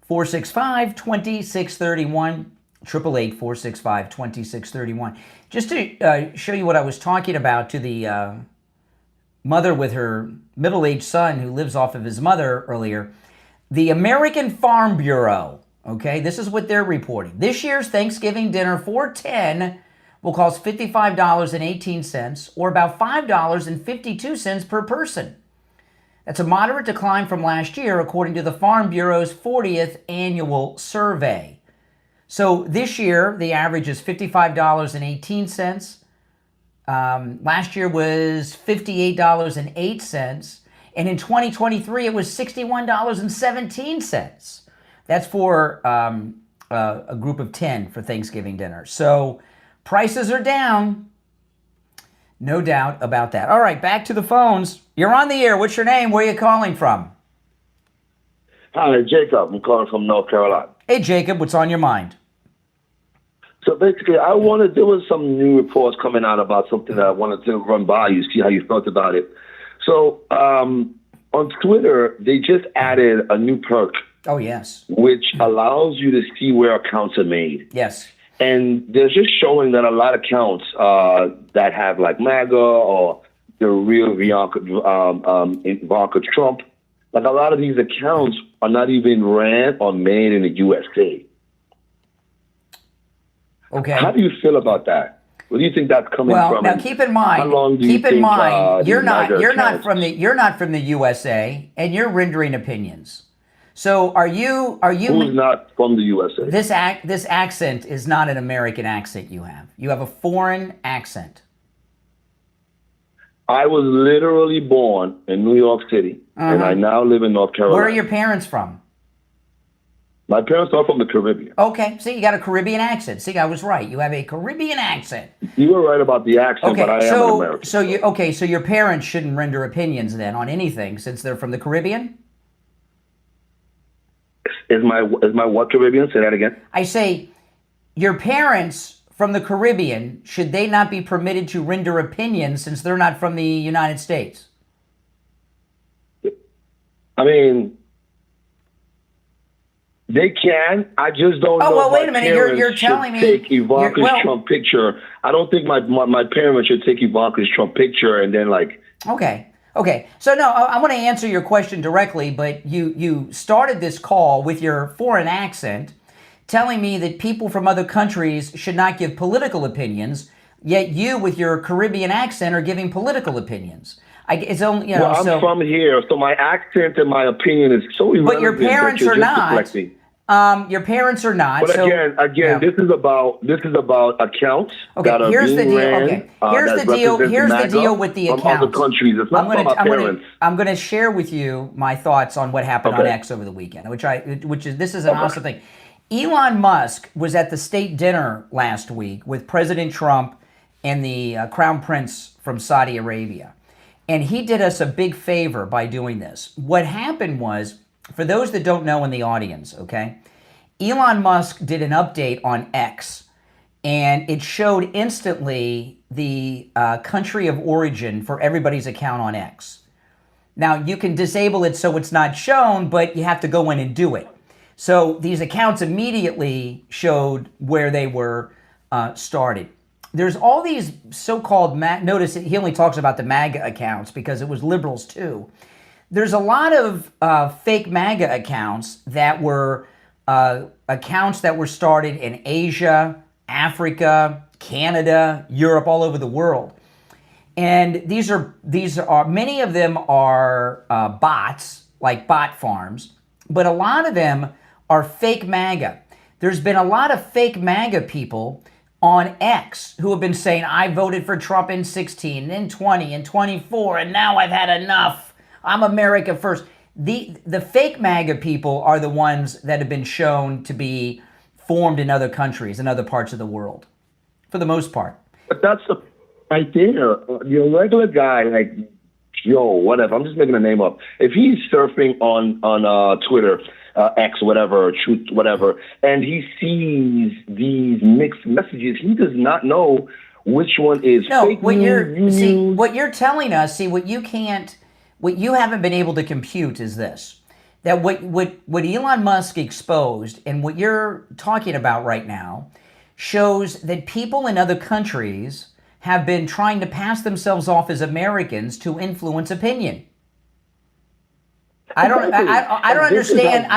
888-465-2631, 888-465-2631. Just to show you what I was talking about to the mother with her middle-aged son who lives off of his mother earlier, the American Farm Bureau, okay, this is what they're reporting. This year's Thanksgiving dinner for 10 will cost $55.18, or about $5.52 per person. That's a moderate decline from last year, according to the Farm Bureau's 40th annual survey. So this year, the average is $55.18. Last year was $58.08. And in 2023, it was $61.17. That's for a group of 10 for Thanksgiving dinner. So prices are down. No doubt about that. All right, back to the phones. You're on the air. What's your name? Where are you calling from? Hi, Jacob. I'm calling from North Carolina. Hey, Jacob. What's on your mind? So basically, there was some new reports coming out about something that I wanted to run by you, see how you felt about it. So on Twitter, they just added a new perk. Oh, yes. Which allows you to see where accounts are made. Yes. And they're just showing that a lot of accounts that have like MAGA or the real Ivanka Trump, like a lot of these accounts are not even ran or made in the USA. Okay. How do you feel about that? Where do you think that's coming from? Well, now keep in mind, you're not from the USA, and you're rendering opinions. So are you? Who's not from the USA? This accent is not an American accent. You have a foreign accent. I was literally born in New York City, and I now live in North Carolina. Where are your parents from? My parents are from the Caribbean. Okay, see, you got a Caribbean accent. See, I was right. You have a Caribbean accent. You were right about the accent, but I am an American. So your parents shouldn't render opinions then on anything since they're from the Caribbean? Is my what Caribbean? Say that again. I say your parents from the Caribbean, should they not be permitted to render opinions since they're not from the United States? I mean, they can. I just don't know. Oh, well, wait a minute. You're telling me take Ivanka's Trump picture. I don't think my parents should take Ivanka's Trump picture and then like. Okay. So no, I want to answer your question directly, but you started this call with your foreign accent, telling me that people from other countries should not give political opinions, yet you, with your Caribbean accent, are giving political opinions. It's only I'm from here, so my accent and my opinion is so irrelevant. But your parents are not. Your parents are not. But again, this is about accounts that are being ran. Here's the deal with the accounts. From other countries. It's not from our parents. I'm going to share with you my thoughts on what happened on X over the weekend, this is an awesome thing. Elon Musk was at the state dinner last week with President Trump and the Crown Prince from Saudi Arabia. And he did us a big favor by doing this. What happened was, for those that don't know in the audience, okay, Elon Musk did an update on X, and it showed instantly the country of origin for everybody's account on X. Now, you can disable it so it's not shown, but you have to go in and do it. So these accounts immediately showed where they were started. There's all these so-called, notice he only talks about the MAGA accounts because it was liberals too. There's a lot of fake MAGA accounts that were accounts that were started in Asia, Africa, Canada, Europe, all over the world. And these are many of them are bots, like bot farms, but a lot of them are fake MAGA. There's been a lot of fake MAGA people on X who have been saying, I voted for Trump in 16, and in 20, and 24, and now I've had enough. I'm America first. The fake MAGA people are the ones that have been shown to be formed in other countries, in other parts of the world, for the most part. But that's right there. Your regular guy, like Joe, whatever, I'm just making a name up. If he's surfing on Twitter, X, whatever, or Truth, whatever, and he sees these mixed messages, he does not know which one is fake news. What you're telling us, what you haven't been able to compute is this, that what Elon Musk exposed and what you're talking about right now shows that people in other countries have been trying to pass themselves off as Americans to influence opinion. I don't understand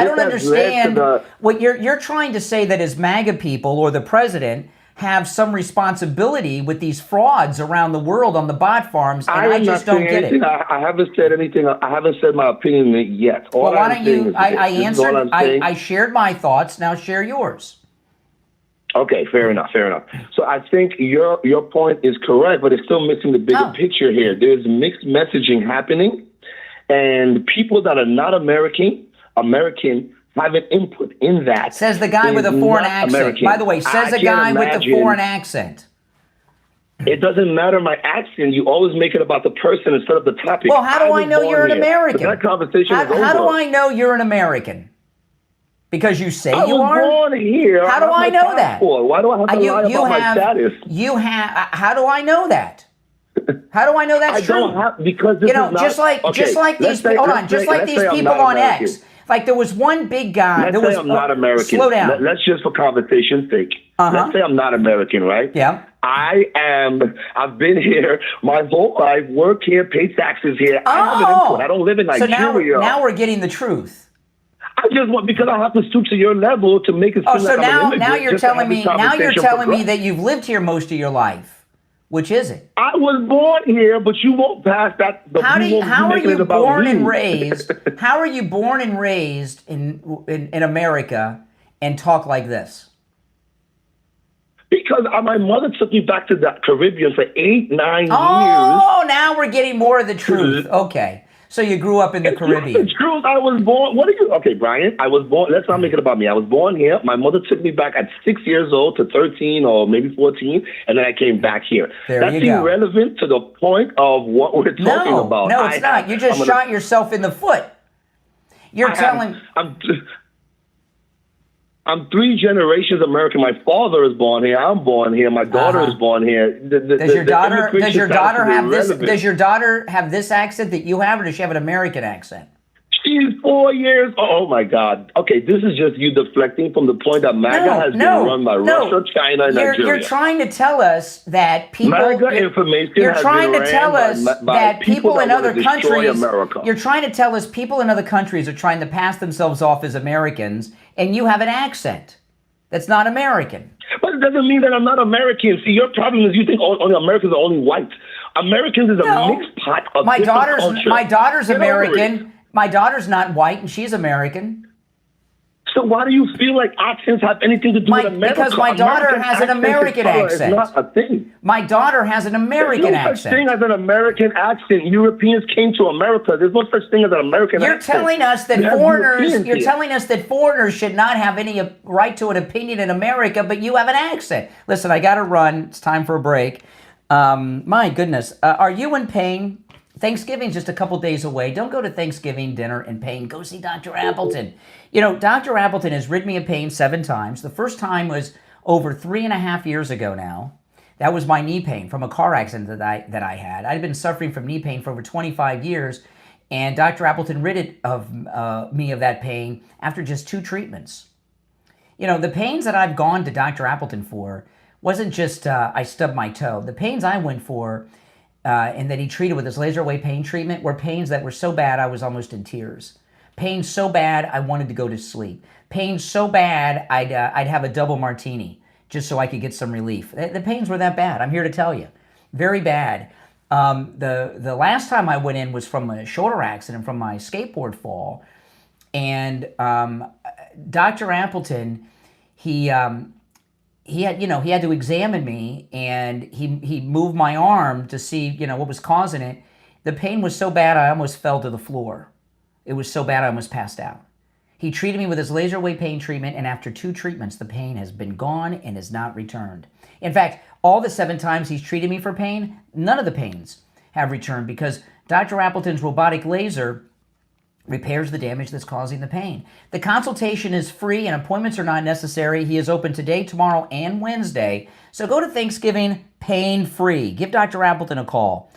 what you're trying to say, that as MAGA people or the president have some responsibility with these frauds around the world on the bot farms, and I just don't get it. I haven't said anything. I haven't said my opinion yet. Well, why don't you? I answered. I shared my thoughts. Now share yours. Okay, fair enough. So I think your point is correct, but it's still missing the bigger picture here. There's mixed messaging happening, and people that are not American have an input in that. Says the guy with a foreign accent. American. By the way, says a guy with a foreign accent. It doesn't matter my accent. You always make it about the person instead of the topic. Well, how do I know you're an American? So that conversation is over. How do I know you're an American? Because you say you are? I was born here. How do I know that? Why do I have to lie about my status? How do I know that? How do I know that's true? Because this is not, just like these people on X. Like there was one big guy. Let's say I'm not American. Slow down. Let's just for conversation's sake. Let's say I'm not American, right? Yeah. I've been here my whole life, work here, pay taxes here. I have an input. I don't live in Nigeria. So now we're getting the truth. I just want, because I have to stoop to your level to make it seem like I'm an immigrant. Now you're telling me that you've lived here most of your life. Which is it? I was born here, but you won't pass that. How are you born and raised? How are you born and raised in America and talk like this? Because my mother took me back to the Caribbean for 8-9 years. Oh, now we're getting more of the truth. Okay. So you grew up in the Caribbean. It's true. I was born. Okay, Brian. I was born. Let's not make it about me. I was born here. My mother took me back at 6 years old to 13 or maybe 14, and then I came back here. That's irrelevant to the point of what we're talking about. No, it's not. You just shot yourself in the foot. I'm 3 generations American. My father is born here. I'm born here. My daughter is born here. Does your daughter have this accent that you have, or does she have an American accent? She's 4 years. Oh my God. Okay, this is just you deflecting from the point that MAGA has been run by Russia, China, and Nigeria. You're trying to tell us that people. MAGA information You're trying to tell us that people in other countries. America. You're trying to tell us people in other countries are trying to pass themselves off as Americans, and you have an accent that's not American. But it doesn't mean that I'm not American. See, your problem is you think only Americans are only white. Americans is a mixed pot of different cultures. My daughter's American. My daughter's not white, and she's American. So why do you feel like accents have anything to do with America? Because my daughter has an American accent. It's not a thing. My daughter has an American accent. There's no such thing as an American accent. Europeans came to America. There's no such thing as an American accent. You're telling us that foreigners should not have any right to an opinion in America, but you have an accent. Listen, I got to run. It's time for a break. My goodness. Are you in pain? Thanksgiving's just a couple days away. Don't go to Thanksgiving dinner in pain. Go see Dr. Appleton. You know, Dr. Appleton has rid me of pain 7 times. The first time was over 3.5 years ago now. That was my knee pain from a car accident that I had. I'd been suffering from knee pain for over 25 years, and Dr. Appleton rid me of that pain after just 2 treatments. You know, the pains that I've gone to Dr. Appleton for wasn't just I stubbed my toe. The pains I went for and that he treated with his laser away pain treatment were pains that were so bad I was almost in tears. Pain so bad I wanted to go to sleep. Pain so bad I'd have a double martini just so I could get some relief. The pains were that bad. I'm here to tell you, very bad. The last time I went in was from a shoulder accident from my skateboard fall, and Dr. Appleton, he he had to examine me, and he moved my arm to see, what was causing it. The pain was so bad I almost fell to the floor. It was so bad I almost passed out. He treated me with his laser wave pain treatment, and after 2 treatments, the pain has been gone and has not returned. In fact, all the 7 times he's treated me for pain, none of the pains have returned because Dr. Appleton's robotic laser repairs the damage that's causing the pain. The consultation is free and appointments are not necessary. He is open today, tomorrow, and Wednesday. So go to Thanksgiving pain-free. Give Dr. Appleton a call.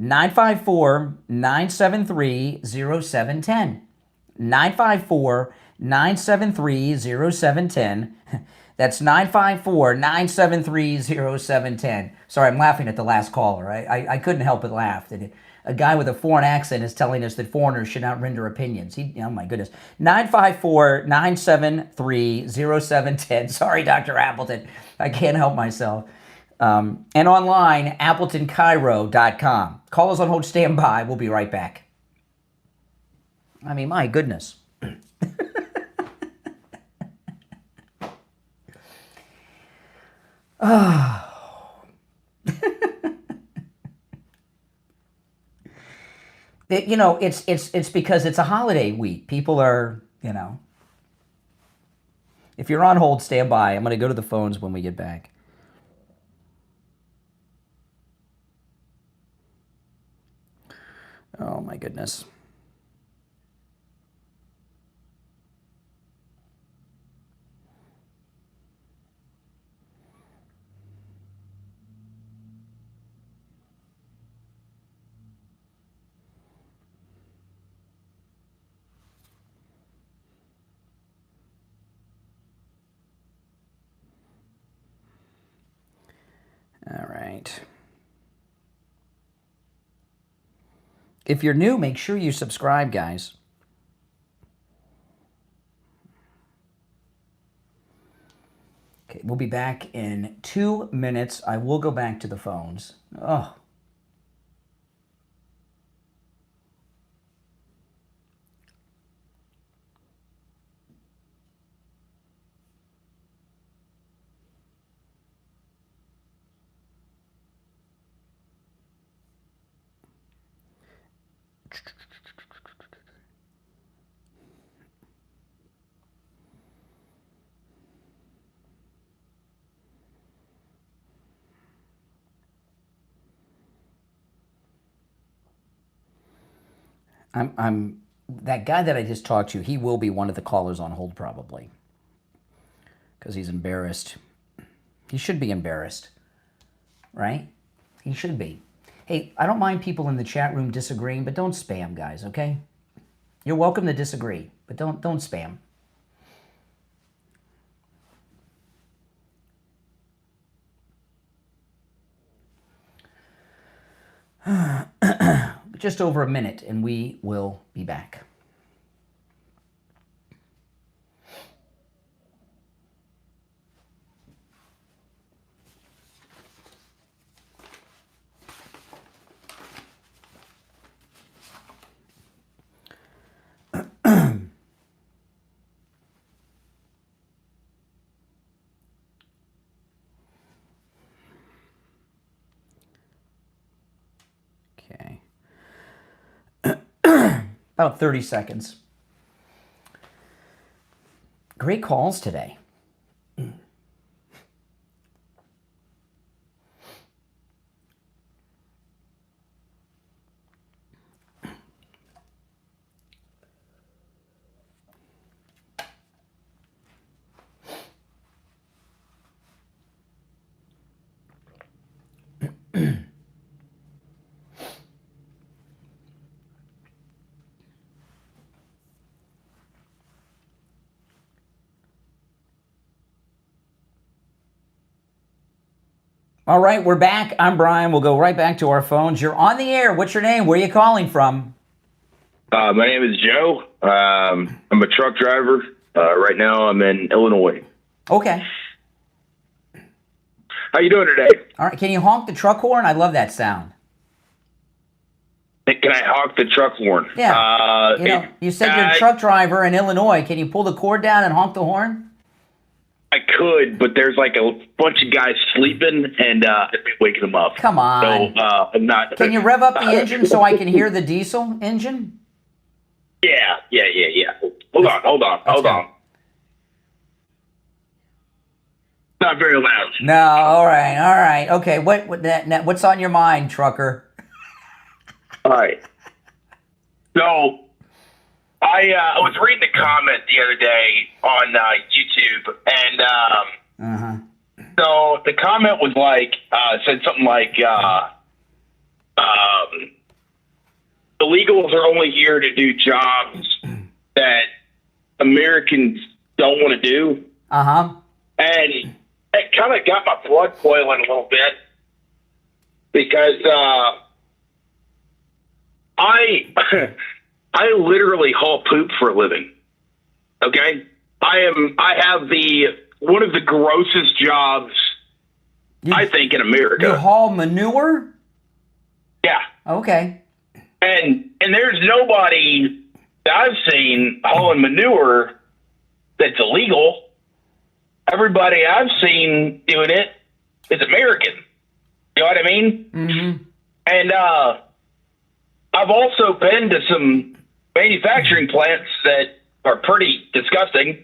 954-973-0710. 954-973-0710. That's 954-973-0710. Sorry, I'm laughing at the last caller. I couldn't help but laugh. A guy with a foreign accent is telling us that foreigners should not render opinions. Oh, my goodness. 954-973-0710. Sorry, Dr. Appleton. I can't help myself. And online, AppletonCairo.com. Call us on hold, stand by. We'll be right back. I mean, my goodness. It's because it's a holiday week. People are, If you're on hold, stand by. I'm going to go to the phones when we get back. Oh, my goodness. All right. If you're new, make sure you subscribe, guys. Okay, we'll be back in 2 minutes. I will go back to the phones. Oh. I'm that guy that I just talked to, he will be one of the callers on hold probably. Because he's embarrassed. He should be embarrassed. Right? He should be. Hey, I don't mind people in the chat room disagreeing, but don't spam, guys, okay? You're welcome to disagree, but don't spam. Just over a minute, and we will be back. Okay. About 30 seconds. Great calls today. All right, we're back. I'm Brian. We'll go right back to our phones. You're on the air. What's your name? Where are you calling from? My name is Joe. I'm a truck driver. Right now I'm in Illinois. Okay. How you doing today? All right. Can you honk the truck horn? I love that sound. Can I honk the truck horn? Yeah. You said you're a truck driver in Illinois. Can you pull the cord down and honk the horn? I could, but there's like a bunch of guys sleeping and waking them up. Come on. So I'm not. Can you rev up the engine so I can hear the diesel engine? Yeah. Hold on. Not very loud. No, all right. Okay, what's on your mind, trucker? All right. So I was reading a comment the other day on YouTube, and so the comment was like, said something like, illegals are only here to do jobs that Americans don't want to do. And it kind of got my blood boiling a little bit because I literally haul poop for a living. Okay, I have one of the grossest jobs I think in America. You haul manure? Yeah. Okay. And there's nobody that I've seen hauling manure that's illegal. Everybody I've seen doing it is American. You know what I mean? Mm-hmm. And I've also been to some manufacturing plants that are pretty disgusting,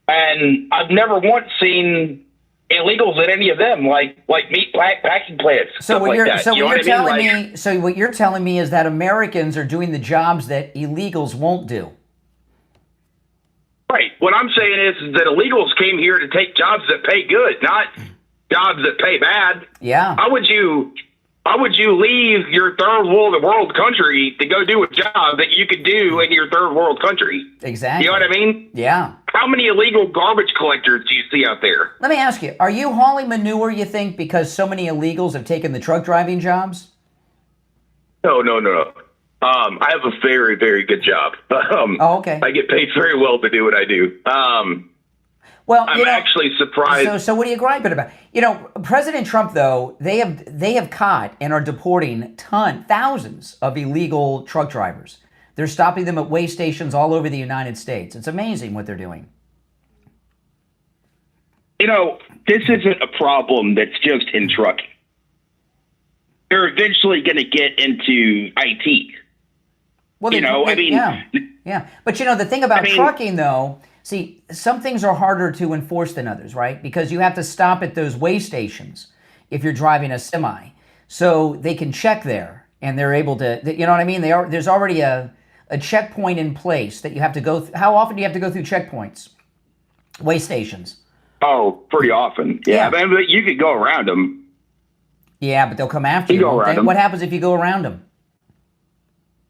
and I've never once seen illegals at any of them, like meat packing plants. So what like you're that. so You know what you're what I mean? telling me? So what you're telling me is that Americans are doing the jobs that illegals won't do. Right. What I'm saying is that illegals came here to take jobs that pay good, not jobs that pay bad. Yeah. How would you leave your third world country to go do a job that you could do in your third world country? Exactly. You know what I mean? Yeah. How many illegal garbage collectors do you see out there? Let me ask you, are you hauling manure, you think, because so many illegals have taken the truck driving jobs? No. I have a very, very good job. Okay. I get paid very well to do what I do. Well, I'm actually surprised. So what are you griping about? You know, President Trump, though, they have caught and are deporting thousands of illegal truck drivers. They're stopping them at weigh stations all over the United States. It's amazing what they're doing. You know, this isn't a problem that's just in trucking. They're eventually going to get into IT. Well, yeah. But you know, the thing about trucking, though, see, some things are harder to enforce than others, right? Because you have to stop at those weigh stations if you're driving a semi, so they can check there, and they're able to. You know what I mean? There's already a checkpoint in place that you have to go. How often do you have to go through checkpoints, weigh stations? Oh, pretty often. Yeah. I mean, you could go around them. Yeah, but they'll come after you. Go around them. What happens if you go around them?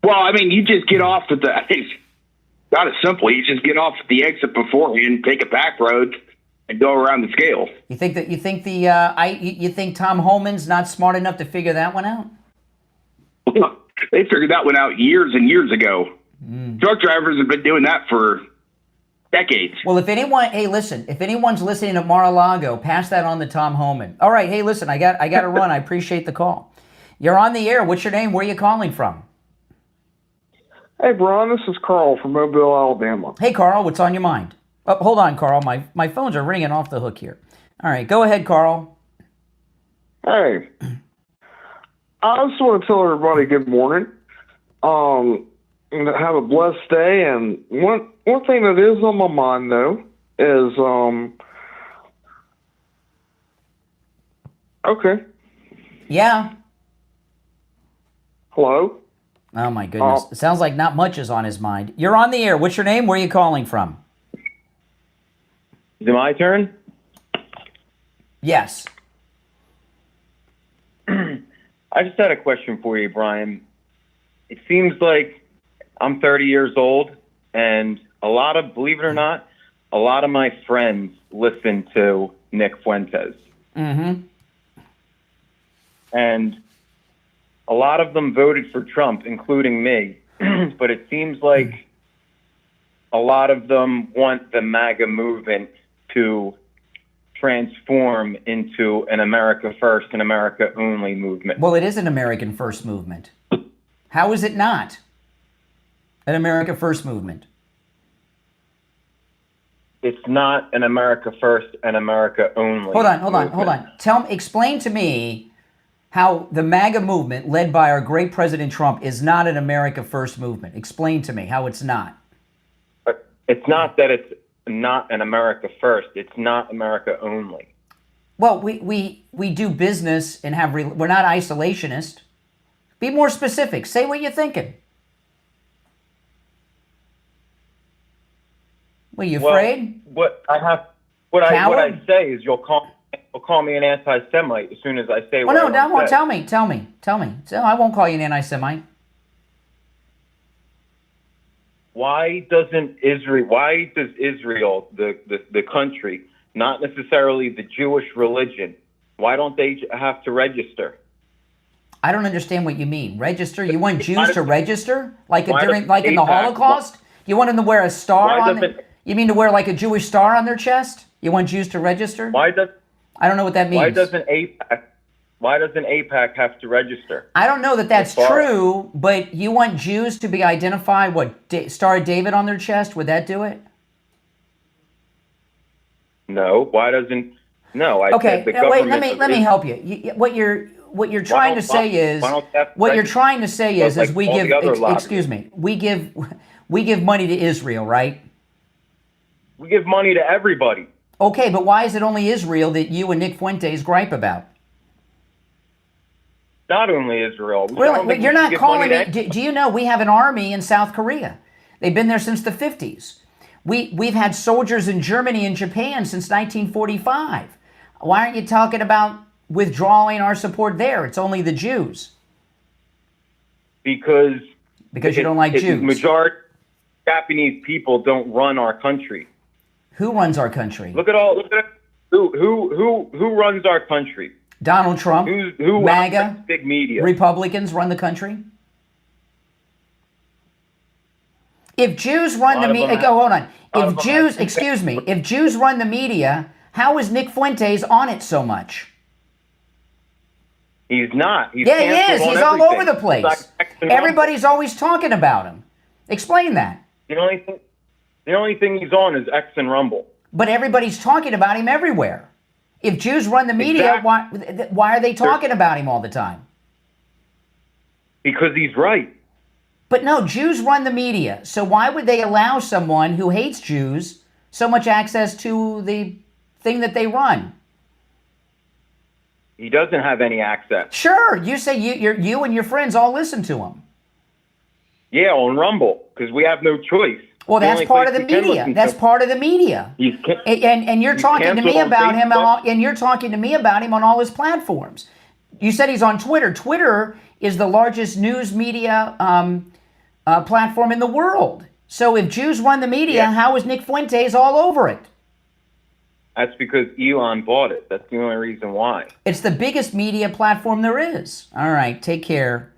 Well, I mean, you just get off at it's not as simple. You just get off at the exit beforehand, take a back road, and go around the scale. You think Tom Homan's not smart enough to figure that one out? They figured that one out years and years ago. Truck drivers have been doing that for decades. Well, if anyone's listening at Mar-a-Lago, pass that on to Tom Homan. All right, hey, listen, I got to run. I appreciate the call. You're on the air. What's your name? Where are you calling from? Hey, Brian, this is Carl from Mobile, Alabama. Hey, Carl, what's on your mind? Oh, hold on, Carl. My phones are ringing off the hook here. All right, go ahead, Carl. Hey, I just want to tell everybody good morning. And have a blessed day. And one thing that is on my mind, though, is okay. Yeah. Hello. Oh, my goodness. It sounds like not much is on his mind. You're on the air. What's your name? Where are you calling from? Is it my turn? Yes. I just had a question for you, Brian. It seems like I'm 30 years old, and believe it or not, a lot of my friends listen to Nick Fuentes. Mm-hmm. And a lot of them voted for Trump, including me. But it seems like a lot of them want the MAGA movement to transform into an America First and America Only movement. Well, it is an American First movement. How is it not an America First movement? it's not an America first and America only. Hold on. Explain to me how the MAGA movement, led by our great President Trump, is not an America first movement. Explain to me how it's not. It's not that it's not an America first. It's not America only. Well, we do business and we're not isolationist. Be more specific. Say what you're thinking. Were you afraid? What I say is you'll call me an anti-Semite as soon as I say what I want to say. Tell me. So I won't call you an anti-Semite. Why does Israel, the country, not necessarily the Jewish religion, why don't they have to register? I don't understand what you mean. Register? You want Jews to register? Like in the Holocaust? You want them to wear a star on them? You mean to wear like a Jewish star on their chest? You want Jews to register? I don't know what that means. Why doesn't AIPAC have to register? I don't know that that's true, but you want Jews to be identified, Star of David on their chest? Would that do it? No. Why doesn't? No. Okay. Wait. Let me help you. What you're trying to say is we give. Excuse me. We give money to Israel, right? We give money to everybody. Okay, but why is it only Israel that you and Nick Fuentes gripe about? Not only Israel. Really? You're not calling me. Do you know we have an army in South Korea? They've been there since the 50s. We've had soldiers in Germany and Japan since 1945. Why aren't you talking about withdrawing our support there? It's only the Jews. Because you don't like Jews. Majority Japanese people don't run our country. Who runs our country? Look at who runs our country. Donald Trump, who MAGA, big media. Republicans run the country. If Jews run the media, hold on. If Jews run the media, how is Nick Fuentes on it so much? He's not. He is. He's all over the place. Everybody's always talking about him. Explain that. The only thing he's on is X and Rumble. But everybody's talking about him everywhere. If Jews run the media, why are they talking about him all the time? Because he's right. But no, Jews run the media. So why would they allow someone who hates Jews so much access to the thing that they run? He doesn't have any access. Sure. You say you and your friends all listen to him. Yeah, on Rumble, because we have no choice. Well, that's part of the media. That's part of the media. And you're talking to me about him, and you're talking to me about him on all his platforms. You said he's on Twitter. Twitter is the largest news media platform in the world. So if Jews run the media, how is Nick Fuentes all over it? That's because Elon bought it. That's the only reason why. It's the biggest media platform there is. All right, take care.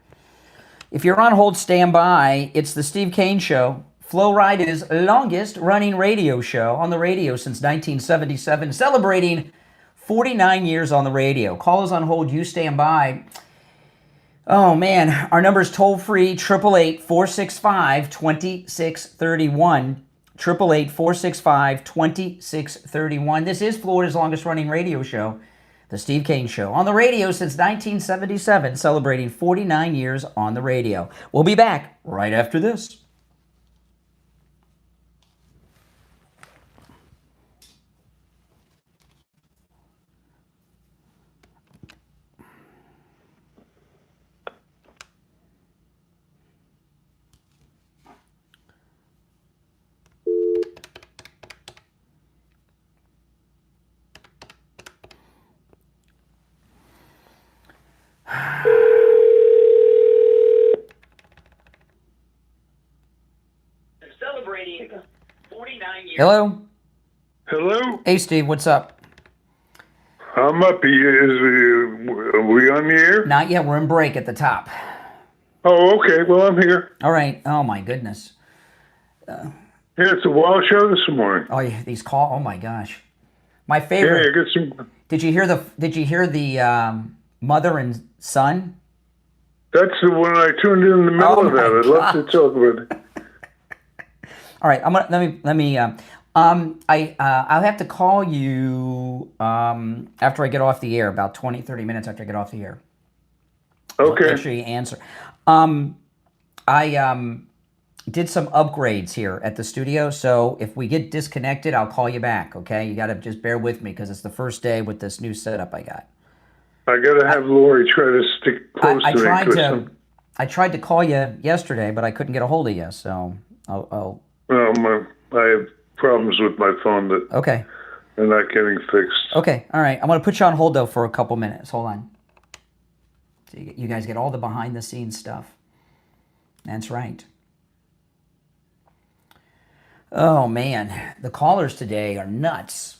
If you're on hold, stand by. It's the Steve Kane Show. Flow Rida's longest running radio show on the radio since 1977, celebrating 49 years on the radio. Call us on hold, you stand by. Oh man, our number is toll free, 888-465-2631. 888-465-2631. This is Florida's longest running radio show, the Steve Kane Show, on the radio since 1977, celebrating 49 years on the radio. We'll be back right after this. Celebrating 49 years. Hello? Hello? Hey, Steve, what's up? I'm up. Are we on the air? Not yet. We're in break at the top. Oh, okay. Well, I'm here. All right. Oh, my goodness. Yeah, it's a wild show this morning. Oh, yeah, these calls. Oh, my gosh. My favorite. Yeah, I got some. Did you hear the mother and son? That's the one I tuned in the middle of that. I'd love to talk about it. All right, let me. I'll have to call you after I get off the air, about 20, 30 minutes after I get off the air. Okay. Make sure you answer. I did some upgrades here at the studio, so if we get disconnected, I'll call you back, okay? You got to just bear with me because it's the first day with this new setup I got. I got to have Lori try to stick close to me. I tried to call you yesterday, but I couldn't get a hold of you, so I'll I have problems with my phone that okay. are not getting fixed. Okay, all right. I'm going to put you on hold, though, for a couple minutes. Hold on. So you guys get all the behind-the-scenes stuff. That's right. Oh, man. The callers today are nuts.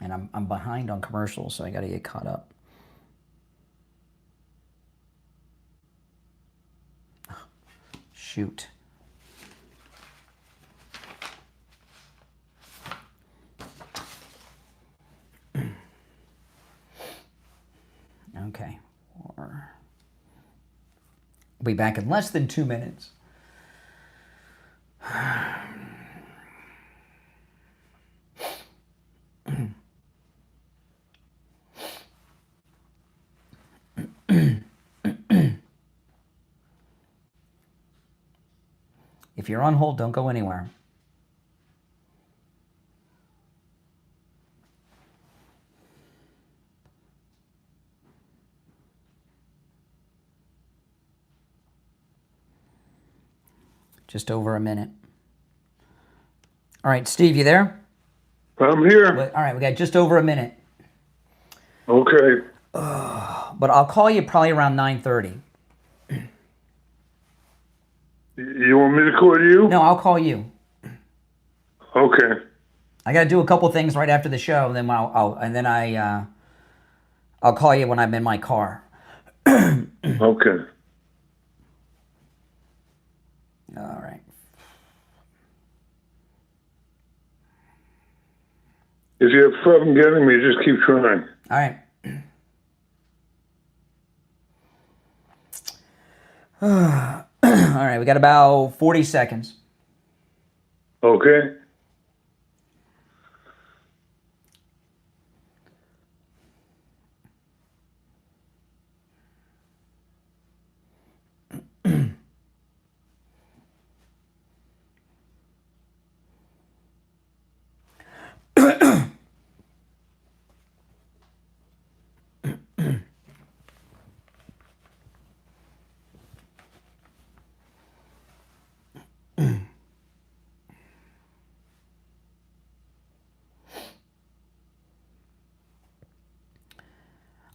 And I'm behind on commercials, so I got to get caught up. Shoot. Okay. I'll be back in less than 2 minutes. If you're on hold, don't go anywhere. Just over a minute. All right, Steve, you there? I'm here. All right, we got just over a minute. Okay. But I'll call you probably around 9:30. You want me to call you? No, I'll call you. Okay. I got to do a couple things right after the show, and then I'll call you when I'm in my car. Okay. All right. If you have problem getting me, just keep trying. All right. All right, we got about 40 seconds. Okay.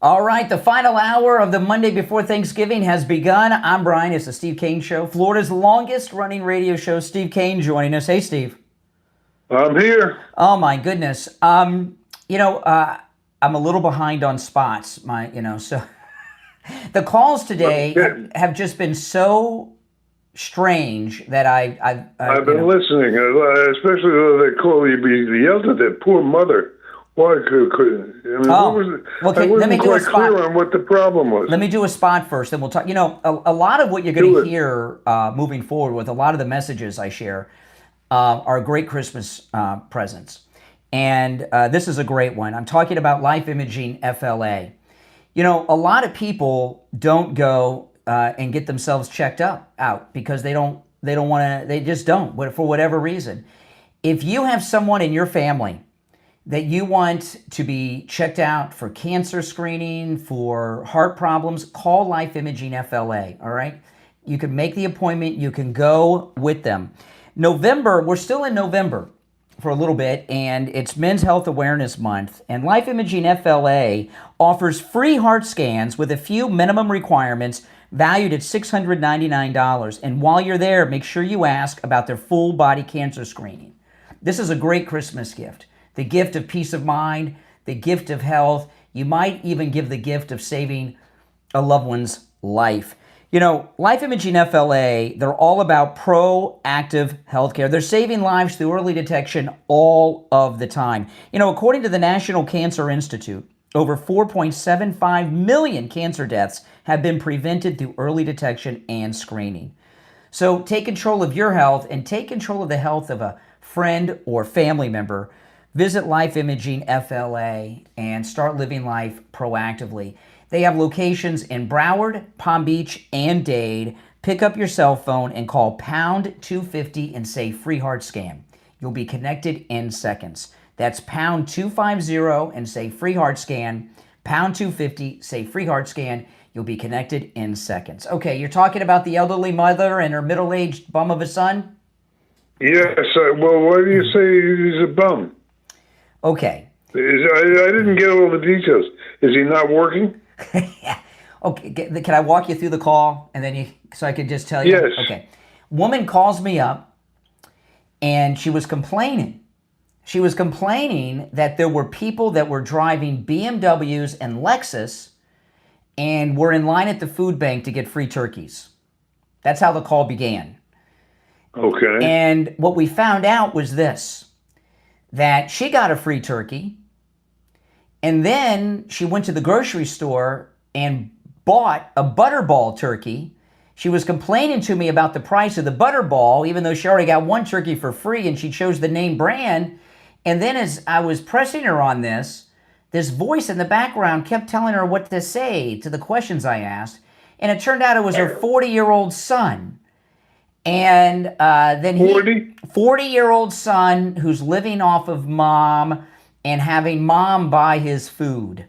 All right, the final hour of the Monday before Thanksgiving has begun. I'm Brian. It's the Steve Kane Show, Florida's longest running radio show. Steve Kane joining us. Hey, Steve. I'm here. Oh my goodness. I'm a little behind on spots. So the calls today have just been so strange that I've been listening, especially though they call you yelled at that poor mother. Why let me do a spot. Clear on what the problem was. Let me do a spot first, then we'll talk. A lot of what you're going to hear moving forward with a lot of the messages I share are great Christmas presents. And this is a great one. I'm talking about Life Imaging FLA. A lot of people don't go and get themselves checked out because they don't want to, they just don't, for whatever reason. If you have someone in your family that you want to be checked out for cancer screening, for heart problems, call Life Imaging FLA, all right? You can make the appointment. You can go with them. We're still in November for a little bit, and it's Men's Health Awareness Month, and Life Imaging FLA offers free heart scans with a few minimum requirements valued at $699. And while you're there, make sure you ask about their full body cancer screening. This is a great Christmas gift. The gift of peace of mind, the gift of health. You might even give the gift of saving a loved one's life. Life Imaging FLA, they're all about proactive healthcare. They're saving lives through early detection all of the time. According to the National Cancer Institute, over 4.75 million cancer deaths have been prevented through early detection and screening. So take control of your health and take control of the health of a friend or family member. Visit Life Imaging FLA and start living life proactively. They have locations in Broward, Palm Beach, and Dade. Pick up your cell phone and call pound 250 and say free heart scan. You'll be connected in seconds. That's pound 250 and say free heart scan. Pound 250, say free heart scan. You'll be connected in seconds. Okay, you're talking about the elderly mother and her middle-aged bum of a son? Yes. Well, why do you say he's a bum? Okay. I didn't get all the details. Is he not working? Okay, can I walk you through the call and then so I can just tell you? Yes. Okay. Woman calls me up and she was complaining. She was complaining that there were people that were driving BMWs and Lexus and were in line at the food bank to get free turkeys. That's how the call began. Okay. And what we found out was this, that she got a free turkey and then she went to the grocery store and bought a butterball turkey. She was complaining to me about the price of the butterball, even though she already got one turkey for free and she chose the name brand. And then as I was pressing her on this voice in the background kept telling her what to say to the questions I asked. And it turned out it was her 40-year-old son. And then 40-year-old son who's living off of mom and having mom buy his food.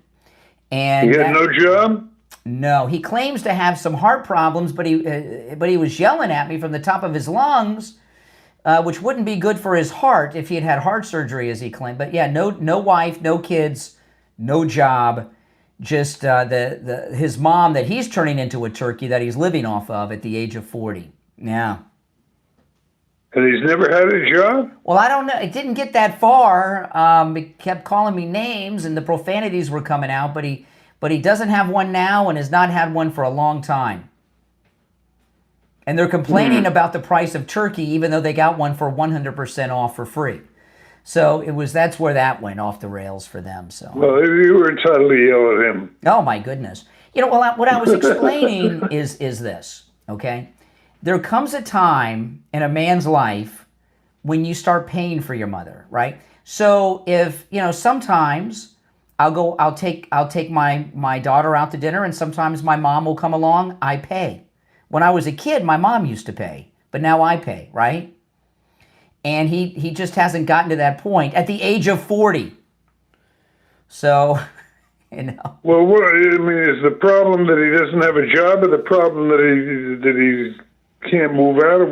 And he had no job? No, he claims to have some heart problems, but he was yelling at me from the top of his lungs, which wouldn't be good for his heart if he had heart surgery, as he claimed. But yeah, no wife, no kids, no job, just his mom that he's turning into a turkey that he's living off of at the age of 40. Yeah. And he's never had a job? Well, I don't know. It didn't get that far. He kept calling me names and the profanities were coming out, but he doesn't have one now and has not had one for a long time. And they're complaining about the price of turkey, even though they got one for 100% off for free. So that's where that went off the rails for them. So. Well, you were entitled to yell at him. Oh my goodness! What I was explaining is this. Okay, there comes a time in a man's life when you start paying for your mother, right? So if sometimes I'll take my daughter out to dinner, and sometimes my mom will come along. I pay. When I was a kid, my mom used to pay, but now I pay, right? And he just hasn't gotten to that point at the age of 40. So, Well, is the problem that he doesn't have a job, or the problem that he can't move out of?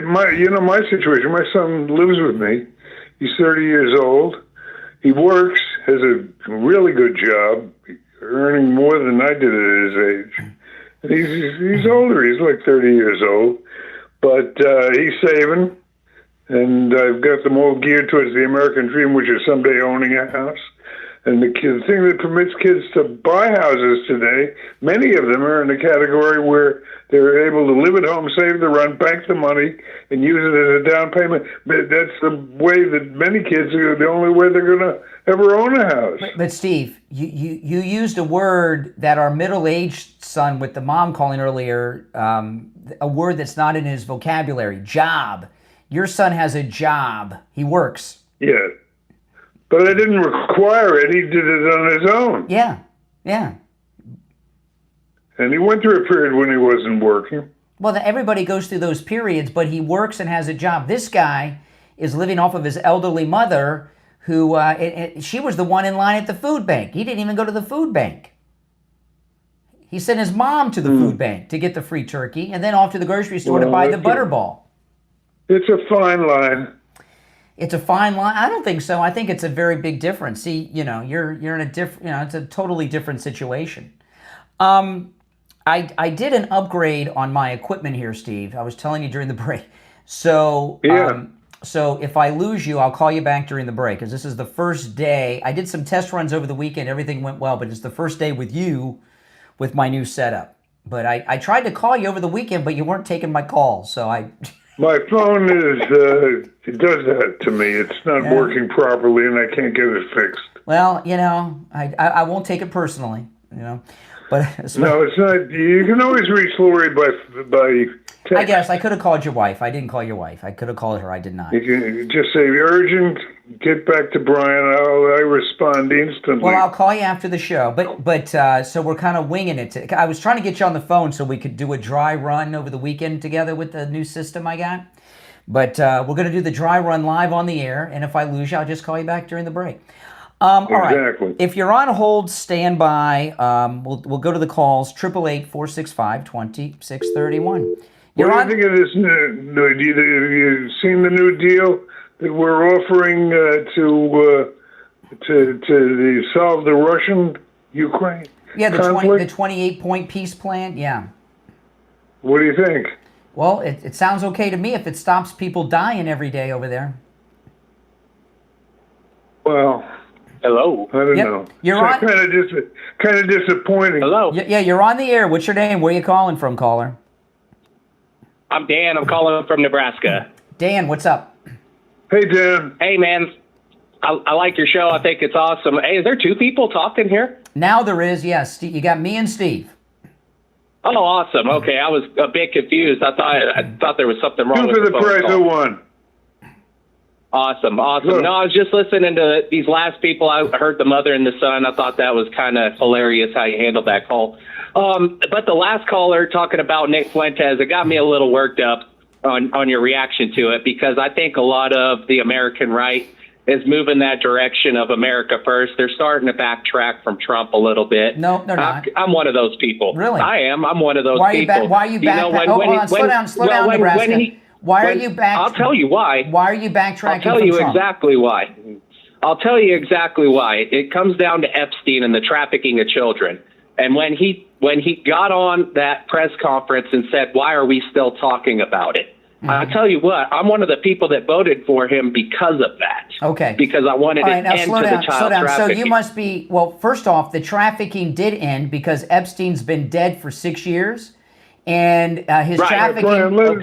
My situation. My son lives with me. He's 30 years old. He works, has a really good job, earning more than I did at his age. And he's older. He's like 30 years old. But he's saving, and I've got them all geared towards the American dream, which is someday owning a house. And the thing that permits kids to buy houses today, many of them are in the category where they're able to live at home, save the rent, bank the money, and use it as a down payment. But that's the way that many kids are the only way they're going to ever own a house. But Steve, you used a word that our middle-aged son with the mom calling earlier, a word that's not in his vocabulary, job. Your son has a job. He works. Yeah. But I didn't require it. He did it on his own. Yeah. And he went through a period when he wasn't working. Well, everybody goes through those periods, but he works and has a job. This guy is living off of his elderly mother, who she was the one in line at the food bank. He didn't even go to the food bank. He sent his mom to the food bank to get the free turkey, and then off to the grocery store to buy the butterball. It's a fine line. It's a fine line. I don't think so. I think it's a very big difference. See, you're in a different, it's a totally different situation. I did an upgrade on my equipment here, Steve. I was telling you during the break. So, so if I lose you, I'll call you back during the break, because this is the first day. I did some test runs over the weekend. Everything went well, but it's the first day with you with my new setup. But I tried to call you over the weekend, but you weren't taking my calls, so I... My phone it does that to me. It's not working properly, and I can't get it fixed. Well, I won't take it personally, But no, it's not. You can always reach Lori by text. I guess I could have called your wife. I didn't call your wife. I could have called her. I did not. You can just say urgent. Get back to Brian. I respond instantly. Well, I'll call you after the show. But so we're kind of winging it. I was trying to get you on the phone so we could do a dry run over the weekend together with the new system I got. But we're going to do the dry run live on the air, and if I lose you, I'll just call you back during the break. All right. If you're on hold, stand by. We'll go to the calls, 888-465-2631. What do you think of this? Have you seen the new deal that we're offering to solve the Russian-Ukraine conflict? The 28-point peace plan? Yeah. What do you think? Well, it sounds okay to me if it stops people dying every day over there. Well, hello. I don't know. You're on. Kind of disappointing. Hello. Yeah, you're on the air. What's your name? Where are you calling from, caller? I'm Dan. I'm calling from Nebraska. Dan, what's up? Hey, Dan. Hey, man. I like your show. I think it's awesome. Hey, is there two people talking here? Now there is, yes. You got me and Steve. Oh, awesome. Okay, I was a bit confused. I thought there was something wrong with the the phone price call. of one. Awesome. Good. No, I was just listening to these last people. I heard the mother and the son. I thought that was kind of hilarious how you handled that call. But the last caller talking about Nick Fuentes, it got me a little worked up on your reaction to it, because I think a lot of the American right is moving that direction of America first. They're starting to backtrack from Trump a little bit. No, they're not. I'm one of those people. Really? I am. I'm one of those Why people. Why are you backtracking? Slow down, Nebraska. Why are you back? I'll tell you why. Why are you backtracking? I'll tell you Trump? exactly why. I'll tell you exactly why. It comes down to Epstein and the trafficking of children. And when he got on that press conference and said, "Why are we still talking about it?" I'll tell you what, I'm one of the people that voted for him because of that. Okay. Because I wanted an end to the child trafficking. So you must be, well, first off, the trafficking did end because Epstein's been dead for 6 years. And his trafficking... Brian, let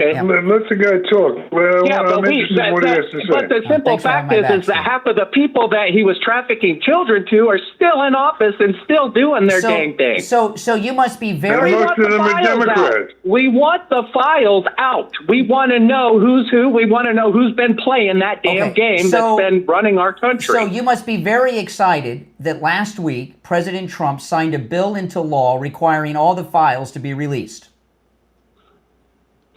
the guy talk. Well, Yeah, I'm interested in what he has to say. but the simple fact is that half of the people that he was trafficking children to are still in office and still doing their dang thing. So you must be very... We want the files out. We want the files out. We want to know who's who. We want to know who's been playing that damn game that's been running our country. So you must be very excited that last week President Trump signed a bill into law requiring all the files to be released.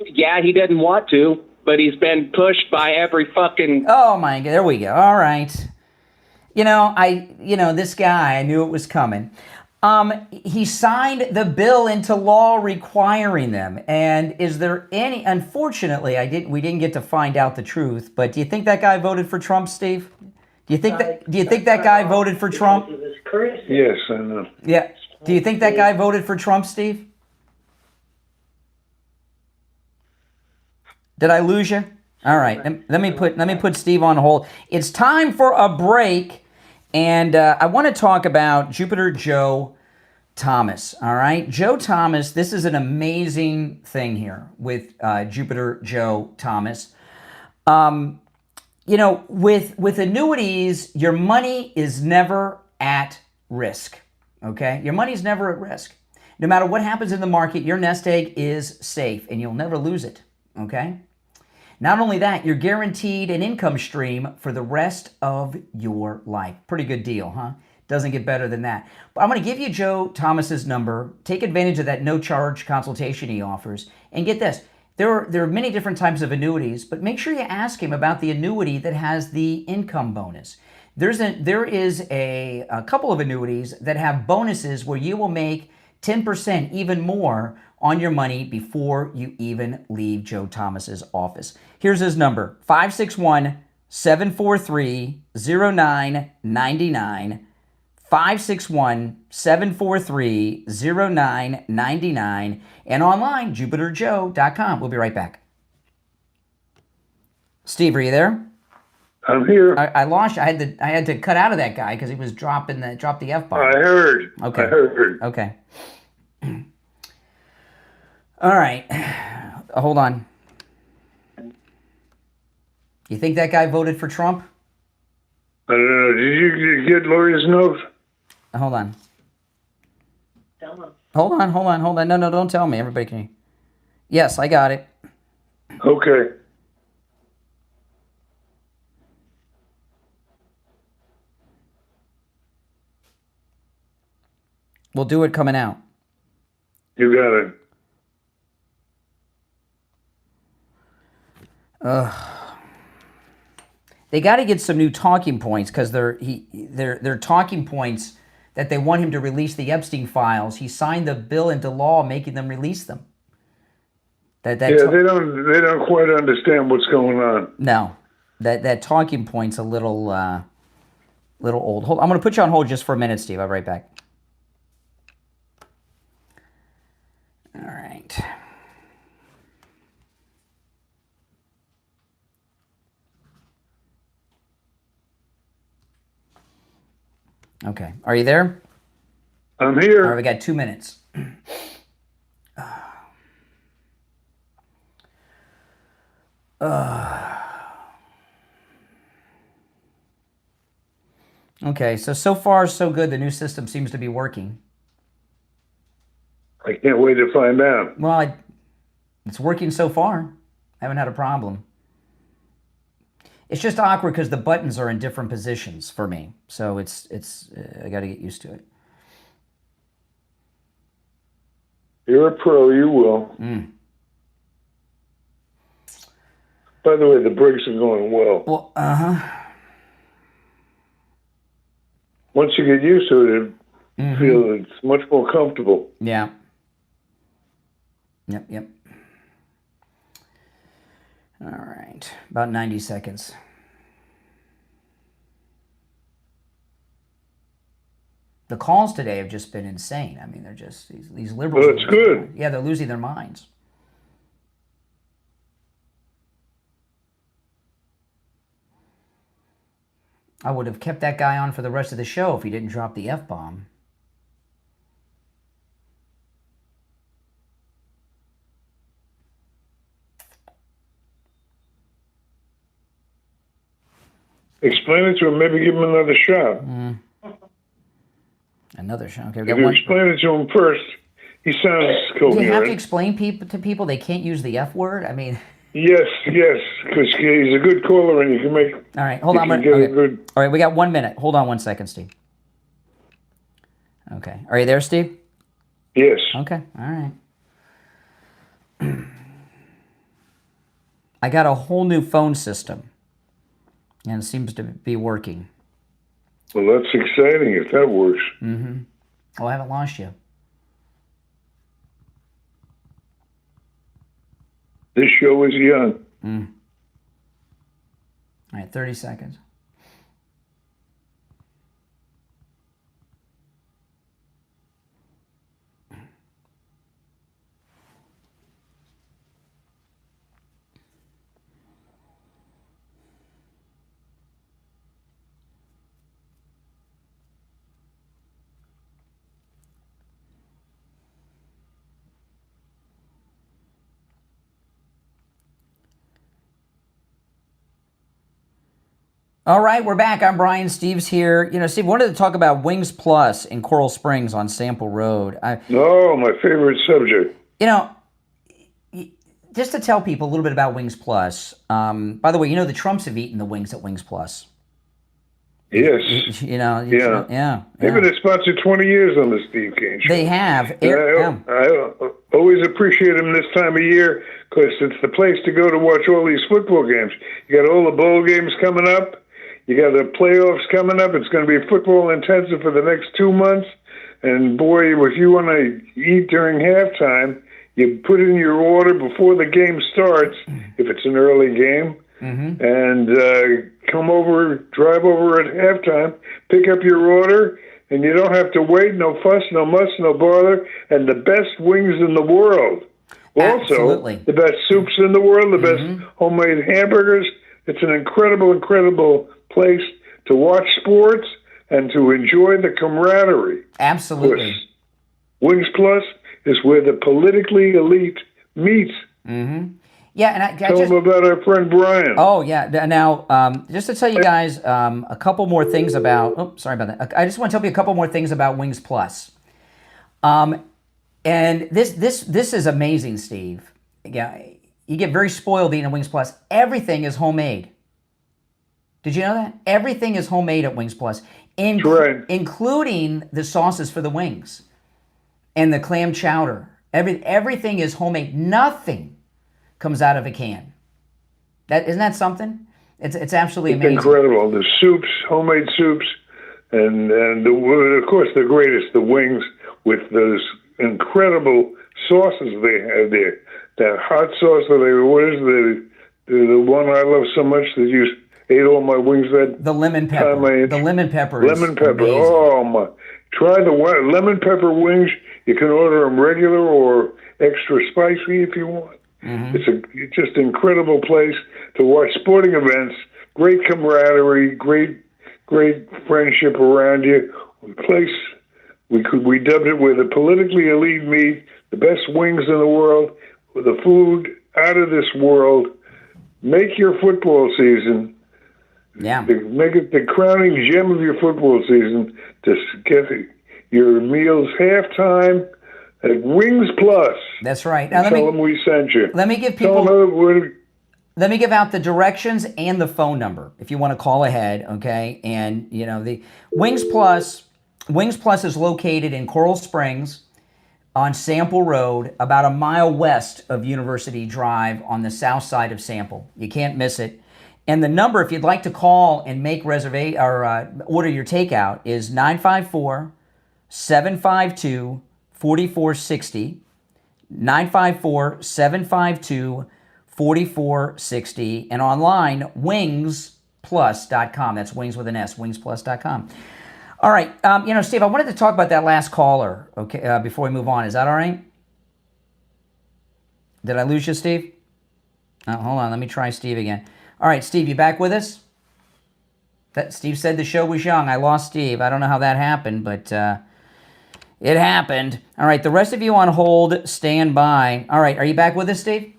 Yeah, he didn't want to, but he's been pushed by every fucking... Oh, my God. There we go. All right. This guy, I knew it was coming. He signed the bill into law requiring them. And is there any... Unfortunately, we didn't get to find out the truth, but do you think that guy voted for Trump, Steve? Do you think that guy voted for Trump? Yes, I know. Yeah. Do you think that guy voted for Trump, Steve? Did I lose you? All right. Let me put Steve on hold. It's time for a break, and I want to talk about Jupiter Joe Thomas. All right, Joe Thomas. This is an amazing thing here with Jupiter Joe Thomas. With annuities, your money is never at risk. Okay, your money's never at risk. No matter what happens in the market, your nest egg is safe, and you'll never lose it. Okay? Not only that, you're guaranteed an income stream for the rest of your life. Pretty good deal, huh? Doesn't get better than that. But I'm going to give you Joe Thomas's number. Take advantage of that no-charge consultation he offers. And get this, there are many different types of annuities, but make sure you ask him about the annuity that has the income bonus. There is a couple of annuities that have bonuses where you will make 10%, even more, on your money before you even leave Joe Thomas's office. Here's his number, 561-743-0999, 561-743-0999, and online, jupiterjoe.com. We'll be right back. Steve, are you there? I'm here. I lost you. I had to cut out of that guy because he was dropped the F-bomb. I heard. Okay. I heard. Okay. All right. Hold on. You think that guy voted for Trump? I don't know. Did you get Lori's note? Hold on. Hold on. No, don't tell me. Everybody can. Yes, I got it. Okay. We'll do it coming out. You got it. They got to get some new talking points because they're talking points that they want him to release the Epstein files. He signed the bill into law making them release them. They don't quite understand what's going on. No, that talking point's a little old. Hold, I'm going to put you on hold just for a minute, Steve. I'll be right back. All right. Okay. Are you there? I'm here. All right, we got 2 minutes. Okay, so far so good. The new system seems to be working. I can't wait to find out. Well, it's working so far. I haven't had a problem. It's just awkward because the buttons are in different positions for me. So it's I got to get used to it. You're a pro, you will. By the way, the brakes are going well. Well, Once you get used to it, feel it's much more comfortable. Yeah. Yep. All right. About 90 seconds. The calls today have just been insane. I mean, they're just these liberals. Well, that's good. Yeah, they're losing their minds. I would have kept that guy on for the rest of the show if he didn't drop the F-bomb. Explain it to him. Maybe give him another shot. Another shot. Okay, we If got you one. explain it to him first, he sounds coherent. Do you have to explain to people they can't use the F word? I mean... Yes, because he's a good caller and you can make... All right, hold on. Good... All right, we got 1 minute. Hold on 1 second, Steve. Okay. Are you there, Steve? Yes. Okay, all right. I got a whole new phone system, and it seems to be working. Well, that's exciting if that works. Oh, I haven't lost you. This show is young. All right, 30 seconds. All right, we're back. I'm Brian. Steve's here. You know, Steve, wanted to talk about Wings Plus in Coral Springs on Sample Road. My favorite subject. You know, just to tell people a little bit about Wings Plus. By the way, you know the Trumps have eaten the wings at Wings Plus. Yes. You know. Yeah. They've been sponsored 20 years on the Steve Kane Show. They have. I always appreciate them this time of year because it's the place to go to watch all these football games. You got all the bowl games coming up. You got the playoffs coming up. It's going to be football intensive for the next 2 months. And boy, if you want to eat during halftime, you put in your order before the game starts, if it's an early game, and drive over at halftime, pick up your order, and you don't have to wait. No fuss, no muss, no bother, and the best wings in the world. Absolutely. Also, the best soups in the world, the best homemade hamburgers. It's an incredible place to watch sports and to enjoy the camaraderie. Absolutely. Wings Plus is where the politically elite meets. Yeah, and I tell them about our friend Brian. Oh, yeah. Now, just to tell you guys a couple more things about... Oh, sorry about that. I just want to tell you a couple more things about Wings Plus. And this is amazing, Steve. Yeah, you get very spoiled eating at Wings Plus. Everything is homemade. Did you know that? Everything is homemade at Wings Plus, including the sauces for the wings and the clam chowder. Everything is homemade. Nothing comes out of a can. Isn't that something? It's absolutely amazing. It's incredible. The soups, homemade soups, and of course the greatest, the wings with those incredible sauces they have there. That hot sauce that the one I love so much that you ate all my wings that the lemon pepper. The lemon pepper. Lemon pepper. Amazing. Oh my! Try the lemon pepper wings. You can order them regular or extra spicy if you want. Mm-hmm. It's just an incredible place to watch sporting events. Great camaraderie. Great friendship around you. Place we dubbed it with the politically elite meat, the best wings in the world, with the food out of this world. Make your football season. Yeah. Make it the crowning gem of your football season to get your meals halftime at Wings Plus. That's right. Now, tell them we sent you. Let me give out the directions and the phone number if you want to call ahead, okay? And, the Wings Plus is located in Coral Springs on Sample Road, about a mile west of University Drive on the south side of Sample. You can't miss it. And the number, if you'd like to call and make reservation or order your takeout, is 954-752-4460. 954-752-4460. And online, wingsplus.com. That's wings with an S, wingsplus.com. All right, Steve, I wanted to talk about that last caller, okay, before we move on. Is that all right? Did I lose you, Steve? Oh, hold on, let me try Steve again. All right, Steve, you back with us? Steve said the show was young. I lost Steve. I don't know how that happened, but it happened. All right, the rest of you on hold, stand by. All right, are you back with us, Steve?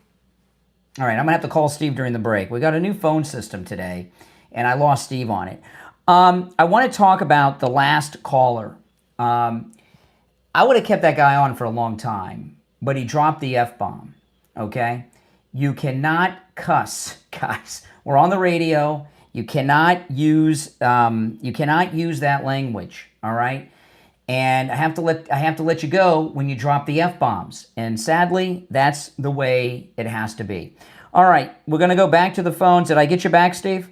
All right, I'm going to have to call Steve during the break. We got a new phone system today, and I lost Steve on it. I want to talk about the last caller. I would have kept that guy on for a long time, but he dropped the F-bomb, okay? You cannot cuss, guys. We're on the radio. You cannot use that language, all right? And I have to let you go when you drop the F-bombs. And sadly, that's the way it has to be. All right, we're going to go back to the phones. Did I get you back, Steve?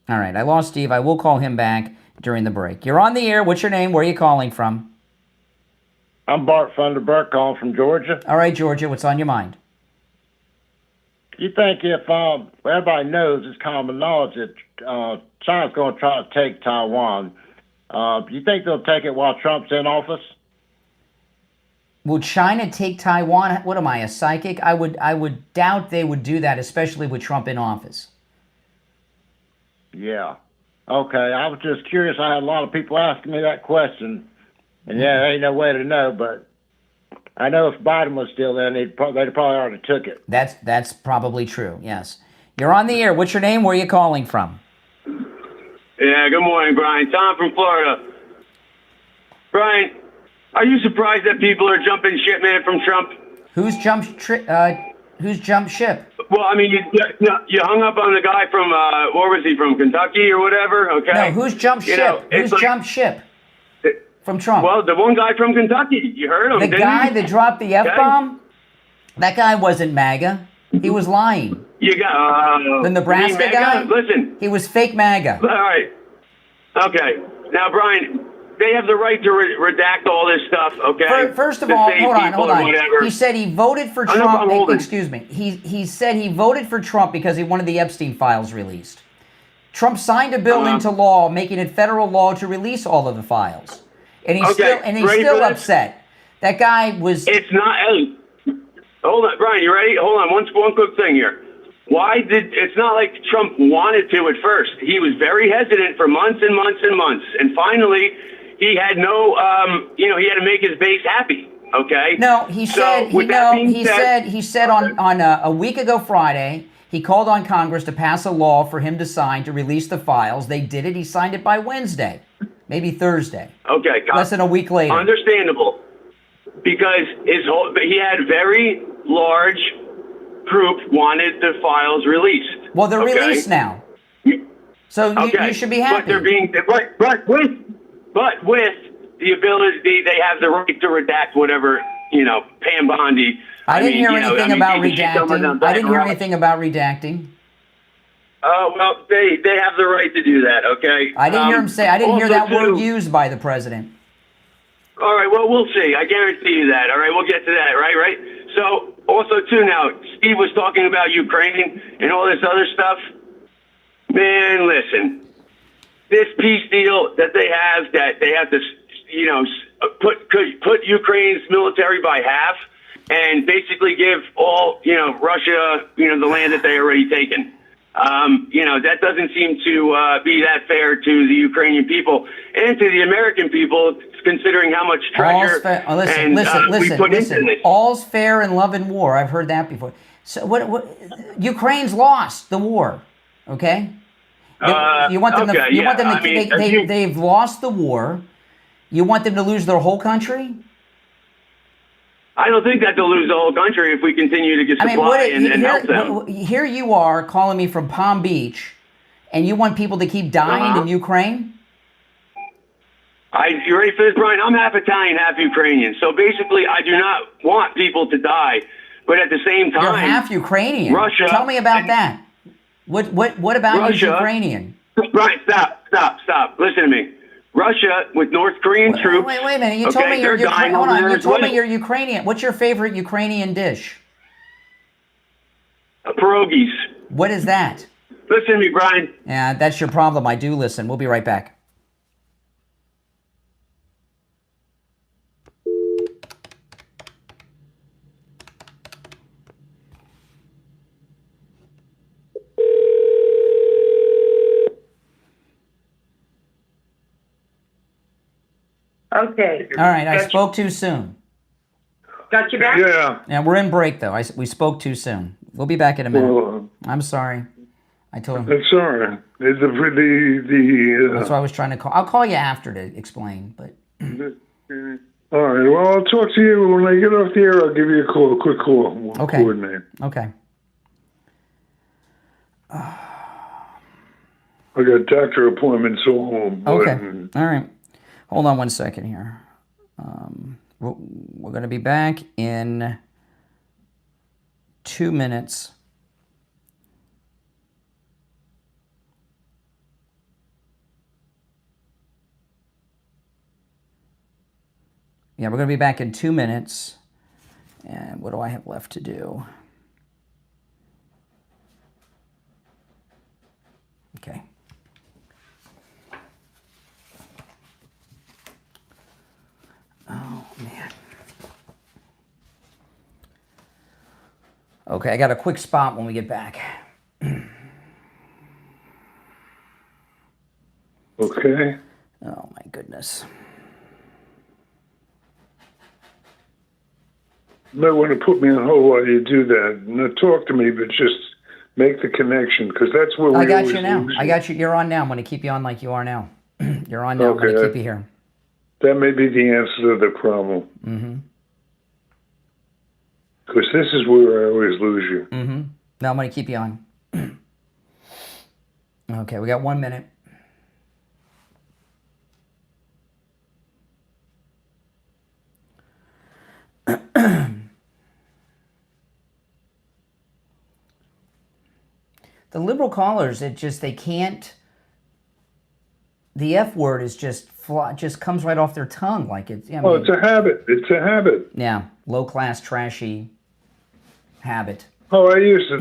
All right, I lost Steve. I will call him back during the break. You're on the air. What's your name? Where are you calling from? I'm Bart Thunderberg calling from Georgia. All right, Georgia, what's on your mind? You think if everybody knows it's common knowledge that China's going to try to take Taiwan, do you think they'll take it while Trump's in office? Will China take Taiwan? What am I, a psychic? I would doubt they would do that, especially with Trump in office. Yeah. Okay. I was just curious. I had a lot of people asking me that question. And yeah, there ain't no way to know, but I know if Biden was still there, they'd probably already took it. That's probably true, yes. You're on the air. What's your name? Where are you calling from? Yeah, good morning, Brian. Tom from Florida. Brian, are you surprised that people are jumping ship, man, from Trump? Who's jumped ship? Well, I mean, you hung up on the guy from, where was he, from Kentucky or whatever, okay? No, who's jumped ship? Who's jumped ship from Trump? Well, the one guy from Kentucky. You heard him, the guy that dropped the F-bomb? That guy wasn't MAGA. He was lying. You got the Nebraska guy? Listen. He was fake MAGA. All right. Okay. Now, Brian, they have the right to redact all this stuff, okay? First of all, hold on. He said he voted for Trump. Excuse me. He said he voted for Trump because he wanted the Epstein files released. Trump signed a bill into law, making it federal law to release all of the files. And he's still upset. That guy was... It's not... Hold on, Brian, you ready? Hold on, one quick thing here. It's not like Trump wanted to at first. He was very hesitant for months and months and months. And finally, he had he had to make his base happy, okay? No, he said on a week ago Friday, he called on Congress to pass a law for him to sign to release the files. They did it. He signed it by Wednesday. maybe Thursday. Okay. Less than a week later. Understandable. Because he had very large group wanted the files released. Well, they're released now. So you should be happy. But they're being but with the ability, they have the right to redact whatever, Pam Bondi. I didn't hear anything about redacting. I didn't hear anything about redacting. Oh, well, they have the right to do that, okay? I didn't hear him say, I didn't hear that word used by the president. All right, well, we'll see. I guarantee you that. All right, we'll get to that, right? So, also, too, now, Steve was talking about Ukraine and all this other stuff. Man, listen, this peace deal that they have to, put Ukraine's military by half and basically give all, Russia, the land that they already taken. That doesn't seem to be that fair to the Ukrainian people and to the American people, considering how much treasure we put into this. All's fair in love and war. I've heard that before. So what Ukraine's lost the war, okay? You want them to, they've lost the war. You want them to lose their whole country? I don't think that they'll lose the whole country if we continue to get supply and help them. Here you are calling me from Palm Beach, and you want people to keep dying in Ukraine? You ready for this, Brian? I'm half Italian, half Ukrainian. So basically, I do not want people to die, but at the same time, you're half Ukrainian. Russia. Tell me about that. What about Russia, you Ukrainian? Brian, stop. Listen to me. Russia with North Korean troops. Wait a minute. You told me you're Ukrainian. Hold on. You told me you're Ukrainian. What's your favorite Ukrainian dish? Pierogies. What is that? Listen to me, Brian. Yeah, that's your problem. I do listen. We'll be right back. Okay. All right, I spoke too soon. Got you back? Yeah, we're in break, though. We spoke too soon. We'll be back in a minute. I'm sorry. I told him. That's all right. That's why I was trying to call. I'll call you after to explain, but... All right, well, I'll talk to you when I get off the air. I'll give you a quick call. We'll coordinate. Okay. I got doctor appointments at home. Okay, all right. Hold on one second here. We're going to be back in 2 minutes. Yeah, we're going to be back in 2 minutes. And what do I have left to do? Okay. Oh, man. Okay, I got a quick spot when we get back. Okay. Oh, my goodness. You might want to put me on hold while you do that. Not talk to me, but just make the connection, because that's where we I got always you now. lose. I got you. You're on now. I'm going to keep you on like you are now. You're on now. I'm going to keep you here. That may be the answer to the problem. Mm-hmm. Because this is where I always lose you. Mm-hmm. No, I'm going to keep you on. Okay, we got 1 minute. The liberal callers, they can't. The F word is just comes right off their tongue like it's. Well, it's a habit. It's a habit. Yeah, low class, trashy habit. Oh, I used to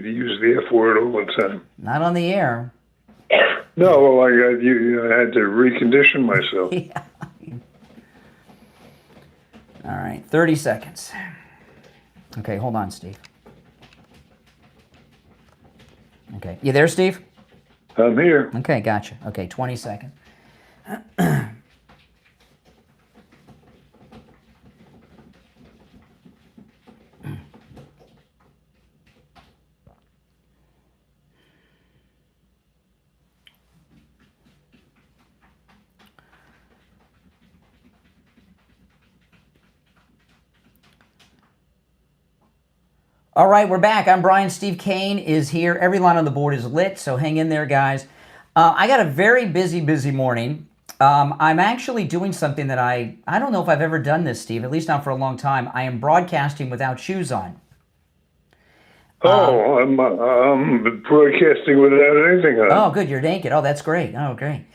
use the F word all the time. Not on the air. No, well, I had to recondition myself. Yeah. All right, 30 seconds. Okay, hold on, Steve. Okay, you there, Steve? I'm here. Okay, gotcha. Okay, 20 seconds. All right, we're back. I'm Brian. Steve Kane is here. Every line on the board is lit, so hang in there, guys. I got a very busy morning. I'm actually doing something that I don't know if I've ever done this, Steve, at least not for a long time. I am broadcasting without shoes on. I'm broadcasting without anything on. Oh, good. You're naked. Oh, that's great. Oh, great.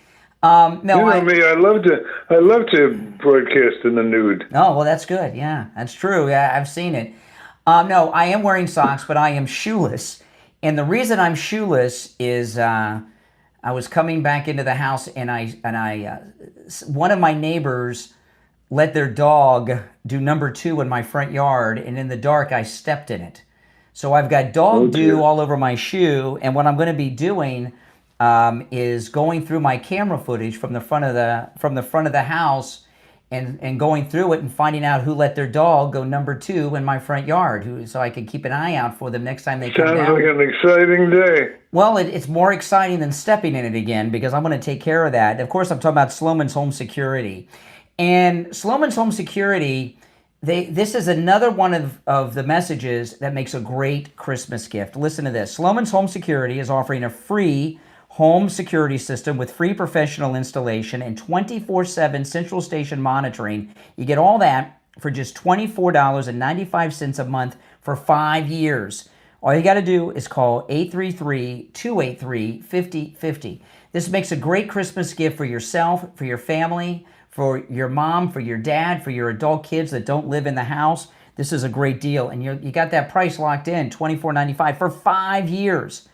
No, you know me. I love to broadcast in the nude. Oh, well, that's good. Yeah, that's true. Yeah, I've seen it. No, I am wearing socks, but I am shoeless. And the reason I'm shoeless is I was coming back into the house, and one of my neighbors let their dog do number 2 in my front yard, and in the dark I stepped in it. So I've got dog dew all over my shoe, and what I'm going to be doing is going through my camera footage from the front of the house and going through it and finding out who let their dog go number 2 in my front yard, so I can keep an eye out for them next time they come down. Sounds like an exciting day. Well, it's more exciting than stepping in it again, because I'm going to take care of that. Of course, I'm talking about Sloman's Home Security. And Sloman's Home Security, this is another one of the messages that makes a great Christmas gift. Listen to this. Sloman's Home Security is offering a free home security system with free professional installation and 24/7 central station monitoring. You get all that for just $24.95 a month for 5 years. All you got to do is call 833-283-5050. This makes a great Christmas gift for yourself, for your family, for your mom, for your dad, for your adult kids that don't live in the house. This is a great deal, and you got that price locked in, $24.95 for 5 years.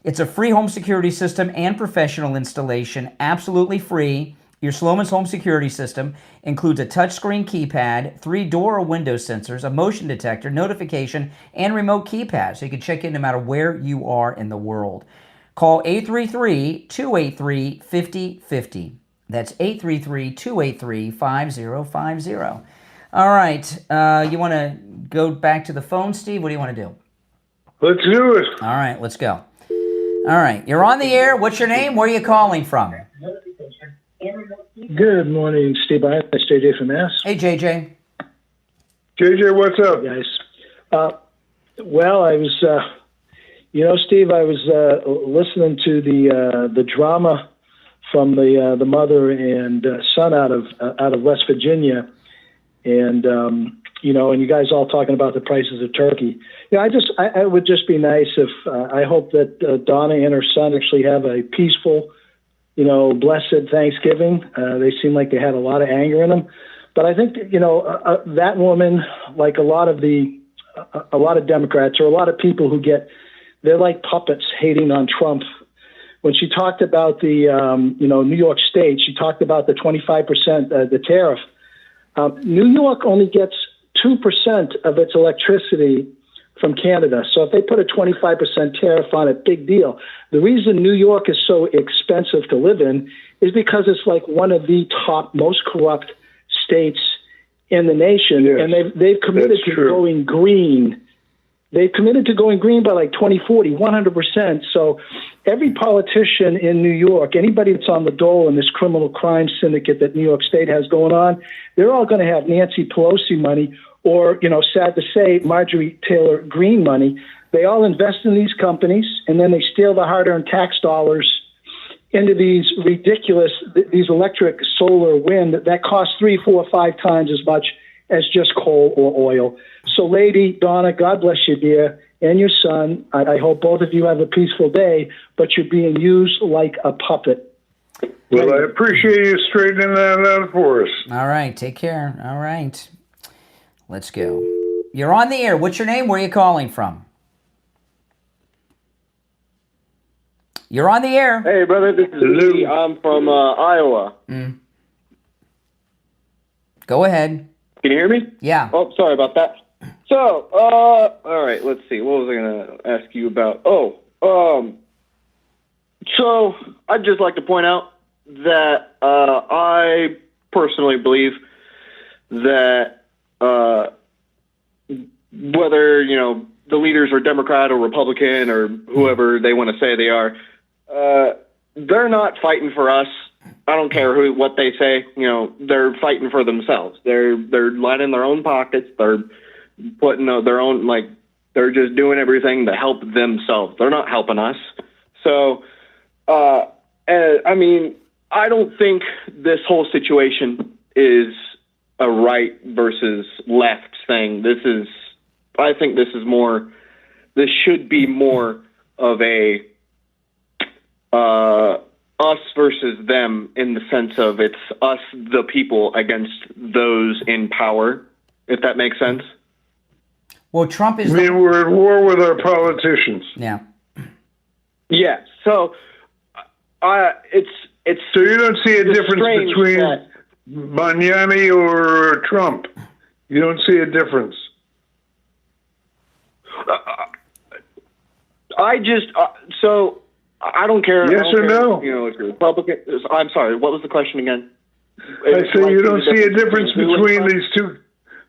It's a free home security system and professional installation, absolutely free. Your Sloman's Home Security System includes a touchscreen keypad, 3 door or window sensors, a motion detector, notification, and remote keypad, so you can check in no matter where you are in the world. Call 833-283-5050. That's 833-283-5050. All right, you want to go back to the phone, Steve? What do you want to do? Let's do it. All right, let's go. All right, you're on the air. What's your name? Where are you calling from? Good morning, Steve. It's JJ from Mass. Hey, JJ. JJ, what's up? Hey, guys. Well, I was, Steve, I was listening to the drama from the mother and son out of West Virginia, and and you guys all talking about the prices of turkey. I would just be nice if I hope that Donna and her son actually have a peaceful, blessed Thanksgiving. They seem like they had a lot of anger in them, but I think that, that woman, like a lot of Democrats or a lot of people they're like puppets hating on Trump. When she talked about the New York State, she talked about the 25% the tariff. New York only gets 2% of its electricity from Canada. So if they put a 25% tariff on it, big deal. The reason New York is so expensive to live in is because it's like one of the top most corrupt states in the nation. Yes, and they've committed to going green. They've committed to going green by like 2040, 100%. So every politician in New York, anybody that's on the dole in this criminal crime syndicate that New York State has going on, they're all going to have Nancy Pelosi money or, sad to say, Marjorie Taylor Greene money. They all invest in these companies, and then they steal the hard-earned tax dollars into these ridiculous, these electric, solar, wind that cost 3, 4, 5 times as much as just coal or oil. So, Lady Donna, God bless you, dear, and your son. I hope both of you have a peaceful day, but you're being used like a puppet. Well, I appreciate you straightening that out for us. All right, take care. All right, let's go. You're on the air. What's your name? Where are you calling from? You're on the air. Hey, brother, this is Lee. I'm from Iowa. Go ahead. Can you hear me? Yeah. Oh, sorry about that. So, all right, let's see. What was I going to ask you about? So I'd just like to point out that I personally believe that whether, the leaders are Democrat or Republican or whoever they want to say they are, they're not fighting for us. I don't care what they say. They're fighting for themselves. They're lining their own pockets. They're putting their own They're just doing everything to help themselves. They're not helping us. So, I mean, I don't think this whole situation is a right versus left thing. I think this should be more of a us versus them, in the sense of it's us, the people, against those in power, if that makes sense. Well, Trump is... we're at war with our politicians. Yeah. Yeah, so it's so you don't see a difference between Mangiani or Trump? You don't see a difference? I don't care. Yes or no? You know, if you're Republican. I'm sorry. What was the question again? I say you don't see a difference between these two,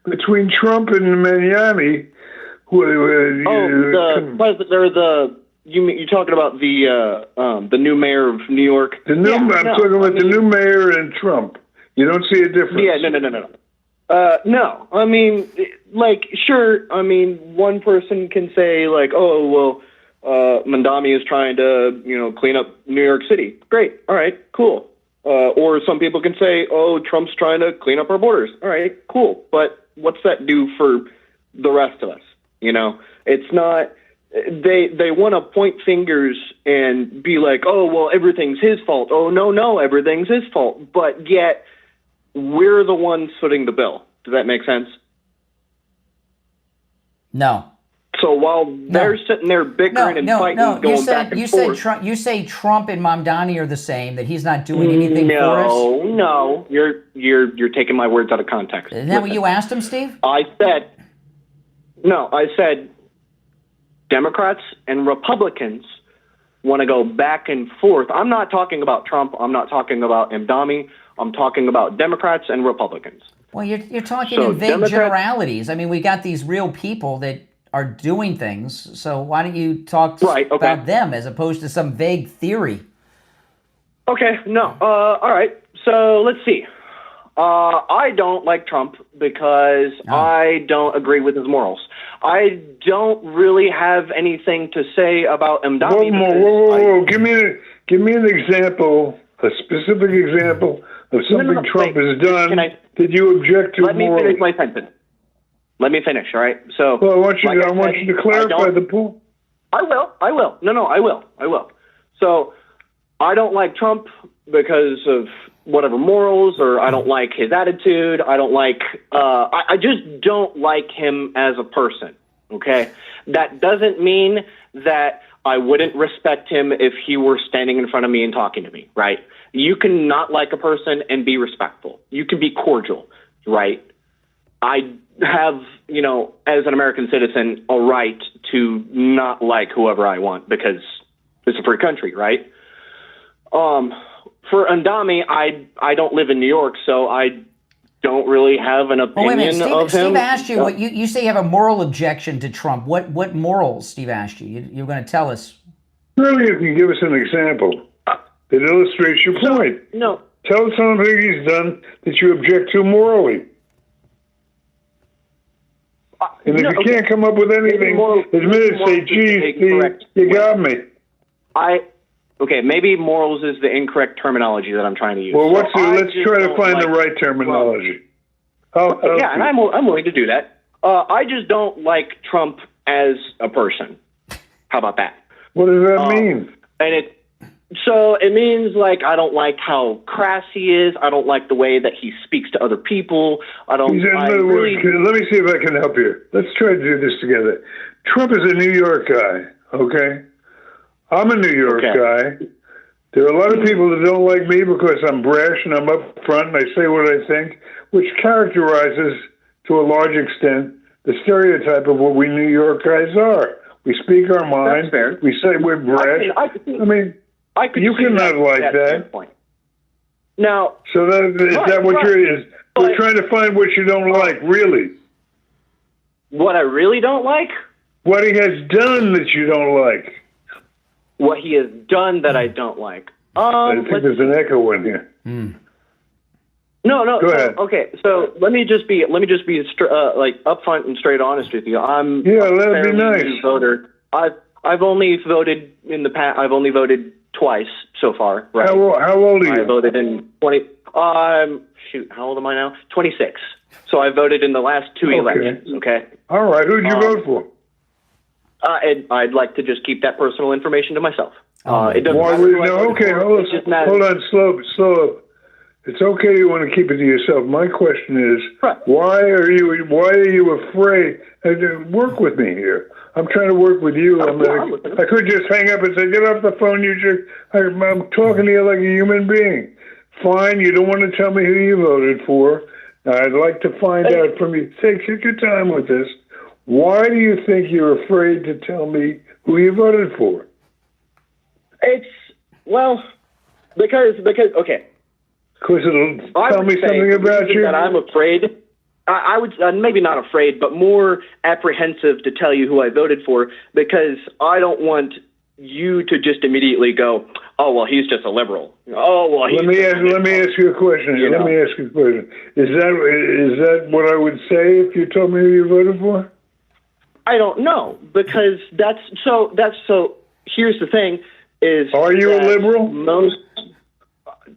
between Trump and Mangiani. The president, or you're talking about the new mayor of New York. I'm talking about the new mayor and Trump. You don't see a difference? Yeah, no. No, I mean, like, sure. I mean, one person can say like, oh, well, Mandami is trying to, clean up New York City. Great. All right, cool. Or some people can say, oh, Trump's trying to clean up our borders. All right, cool. But what's that do for the rest of us? It's not. They want to point fingers and be like, oh, well, everything's his fault. Oh, no, everything's his fault. But yet we're the ones footing the bill. Does that make sense? No. So while they're sitting there bickering and fighting, going back and forth. You say Trump and Mamdani are the same, that he's not doing anything for us? No. You're taking my words out of context. Isn't that what you asked him, Steve? I said Democrats and Republicans want to go back and forth. I'm not talking about Trump. I'm not talking about Mamdani. I'm talking about Democrats and Republicans. Well, you're talking in vague generalities. I mean, we got these real people that are doing things. So why don't you talk about them as opposed to some vague theory? Okay, no. All right. So let's see. I don't like Trump because I don't agree with his morals. I don't really have anything to say about Mamdani. Whoa. Give me an example, a specific example of something Trump has done. Did you object to? Let me finish my sentence. Let me finish, all right? So, well, I want you to clarify the point. I will. No, I will. So, I don't like Trump because of whatever morals, or I don't like his attitude. I don't like, I just don't like him as a person, okay? That doesn't mean that I wouldn't respect him if he were standing in front of me and talking to me, right? You can not like a person and be respectful. You can be cordial, right? I have, as an American citizen, a right to not like whoever I want because it's a free country, right? For Mamdani, I don't live in New York, so I don't really have an opinion of him. Steve asked you, what you say you have a moral objection to Trump. What morals, Steve asked you? You're going to tell us. Really, you can give us an example that illustrates your point. No. Tell us something he's done that you object to morally. And if you can't come up with anything, admit it, say, geez, you got me. Okay, maybe morals is the incorrect terminology that I'm trying to use. Well, let's try to find the right terminology. Yeah, and I'm willing to do that. I just don't like Trump as a person. How about that? What does that mean? And it means like I don't like how crass he is. I don't like the way that he speaks to other people. Let me see if I can help you. Let's try to do this together. Trump is a New York guy, okay? I'm a New York guy. There are a lot of people that don't like me because I'm brash and I'm up front and I say what I think, which characterizes, to a large extent, the stereotype of what we New York guys are. We speak our mind. That's fair. We say we're brash. You cannot like that. Now, so is that what we're trying to find what you don't like, really? What I really don't like? What he has done that you don't like. What he has done that I don't like. I think there's an echo in here. No. Go ahead. Okay, so let me just be like upfront and straight honest with you. I'm that'd be nice. New voter. I've only voted in the past. I've only voted twice so far. Right? How old are you? I voted in 20. How old am I now? 26. So I voted in the last two elections. Okay. All right. Who'd you vote for? I'd like to just keep that personal information to myself. It doesn't Why matter would, who I no, voted okay, for. hold It just matters. on, slow up. It's okay you want to keep it to yourself. My question is, why are you afraid? Work with me here. I'm trying to work with you. I could just hang up and say, get off the phone. I'm talking to you like a human being. Fine, you don't want to tell me who you voted for. I'd like to find out from you. Take your time with this. Why do you think you're afraid to tell me who you voted for? Because okay. Because it'll tell me something about you. That I'm afraid. I would maybe not afraid, but more apprehensive to tell you who I voted for, because I don't want you to just immediately go, oh well, he's just a liberal. Oh well, let me ask you a question. Let me ask you a question. Is that what I would say if you told me who you voted for? I don't know, because that's so. Here's the thing: are you a liberal?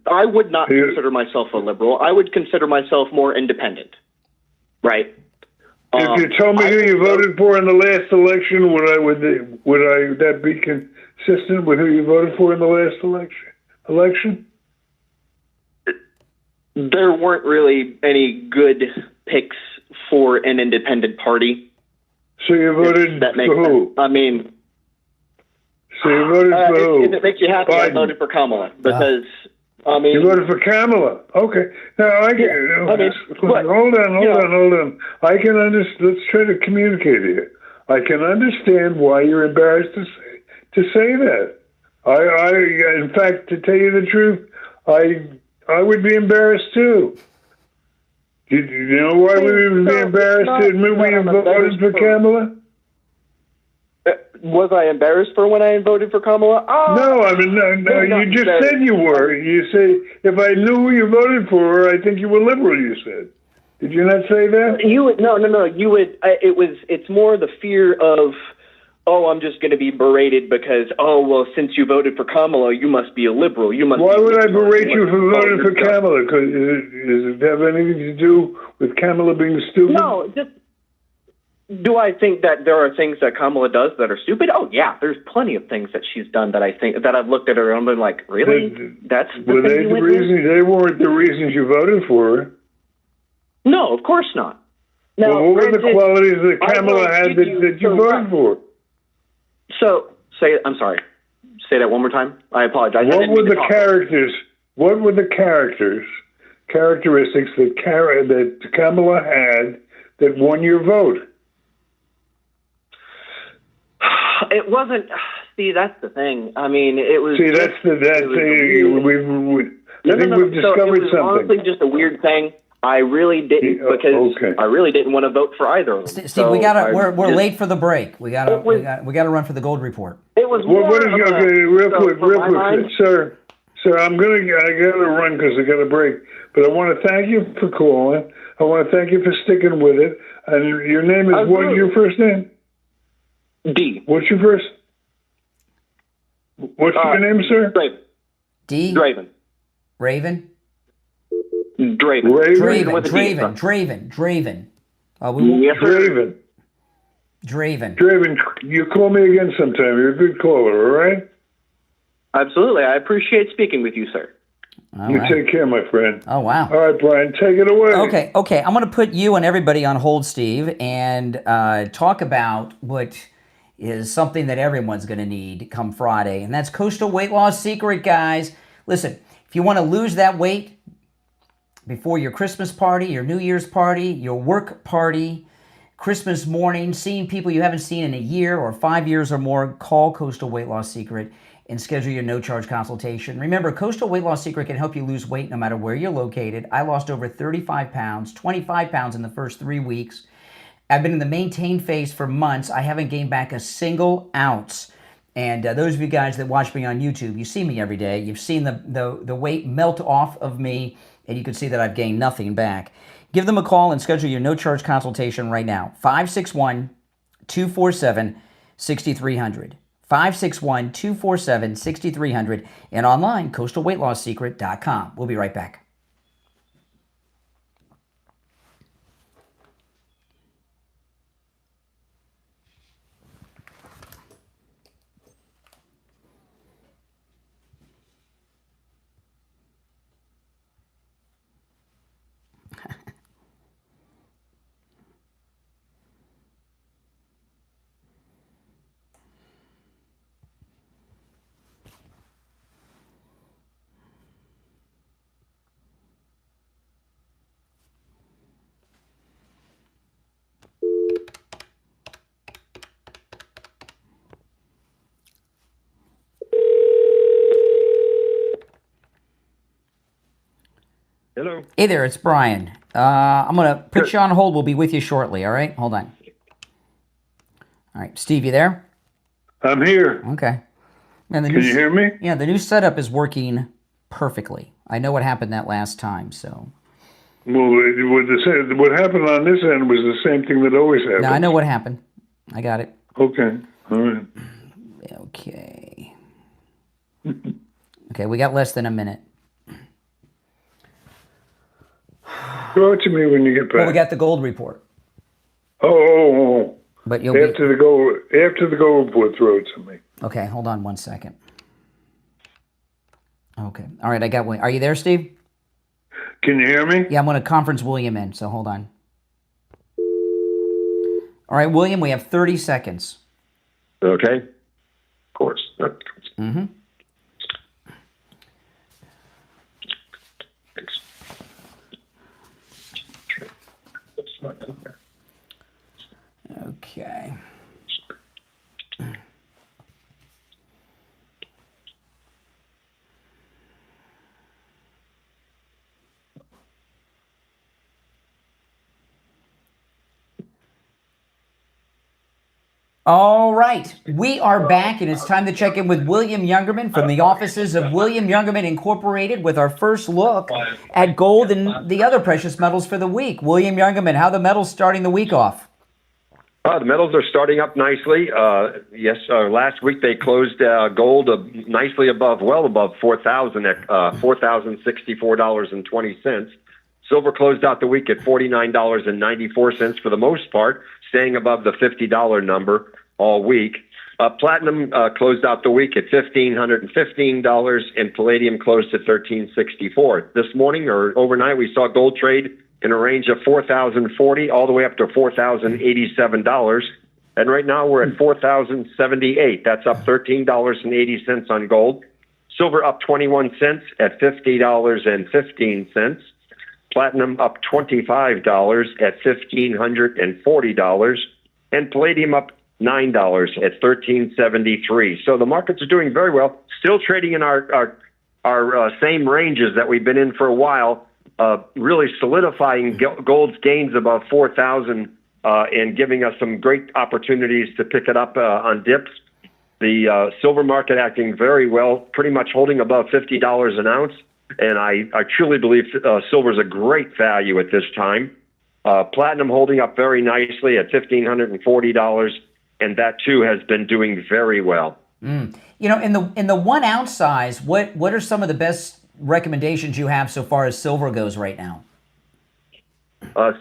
I would not consider myself a liberal. I would consider myself more independent. Right. If you told me who you voted for in the last election, would that be consistent with who you voted for in the last election? There weren't really any good picks for an independent party. So you voted for who? Sense. I mean, so you voted for who? If it makes you happy, I voted for Kamala because. I mean, you voted for Pamela. Okay. Now hold on. I can understand. Let's try to communicate here. I can understand why you're embarrassed to say that. In fact, to tell you the truth, I would be embarrassed too. You know why we would be embarrassed to admit we voted for Pamela? Was I embarrassed for when I voted for Kamala? No, I mean, no. You just said you were. You say, if I knew who you voted for, I think you were liberal, you said. Did you not say that? No. You would. It's more the fear of, I'm just going to be berated because, since you voted for Kamala, you must be a liberal. You must. Why would I berate you for voting for Kamala? Because does it have anything to do with Kamala being stupid? No, just. Do I think that there are things that Kamala does that are stupid? Oh yeah, there's plenty of things that she's done that I think that I've looked at her and been like, really? That's the thing you went with? They weren't the reasons you voted for her. No, of course not. Now, what were the qualities that Kamala had that you voted for? So I'm sorry. Say that one more time. I apologize. What were the characters? What were the characteristics that Kamala had that won your vote? It wasn't. See, that's the thing. I mean, it was. See, that's the thing. I think we've discovered it was something. Honestly, just a weird thing. I really didn't I really didn't want to vote for either of them. Steve, we're late for the break. We gotta run for the gold report. It was real quick, sir. I gotta run because I got a break. But I want to thank you for calling. I want to thank you for sticking with it. And your name is what? Your first name? D. What's your first? What's your name, sir? Draven. D. Draven. Raven. Draven. Draven. Yes, sir. Draven, you call me again sometime. You're a good caller, all right? Absolutely. I appreciate speaking with you, sir. Take care, my friend. Oh, wow. All right, Brian, take it away. Okay. I'm going to put you and everybody on hold, Steve, and talk about what is something that everyone's going to need come Friday, and that's Coastal Weight Loss Secret, guys. Listen, if you want to lose that weight before your Christmas party, your New Year's party, your work party, Christmas morning, seeing people you haven't seen in a year or 5 years or more, call Coastal Weight Loss Secret and schedule your no-charge consultation. Remember, Coastal Weight Loss Secret can help you lose weight no matter where you're located. I lost over 35 pounds, 25 pounds in the first 3 weeks. I've been in the maintain phase for months. I haven't gained back a single ounce. And those of you guys that watch me on YouTube, you see me every day. You've seen the weight melt off of me, and you can see that I've gained nothing back. Give them a call and schedule your no-charge consultation right now. 561-247-6300. 561-247-6300. And online, coastalweightlossecret.com. We'll be right back. Hello. Hey there, it's Brian. I'm going to put you on hold. We'll be with you shortly, all right? Hold on. All right, Steve, you there? I'm here. Okay. And Can you hear me? Yeah, the new setup is working perfectly. I know what happened that last time, so. Well, what happened on this end was the same thing that always happens. Now, I know what happened. I got it. Okay. All right. Okay. Okay, we got less than a minute. Throw it to me when you get back. Well, we got the gold report. Oh. But you'll after the gold report, throw it to me. Okay, hold on 1 second. Okay. All right, I got one. Are you there, Steve? Can you hear me? Yeah, I'm going to conference William in, so hold on. All right, William, we have 30 seconds. Okay. Of course. Mm-hmm. Okay. All right, we are back, and it's time to check in with William Youngerman from the offices of William Youngerman Incorporated with our first look at gold and the other precious metals for the week. William Youngerman, how are the metals starting the week off? The metals are starting up nicely. Last week they closed gold nicely well above 4,000 at $4,064.20. Silver closed out the week at $49.94 for the most part, staying above the $50 number all week. Platinum closed out the week at $1,515, and palladium closed at $1,364. This morning or overnight, we saw gold trade in a range of $4,040 all the way up to $4,087. And right now we're at $4,078. That's up $13.80 on gold. Silver up 21 cents at $50.15. Platinum up $25 at $1,540. And palladium up $9 at $13.73. So the markets are doing very well. Still trading in our same ranges that we've been in for a while. Really solidifying gold's gains above 4,000 and giving us some great opportunities to pick it up on dips. The silver market acting very well, pretty much holding above $50 an ounce. And I truly believe silver is a great value at this time. Platinum holding up very nicely at $1,540, and that too has been doing very well. You know, in the 1 ounce size, what are some of the best recommendations you have so far as silver goes right now?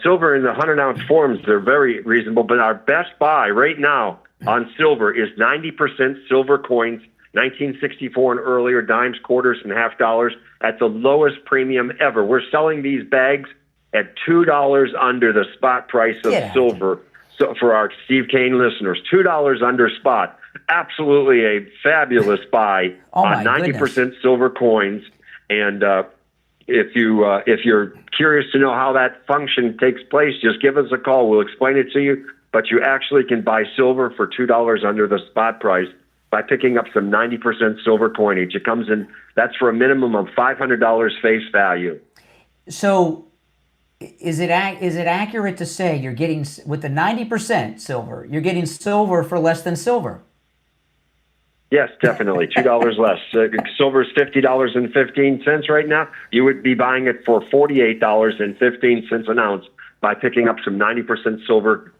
Silver in the 100-ounce forms, they're very reasonable, but our best buy right now on silver is 90% silver coins, 1964 and earlier, dimes, quarters, and half dollars at the lowest premium ever. We're selling these bags at $2 under the spot price of silver. So for our Steve Kane listeners, $2 under spot. Absolutely a fabulous buy on 90% silver coins. And if you're curious to know how that function takes place, just give us a call. We'll explain it to you. But you actually can buy silver for $2 under the spot price by picking up some 90% silver coinage. It comes in, that's for a minimum of $500 face value. So is it accurate to say you're getting, with the 90% silver, you're getting silver for less than silver? Yes, definitely. $2 less. Silver's $50.15 right now. You would be buying it for $48.15 an ounce by picking up some 90% silver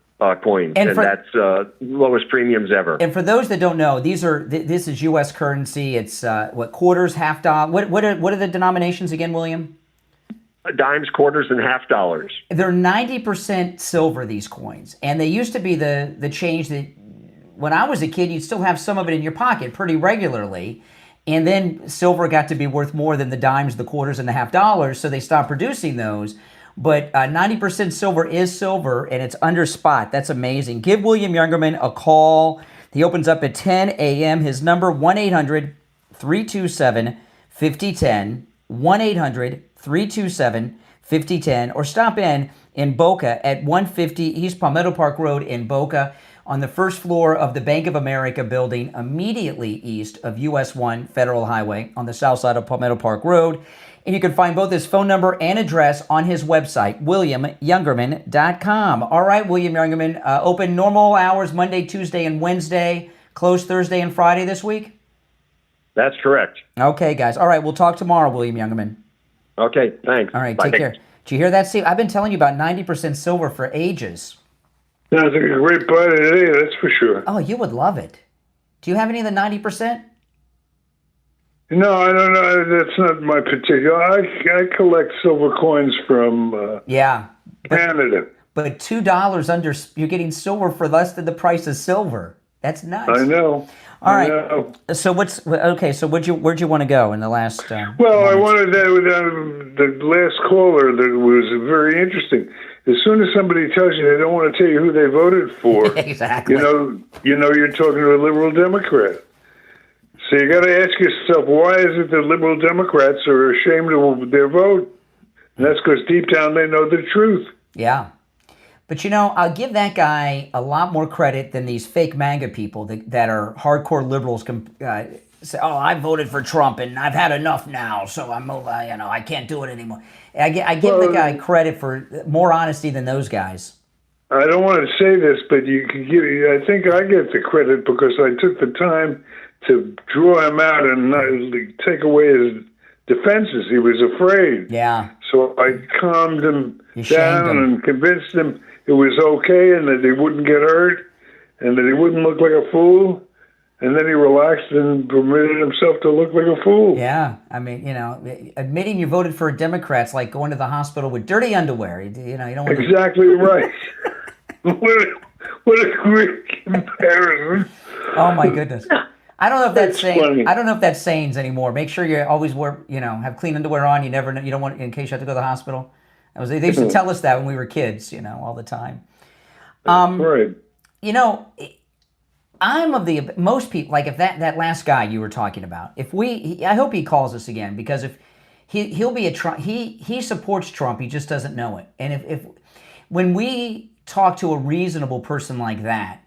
coins, and that's lowest premiums ever. And for those that don't know, this is U.S. currency. It's quarters, half dollar. What are the denominations again, William? Dimes, quarters, and half dollars. They're 90% silver, these coins, and they used to be the change that when I was a kid, you'd still have some of it in your pocket pretty regularly, and then silver got to be worth more than the dimes, the quarters, and the half dollars, so they stopped producing those. But 90% silver is silver, and it's under spot. That's amazing. Give William Youngerman a call. He opens up at 10 a.m. His number, 1-800-327-5010, 1-800-327-5010, or stop in Boca at 150 East Palmetto Park Road in Boca on the first floor of the Bank of America building immediately east of US 1 Federal Highway on the south side of Palmetto Park Road. And you can find both his phone number and address on his website, WilliamYoungerman.com. All right, William Youngerman, open normal hours Monday, Tuesday, and Wednesday, closed Thursday and Friday this week? That's correct. Okay, guys. All right, we'll talk tomorrow, William Youngerman. Okay, thanks. All right, Bye. take care. Did you hear that, Steve? I've been telling you about 90% silver for ages. Sounds like a great buy today, that's for sure. Oh, you would love it. Do you have any of the 90%? No, I don't know. That's not my particular. I collect silver coins from Canada. But $2 under, you're getting silver for less than the price of silver. That's nuts. I know. All right. So where'd you want to go in the last? Well, I wanted that with the last caller. That was very interesting. As soon as somebody tells you they don't want to tell you who they voted for, exactly. You know you're talking to a liberal Democrat. So you got to ask yourself, why is it that liberal Democrats are ashamed of their vote? And that's because deep down they know the truth. Yeah. But I'll give that guy a lot more credit than these fake MAGA people that are hardcore liberals say, "Oh, I voted for Trump and I've had enough now, so I can't do it anymore." I give the guy credit for more honesty than those guys. I don't want to say this, but I think I get the credit because I took the time to draw him out and not take away his defenses. He was afraid. Yeah. So I calmed him down and convinced him it was okay and that he wouldn't get hurt and that he wouldn't look like a fool. And then he relaxed and permitted himself to look like a fool. Yeah. I mean, admitting you voted for a Democrat's like going to the hospital with dirty underwear. You don't want Exactly right. What a great comparison. Oh, my goodness. I don't know if that's saying. I don't know if that's sayings anymore. Make sure you always wear, have clean underwear on. You never know. You don't want in case you have to go to the hospital. They used to tell us that when we were kids, all the time. Right. I'm of most people like if that last guy you were talking about. I hope he calls us again because if he'll be a Trump. He supports Trump. He just doesn't know it. And if when we talk to a reasonable person like that,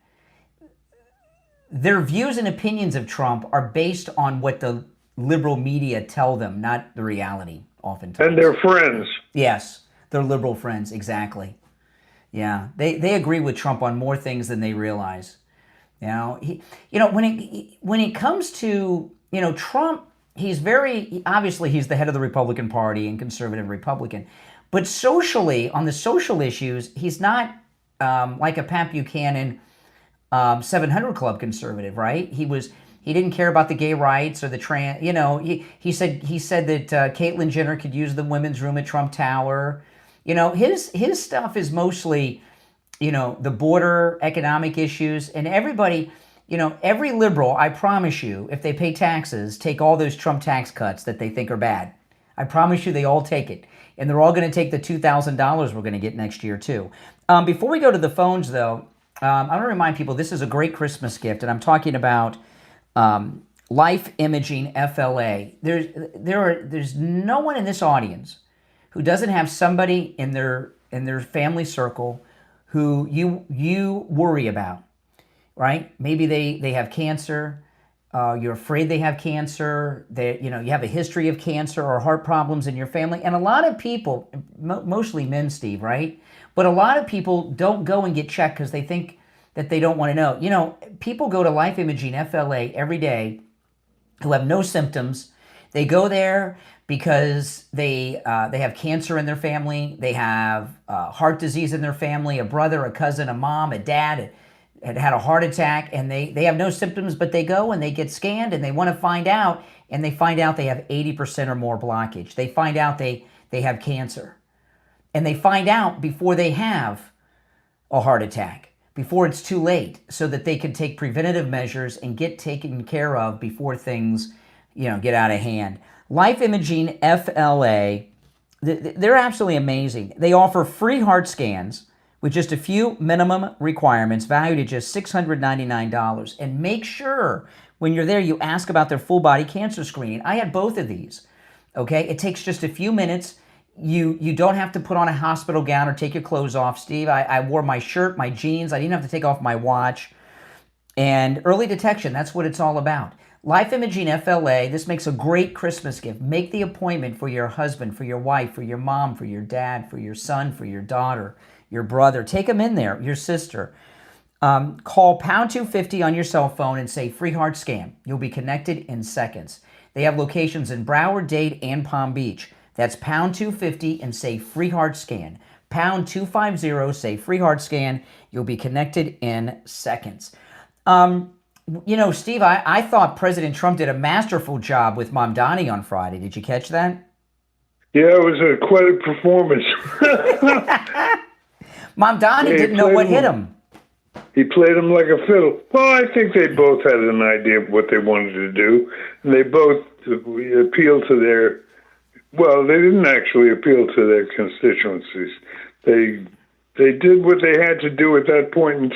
their views and opinions of Trump are based on what the liberal media tell them, not the reality, oftentimes. And their friends. Yes, their liberal friends, exactly. Yeah, they agree with Trump on more things than they realize. When it comes to Trump, he's obviously he's the head of the Republican Party and conservative Republican, but socially on the social issues, he's not like a Pat Buchanan. 700 Club conservative, right? He didn't care about the gay rights or the trans. He said that Caitlyn Jenner could use the women's room at Trump Tower. His stuff is mostly, the border, economic issues, and everybody. Every liberal, I promise you, if they pay taxes, take all those Trump tax cuts that they think are bad. I promise you, they all take it, and they're all going to take the $2,000 we're going to get next year too. Before we go to the phones, though. I want to remind people this is a great Christmas gift, and I'm talking about Life Imaging FLA. There's no one in this audience who doesn't have somebody in their family circle who you worry about, right? Maybe they have cancer. You're afraid they have cancer. You have a history of cancer or heart problems in your family, and a lot of people, mostly men, Steve, right? But a lot of people don't go and get checked because they think that they don't want to know. You know, people go to Life Imaging FLA every day who have no symptoms. They go there because they have cancer in their family, they have heart disease in their family, a brother, a cousin, a mom, a dad had a heart attack, and they have no symptoms, but they go and they get scanned and they want to find out, and they find out they have 80% or more blockage. They find out they have cancer. And they find out before they have a heart attack, before it's too late, so that they can take preventative measures and get taken care of before things, get out of hand. Life Imaging FLA, they're absolutely amazing. They offer free heart scans with just a few minimum requirements, valued at just $699. And make sure when you're there, you ask about their full body cancer screening. I had both of these, okay? It takes just a few minutes. You don't have to put on a hospital gown or take your clothes off, Steve. I wore my shirt, my jeans. I didn't have to take off my watch. And early detection, that's what it's all about. Life Imaging FLA, this makes a great Christmas gift. Make the appointment for your husband, for your wife, for your mom, for your dad, for your son, for your daughter, your brother. Take them in there, your sister. Call pound 250 on your cell phone and say free heart scan. You'll be connected in seconds. They have locations in Broward, Dade, and Palm Beach. That's pound 250 and say free heart scan. Pound 250, say free heart scan. You'll be connected in seconds. Steve, I thought President Trump did a masterful job with Mamdani on Friday. Did you catch that? Yeah, it was quite a performance. Mamdani didn't know what hit him. He played him like a fiddle. Well, I think they both had an idea of what they wanted to do, and they both appealed to their... Well, they didn't actually appeal to their constituencies. They did what they had to do at that point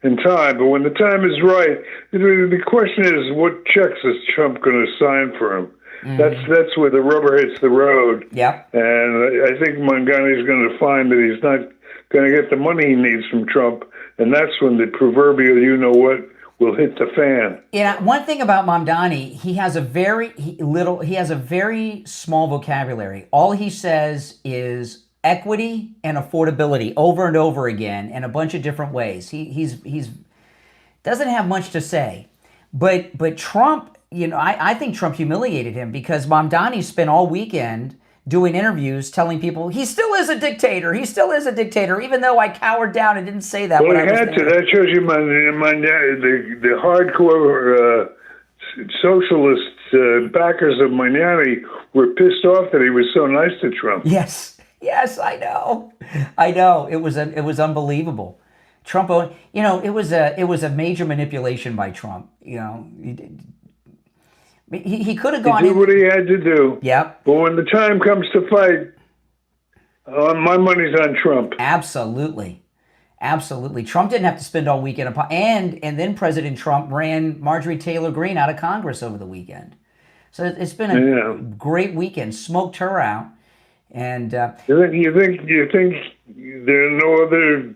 in time. But when the time is right, the question is, what checks is Trump going to sign for him? Mm-hmm. That's where the rubber hits the road. Yep. And I think Mamdani is going to find that he's not going to get the money he needs from Trump, and that's when the proverbial you-know-what will hit the fan. Yeah, one thing about Mamdani, he has a very small vocabulary. All he says is equity and affordability over and over again in a bunch of different ways. He's doesn't have much to say. But Trump, I think Trump humiliated him because Mamdani spent all weekend doing interviews telling people he still is a dictator. He still is a dictator, even though I cowered down and didn't say that. Well, he had to. That shows you the hardcore socialist backers of Mamdani were pissed off that he was so nice to Trump. Yes, I know. It was unbelievable. Trump, it was a major manipulation by Trump. He could have gone. He did what he had to do. Yep. But when the time comes to fight, my money's on Trump. Absolutely. Trump didn't have to spend all weekend and then President Trump ran Marjorie Taylor Greene out of Congress over the weekend. So it's been a great weekend. Smoked her out. And you think there are no other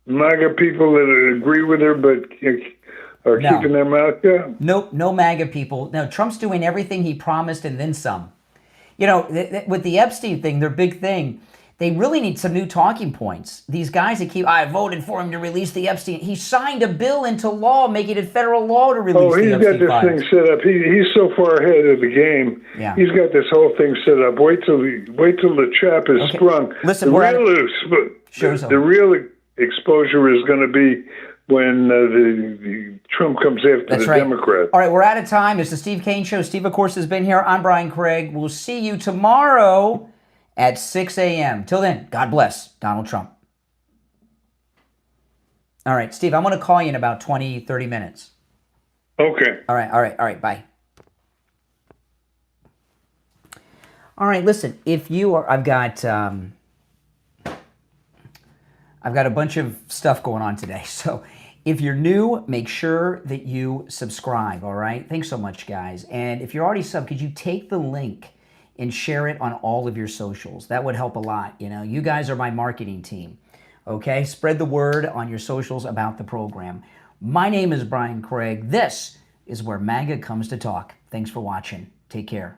MAGA people that agree with her, but are keeping their mouth shut? Nope, no MAGA people. No, Trump's doing everything he promised and then some. With the Epstein thing, their big thing, they really need some new talking points. These guys that I voted for him to release the Epstein. He signed a bill into law, making it federal law to release the Epstein he's got this thing set up. He's so far ahead of the game. Yeah. He's got this whole thing set up. Wait till the trap is sprung. Listen, the real exposure is going to be when the Trump comes after Democrats. All right, we're out of time. It's the Steve Kane Show. Steve, of course, has been here. I'm Brian Craig. We'll see you tomorrow at 6 a.m. Till then, God bless Donald Trump. All right, Steve, I'm going to call you in about 20, 30 minutes. Okay. All right, bye. All right, listen, if you are, I've got a bunch of stuff going on today, so if you're new, make sure that you subscribe, all right? Thanks so much, guys. And if you're already subbed, could you take the link and share it on all of your socials? That would help a lot. You guys are my marketing team, okay? Spread the word on your socials about the program. My name is Brian Craig. This is where MAGA comes to talk. Thanks for watching. Take care.